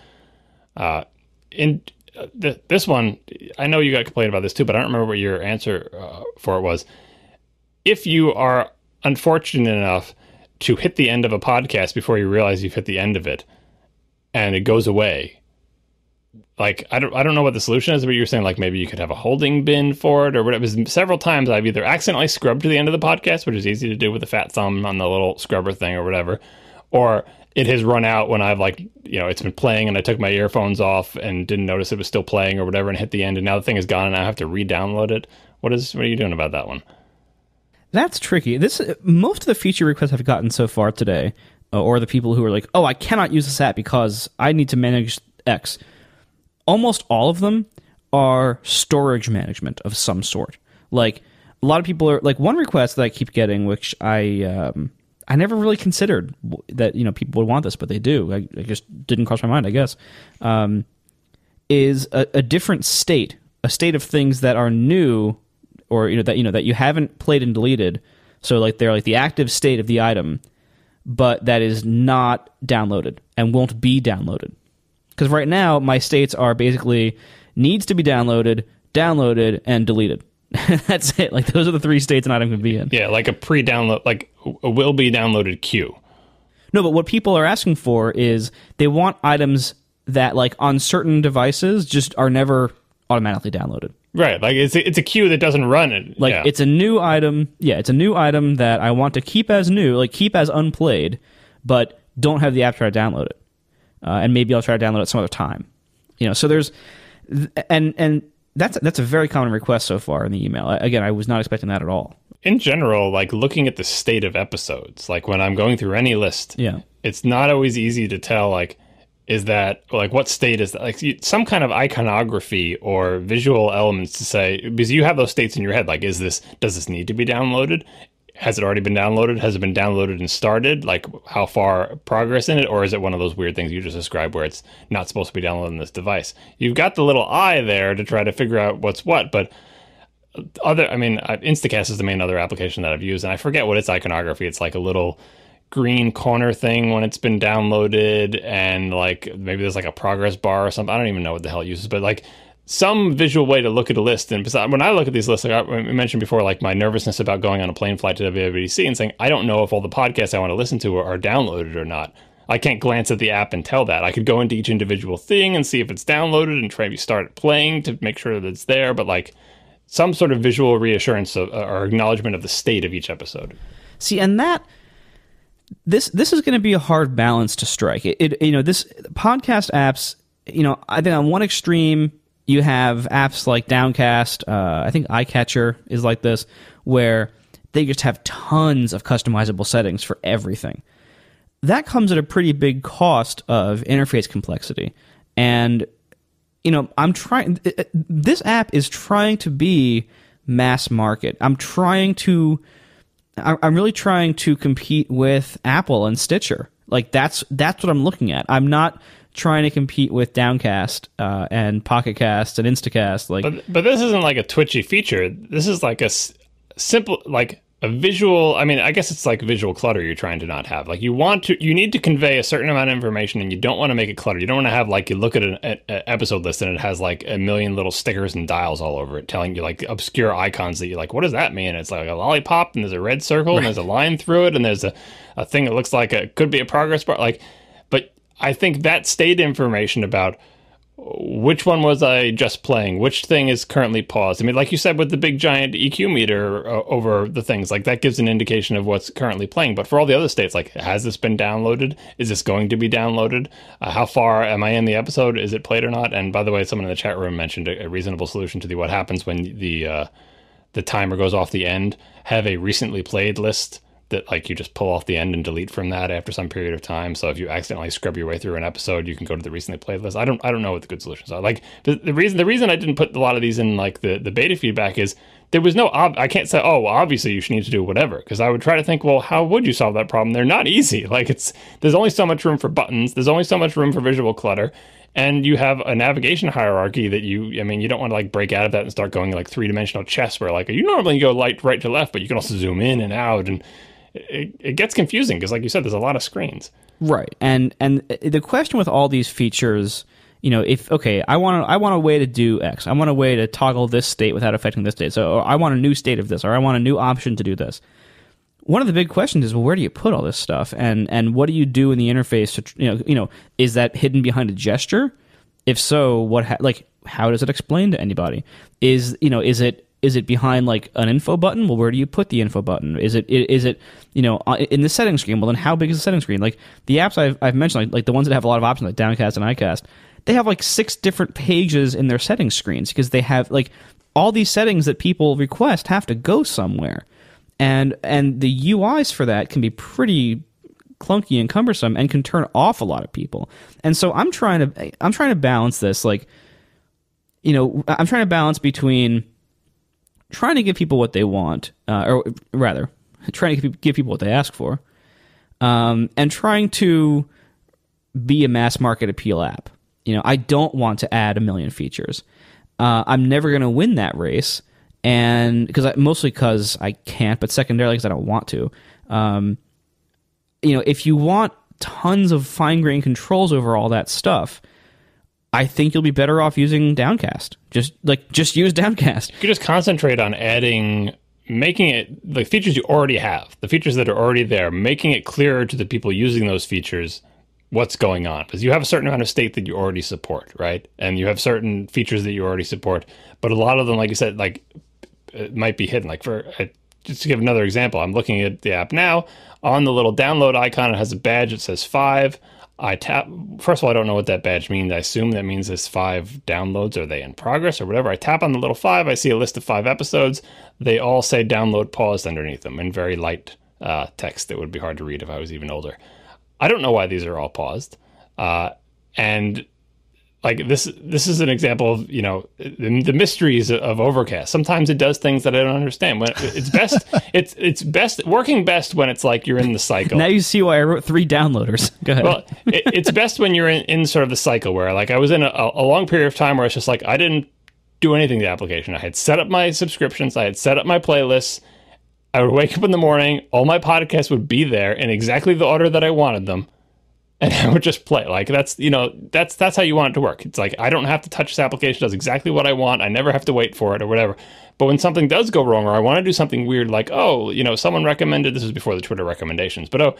This one, I know you got complained about this too, but I don't remember what your answer for it was. If you are unfortunate enough to hit the end of a podcast before you realize you've hit the end of it, and it goes away, like I don't know what the solution is, but you're saying like maybe you could have a holding bin for it or whatever. Several times I've either accidentally scrubbed to the end of the podcast, which is easy to do with the fat thumb on the little scrubber thing or whatever, or it has run out when I've it's been playing and I took my earphones off and didn't notice it was still playing or whatever and hit the end, and now the thing is gone and I have to re-download it. What are you doing about that one? That's tricky. Most of the feature requests I've gotten so far today, or the people who are like, oh, I cannot use this app because I need to manage X. Almost all of them are storage management of some sort. Like, a lot of people are, like, one request that I keep getting, which I never really considered that, people would want this, but they do. I just didn't cross my mind, I guess. Is a different state, a state of things that are new, or that you haven't played and deleted. So like they're like the active state of the item, but that is not downloaded and won't be downloaded. Because right now my states are basically needs to be downloaded, and deleted. That's it. Like those are the 3 states an item can be in. Yeah, like a pre-download, like a will be downloaded queue. No, but what people are asking for is they want items that like on certain devices just are never automatically downloaded. Right, like it's a queue that doesn't run it. Like it's a new item. Yeah, it's a new item that I want to keep as new, like keep as unplayed, but don't have the app try to download it. And maybe I'll try to download it some other time. So there's and that's a very common request so far in the email. Again, I was not expecting that at all. In general, like looking at the state of episodes, like when I'm going through any list, it's not always easy to tell, like, is that, like, what state is that? Like, some kind of iconography or visual elements to say, because you have those states in your head, like, does this need to be downloaded? Has it already been downloaded? Has it been downloaded and started? Like, how far progress in it? Or is it one of those weird things you just described where it's not supposed to be downloaded on this device? You've got the little eye there to try to figure out what's what, but Instacast is the main other application that I've used, and I forget what its iconography. It's like a little green corner thing when it's been downloaded, and like maybe there's like a progress bar or something. I don't even know what the hell it uses, but like some visual way to look at a list. And when I look at these lists, like I mentioned before, like my nervousness about going on a plane flight to WWDC and saying, I don't know if all the podcasts I want to listen to are downloaded or not. I can't glance at the app and tell that. I could go into each individual thing and see if it's downloaded and try to start playing to make sure that it's there. But like some sort of visual reassurance or acknowledgement of the state of each episode. See, and that this is going to be a hard balance to strike. This podcast apps, I think on one extreme you have apps like Downcast. I think iCatcher is like this, where they just have tons of customizable settings for everything. That comes at a pretty big cost of interface complexity. And, this app is trying to be mass market. I'm really trying to compete with Apple and Stitcher. Like that's what I'm looking at. I'm not trying to compete with Downcast and Pocket Cast and Instacast. But this isn't like a twitchy feature. This is like a simple, like a visual. I mean, I guess it's like visual clutter you're trying to not have. Like you need to convey a certain amount of information, and you don't want to make it clutter. You don't want to have like you look at an episode list and it has like a million little stickers and dials all over it, telling you like obscure icons that you're like, what does that mean? And it's like a lollipop, and there's a red circle, and there's a line through it, and there's a thing that looks like it could be a progress bar. Like, but I think that state information about which one was I just playing, which thing is currently paused. I mean, like you said, with the big giant EQ meter over the things, like that gives an indication of what's currently playing. But for all the other states, like, has this been downloaded? Is this going to be downloaded? How far am I in the episode? Is it played or not? And by the way, someone in the chat room mentioned a reasonable solution to what happens when the timer goes off the end. Have a recently played list that like you just pull off the end and delete from that after some period of time. So if you accidentally scrub your way through an episode, you can go to the recently played list. I don't know what the good solutions are. Like the reason I didn't put a lot of these in like the beta feedback is there was no I can't say, oh, well, obviously you should need to do whatever, because I would try to think, well, how would you solve that problem? They're not easy. Like there's only so much room for buttons. There's only so much room for visual clutter. And you have a navigation hierarchy that you don't want to like break out of that and start going like 3-dimensional chess where like you normally go right to left, but you can also zoom in and out, and it gets confusing because, like you said, there's a lot of screens. Right, and the question with all these features, I want a way to do X, I want a way to toggle this state without affecting this state. So I want a new state of this, or I want a new option to do this. One of the big questions is, well, where do you put all this stuff, and what do you do in the interface? To, is that hidden behind a gesture? If so, how does it explain to anybody? Is it behind like an info button? Well, where do you put the info button? Is it in the settings screen? Well, then how big is the settings screen? Like the apps I've mentioned, like the ones that have a lot of options, like Downcast and iCast, they have like 6 different pages in their settings screens because they have like all these settings that people request have to go somewhere, and the UIs for that can be pretty clunky and cumbersome and can turn off a lot of people. And so I'm trying to balance this, I'm trying to balance between trying to give people what they want, or rather, trying to give people what they ask for, and trying to be a mass market appeal app. I don't want to add 1 million features. I'm never going to win that race, and mostly because I can't, but secondarily because I don't want to. If you want tons of fine-grained controls over all that stuff, I think you'll be better off using Downcast. Just use Downcast. You could just concentrate on making it the features you already have, the features that are already there, making it clearer to the people using those features what's going on. Because you have a certain amount of state that you already support, right? And you have certain features that you already support. But a lot of them, like you said, like it might be hidden. Like just to give another example, I'm looking at the app now. On the little download icon, it has a badge that says 5. I tap. First of all, I don't know what that badge means. I assume that means there's 5 downloads. Are they in progress or whatever? I tap on the little 5. I see a list of 5 episodes. They all say download paused underneath them in very light text that would be hard to read if I was even older. I don't know why these are all paused. And like this is an example of, you know, the mysteries of Overcast. Sometimes it does things that I don't understand. When it's best, it's best working best when it's like you're in the cycle. Now you see why I wrote 3 downloaders. Go ahead. Well, it's best when you're in sort of the cycle where like I was in a long period of time where it's just like I didn't do anything to the application. I had set up my subscriptions. I had set up my playlists. I would wake up in the morning. All my podcasts would be there in exactly the order that I wanted them. And I would just play. Like that's, you know, that's how you want it to work. It's like I don't have to touch this application. It does exactly what I want. I never have to wait for it or whatever. But when something does go wrong, or I want to do something weird, like, oh, you know, someone recommended, this was before the Twitter recommendations, but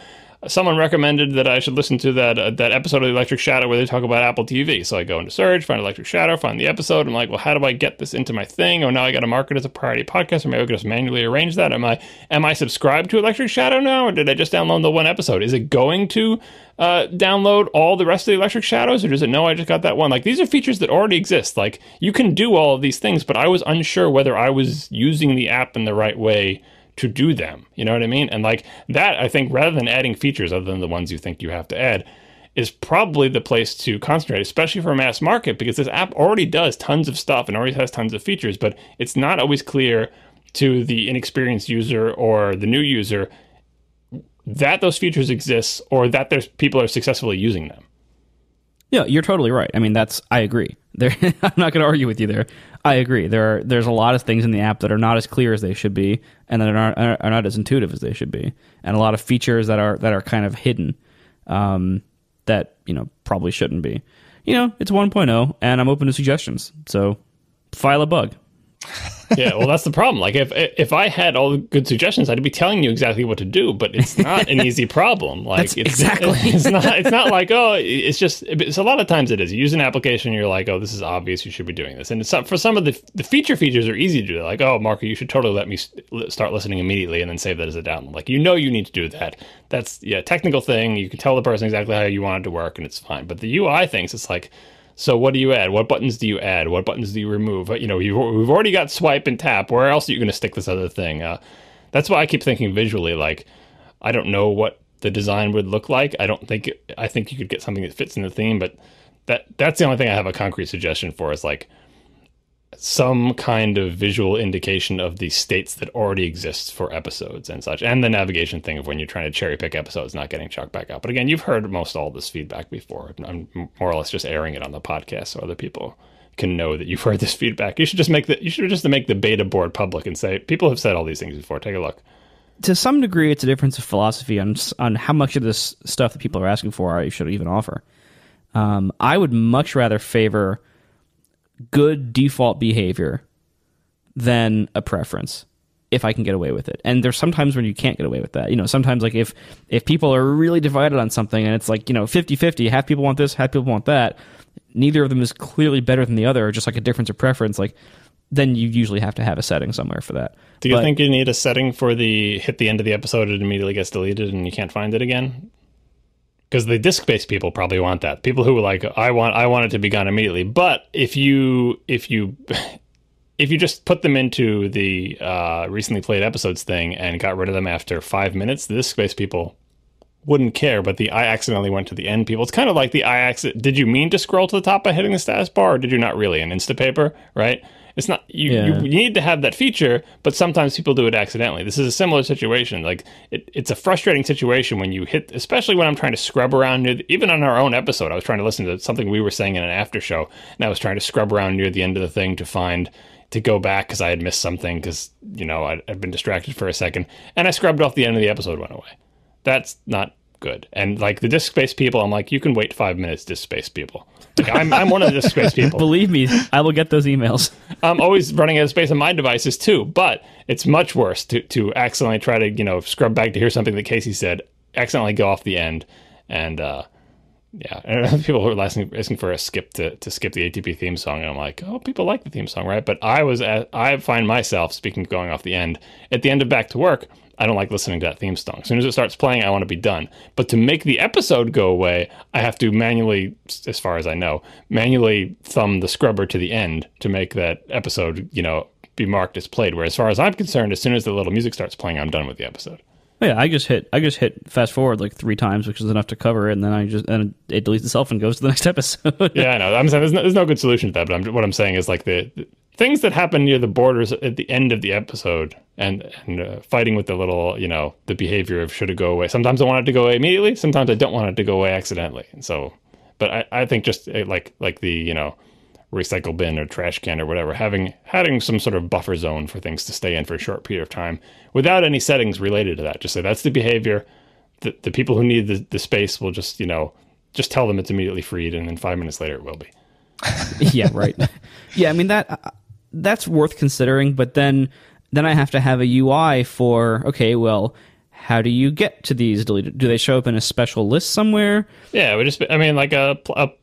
someone recommended that I should listen to that episode of the Electric Shadow where they talk about Apple TV. So I go into search, find Electric Shadow, find the episode. I'm like, well, how do I get this into my thing? Oh, now I got to mark it as a priority podcast, or maybe I could just manually arrange that. Am I subscribed to Electric Shadow now, or did I just download the one episode? Is it going to download all the rest of the Electric Shadows, or does it know I just got that one? Like, these are features that already exist. Like, you can do all of these things, but I was unsure whether I was using the app in the right way to do them. You know what I mean? And like that, I think, rather than adding features other than the ones you think you have to add, is probably the place to concentrate, especially for mass market, because this app already does tons of stuff and already has tons of features, but it's not always clear to the inexperienced user or the new user that those features exist or that there's people are successfully using them. Yeah, you're totally right. I mean, I agree. I'm not going to argue with you there. I agree. There's a lot of things in the app that are not as clear as they should be, and that are not as intuitive as they should be, and a lot of features that are kind of hidden, that, you know, probably shouldn't be. You know, it's 1.0, and I'm open to suggestions. So file a bug. Yeah, well, that's the problem. Like, if I had all the good suggestions, I'd be telling you exactly what to do. But it's not an easy problem. Like, it's not like, oh, it's a lot of times it is. You use an application, you're like, oh, this is obvious. You should be doing this. And it's for some of the features are easy to do. Like, oh, Marco, you should totally let me start listening immediately and then save that as a download. Like, you know, you need to do that. That's a technical thing. You can tell the person exactly how you want it to work, and it's fine. But the UI things, it's like, so what do you add? What buttons do you add? What buttons do you remove? You know, we've already got swipe and tap. Where else are you going to stick this other thing? That's why I keep thinking visually. Like, I don't know what the design would look like. I think you could get something that fits in the theme, but that's the only thing I have a concrete suggestion for is like some kind of visual indication of the states that already exists for episodes and such, and the navigation thing of when you're trying to cherry pick episodes, not getting chucked back out. But again, you've heard most all this feedback before. I'm more or less just airing it on the podcast so other people can know that you've heard this feedback. You should just make the beta board public and say, people have said all these things before. Take a look. To some degree, it's a difference of philosophy on how much of this stuff that people are asking for I should even offer. I would much rather favor good default behavior than a preference if I can get away with it. And there's sometimes when you can't get away with that. You know, sometimes like if people are really divided on something and it's like, you know, 50-50, half people want this, half people want that, neither of them is clearly better than the other, or just like a difference of preference, like then you usually have to have a setting somewhere for that. Do you think you need a setting for hit the end of the episode, it immediately gets deleted and you can't find it again? Because the disk-based people probably want that. People who are like, I want it to be gone immediately. But if you just put them into the recently played episodes thing and got rid of them after 5 minutes, the disk-based people wouldn't care. But the I accidentally went to the end people, it's kind of like the did you mean to scroll to the top by hitting the status bar, or did you not really? In Instapaper, right? It's not you need to have that feature, but sometimes people do it accidentally. This is a similar situation. Like it's a frustrating situation when you hit, especially when I'm trying to scrub around even on our own episode. I was trying to listen to something we were saying in an after show, and I was trying to scrub around near the end of the thing to go back because I had missed something because, you know, I'd been distracted for a second, and I scrubbed off the end of the episode, went away. That's not good. And like the disk space people, I'm like, you can wait 5 minutes, disk space people. Like I'm one of the disk space people. Believe me, I will get those emails. I'm always running out of space on my devices too, but it's much worse to accidentally try to, you know, scrub back to hear something that Casey said, accidentally go off the end, and and people who are asking for a skip to skip the ATP theme song, and I'm like, oh, people like the theme song, right? But I find myself, speaking of going off the end, at the end of Back to Work, I don't like listening to that theme song. As soon as it starts playing, I want to be done. But to make the episode go away, I have to manually, as far as I know, manually thumb the scrubber to the end to make that episode, be marked as played. Where as far as I'm concerned, as soon as the little music starts playing, I'm done with the episode. Yeah, I just hit fast forward like 3 times, which is enough to cover it, and then it deletes itself and goes to the next episode. Yeah, I know. I'm saying there's no good solution to that, but what I'm saying is like the things that happen near the borders at the end of the episode and fighting with the little, the behavior of should it go away. Sometimes I want it to go away immediately. Sometimes I don't want it to go away accidentally. And so, but I think just like the, recycle bin or trash can or whatever, having some sort of buffer zone for things to stay in for a short period of time without any settings related to that. Just say that's the behavior. The people who need the space will just tell them it's immediately freed, and then 5 minutes later it will be. Yeah, right. Yeah, I mean that's worth considering, but then I have to have a UI for, okay, well, how do you get to these deleted? Do they show up in a special list somewhere? Yeah, it would just be,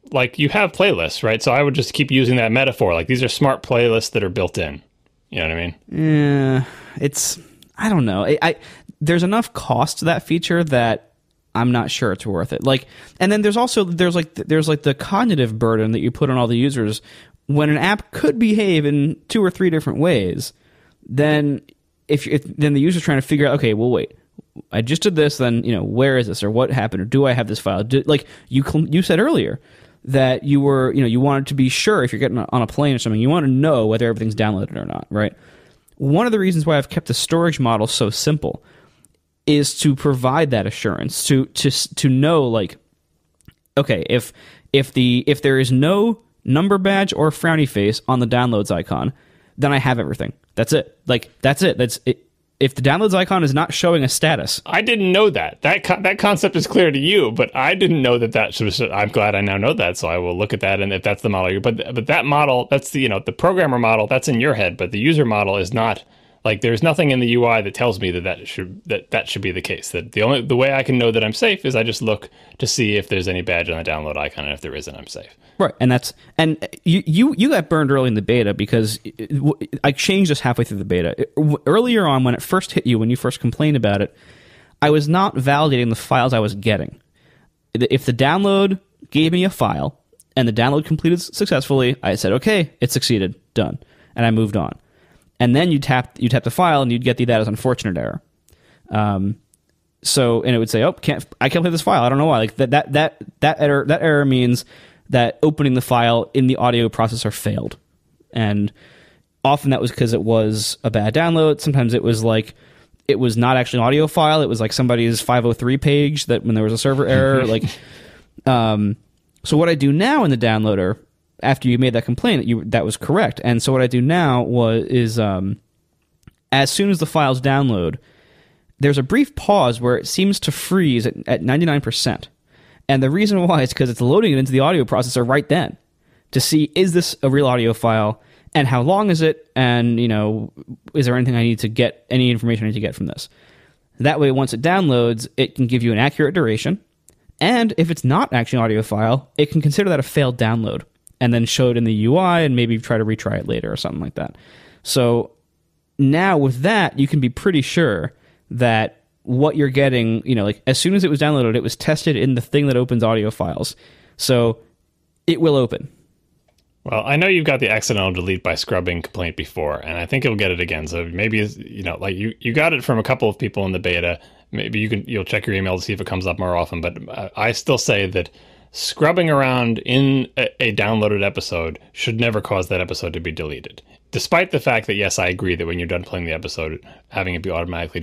like you have playlists, right? So I would just keep using that metaphor. Like these are smart playlists that are built in. You know what I mean? Yeah, I don't know. There's enough cost to that feature that I'm not sure it's worth it. Like, and then there's the cognitive burden that you put on all the users when an app could behave in 2 or 3 different ways. Then then the user's trying to figure out, okay, well, wait, I just did this, then, where is this, or what happened, or do I have this file? Like you said earlier that you were, you wanted to be sure if you're getting on a plane or something, you want to know whether everything's downloaded or not, right? One of the reasons why I've kept the storage model so simple is to provide that assurance, to know, like, okay, if there is no number badge or frowny face on the downloads icon, then I have everything. That's it. Like, that's it. That's it. If the downloads icon is not showing a status, I didn't know that. That concept is clear to you, but I didn't know that. I'm glad I now know that, so I will look at that. And if that's the model, but that model, that's the the programmer model, that's in your head, but the user model is not. Like, there's nothing in the UI that tells me that should be the case. That the way I can know that I'm safe is I just look to see if there's any badge on the download icon, and if there isn't, I'm safe. Right, and you got burned early in the beta because I changed this halfway through the beta. Earlier on, when it first hit you, when you first complained about it, I was not validating the files I was getting. If the download gave me a file and the download completed successfully, I said, okay, it succeeded, done, and I moved on. And then you tap the file, and you'd get that as unfortunate error. So, and it would say, "Oh, I can't play this file. I don't know why." Like that error means that opening the file in the audio processor failed, and often that was because it was a bad download. Sometimes it was like it was not actually an audio file. It was like somebody's 503 page that when there was a server error. Like, so what I do now in the downloader, after you made that complaint, that was correct. And so what I do now is as soon as the files download, there's a brief pause where it seems to freeze at 99%. And the reason why is because it's loading it into the audio processor right then to see, is this a real audio file, and how long is it, and is there anything any information I need to get from this? That way, once it downloads, it can give you an accurate duration, and if it's not actually an audio file, it can consider that a failed download, and then show it in the UI and maybe try to retry it later or something like that. So now with that, you can be pretty sure that what you're getting, like as soon as it was downloaded, it was tested in the thing that opens audio files. So it will open. Well, I know you've got the accidental delete by scrubbing complaint before, and I think you'll get it again. So maybe, like you got it from a couple of people in the beta. Maybe you'll check your email to see if it comes up more often. But I still say that scrubbing around in a downloaded episode should never cause that episode to be deleted. Despite the fact that, yes, I agree that when you're done playing the episode, having it be automatically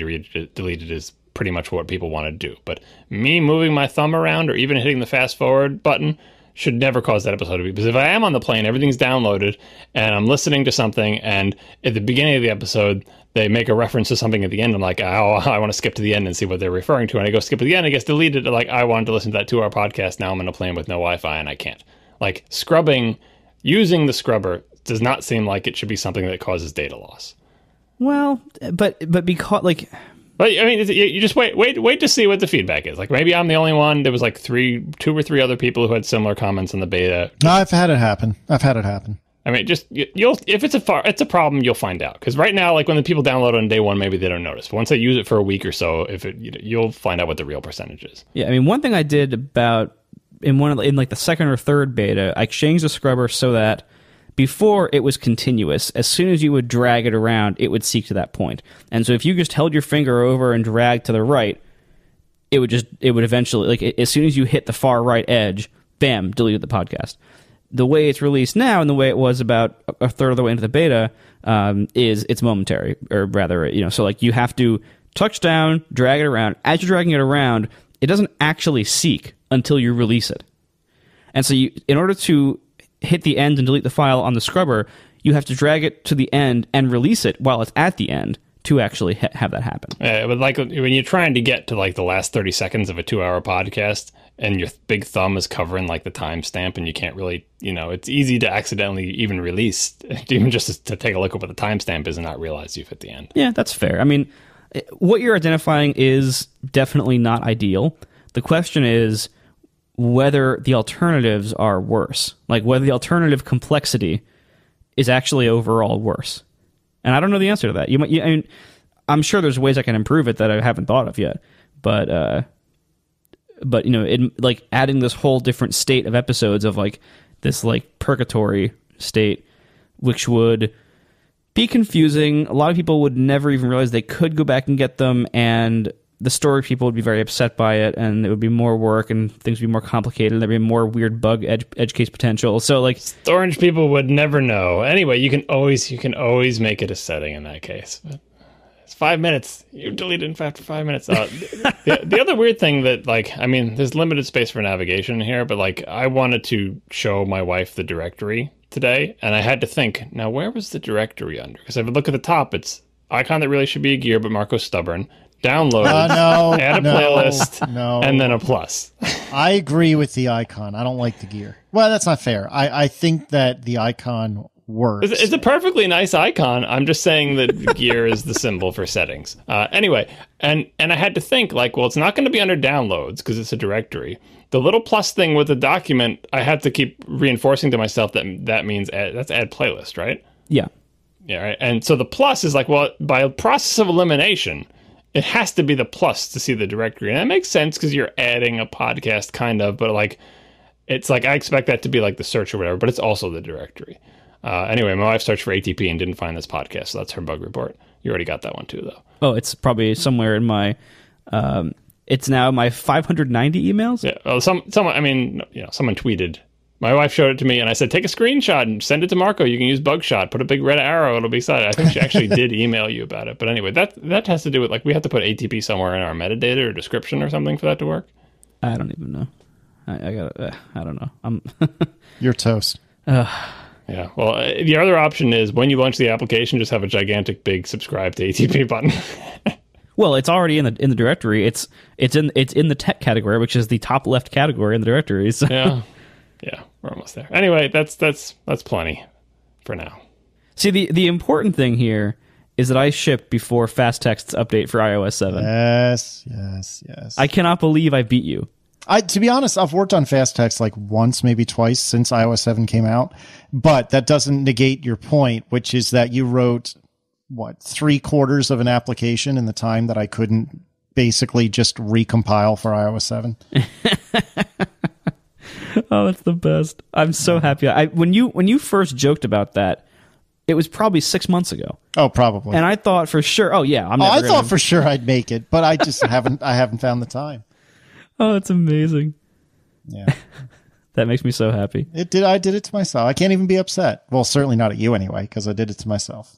deleted is pretty much what people want to do. But me moving my thumb around or even hitting the fast forward button should never cause that episode to be. Because if I am on the plane, everything's downloaded, and I'm listening to something, and at the beginning of the episode, they make a reference to something at the end. I'm like, oh, I want to skip to the end and see what they're referring to. And I go skip to the end, it gets deleted. Like, I wanted to listen to that 2-hour podcast. Now I'm in a plane with no Wi-Fi, and I can't. Like, using the scrubber does not seem like it should be something that causes data loss. Well, but because, like... But, I mean, you just wait to see what the feedback is. Like, maybe I'm the only one. There was like 2 or 3 other people who had similar comments in the beta. No, I've had it happen. I mean, just you'll if it's a problem, you'll find out. Because right now, like when the people download on day one, maybe they don't notice. But once they use it for a week or so, you'll find out what the real percentage is. Yeah, I mean, one thing I did about in like the second or third beta, I changed the scrubber so that before it was continuous. As soon as you would drag it around, it would seek to that point. And so if you just held your finger over and dragged to the right, it would eventually, like as soon as you hit the far right edge, bam, deleted the podcast. The way it's released now and the way it was about a third of the way into the beta is it's momentary, or rather, so like you have to touch down, drag it around. As you're dragging it around, it doesn't actually seek until you release it. And so in order to hit the end and delete the file on the scrubber, you have to drag it to the end and release it while it's at the end to actually have that happen. But like when you're trying to get to like the last 30 seconds of a 2-hour podcast and your big thumb is covering like the timestamp and you can't really, it's easy to accidentally even release, even just to take a look at what the timestamp is and not realize you've hit the end. Yeah, that's fair. I mean, what you're identifying is definitely not ideal. The question is whether the alternatives are worse, like whether the alternative complexity is actually overall worse. And I don't know the answer to that. I mean, I'm sure there's ways I can improve it that I haven't thought of yet. But like adding this whole different state of episodes of like this like purgatory state, which would be confusing. A lot of people would never even realize they could go back and get them, and the storage people would be very upset by it, and it would be more work, and things would be more complicated. There'd be more weird bug edge case potential. So, like, storage people would never know. Anyway, you can always make it a setting in that case. But it's 5 minutes. You delete it after 5 minutes. The other weird thing that, like, I mean, there's limited space for navigation here, but like, I wanted to show my wife the directory today, and I had to think, now where was the directory under? Because if I look at the top, it's icon that really should be a gear, but Marco's stubborn. Download, add a playlist, and then a plus. I agree with the icon. I don't like the gear. Well, that's not fair. I think that the icon works. It's a perfectly nice icon. I'm just saying that gear is the symbol for settings. Anyway, and I had to think, like, well, it's not going to be under downloads because it's a directory. The little plus thing with the document, I have to keep reinforcing to myself that means that's add playlist, right? Yeah. Yeah, right. And so the plus is like, well, by a process of elimination, it has to be the plus to see the directory. And that makes sense because you're adding a podcast, kind of, but like, it's like, I expect that to be like the search or whatever, but it's also the directory. Anyway, my wife searched for ATP and didn't find this podcast, so that's her bug report. You already got that one too, though. Oh, it's probably somewhere in my, it's now my 590 emails. Yeah. Well, someone tweeted. My wife showed it to me, and I said, take a screenshot and send it to Marco. You can use Bugshot. Put a big red arrow. It'll be excited. I think she actually did email you about it. But anyway, that has to do with, like, we have to put ATP somewhere in our metadata or description or something for that to work. I don't even know. I don't know. You're toast. Yeah. Well, the other option is when you launch the application, just have a gigantic big subscribe to ATP button. Well, it's already in the directory. It's in the tech category, which is the top left category in the directory. So. Yeah. Yeah, we're almost there. Anyway, that's plenty for now. See, the important thing here is that I shipped before Fast Text's update for iOS 7. Yes. I cannot believe I beat you. To be honest, I've worked on Fast Text like once, maybe twice since iOS 7 came out, but that doesn't negate your point, which is that you wrote, 3/4 of an application in the time that I couldn't basically just recompile for iOS 7. Oh, that's the best. I'm so happy. When you first joked about that, it was probably 6 months ago. Oh, probably. And I thought for sure, I thought for sure I'd make it, but I just haven't found the time. Oh, that's amazing. Yeah. That makes me so happy. I did it to myself. I can't even be upset. Well, certainly not at you anyway, because I did it to myself.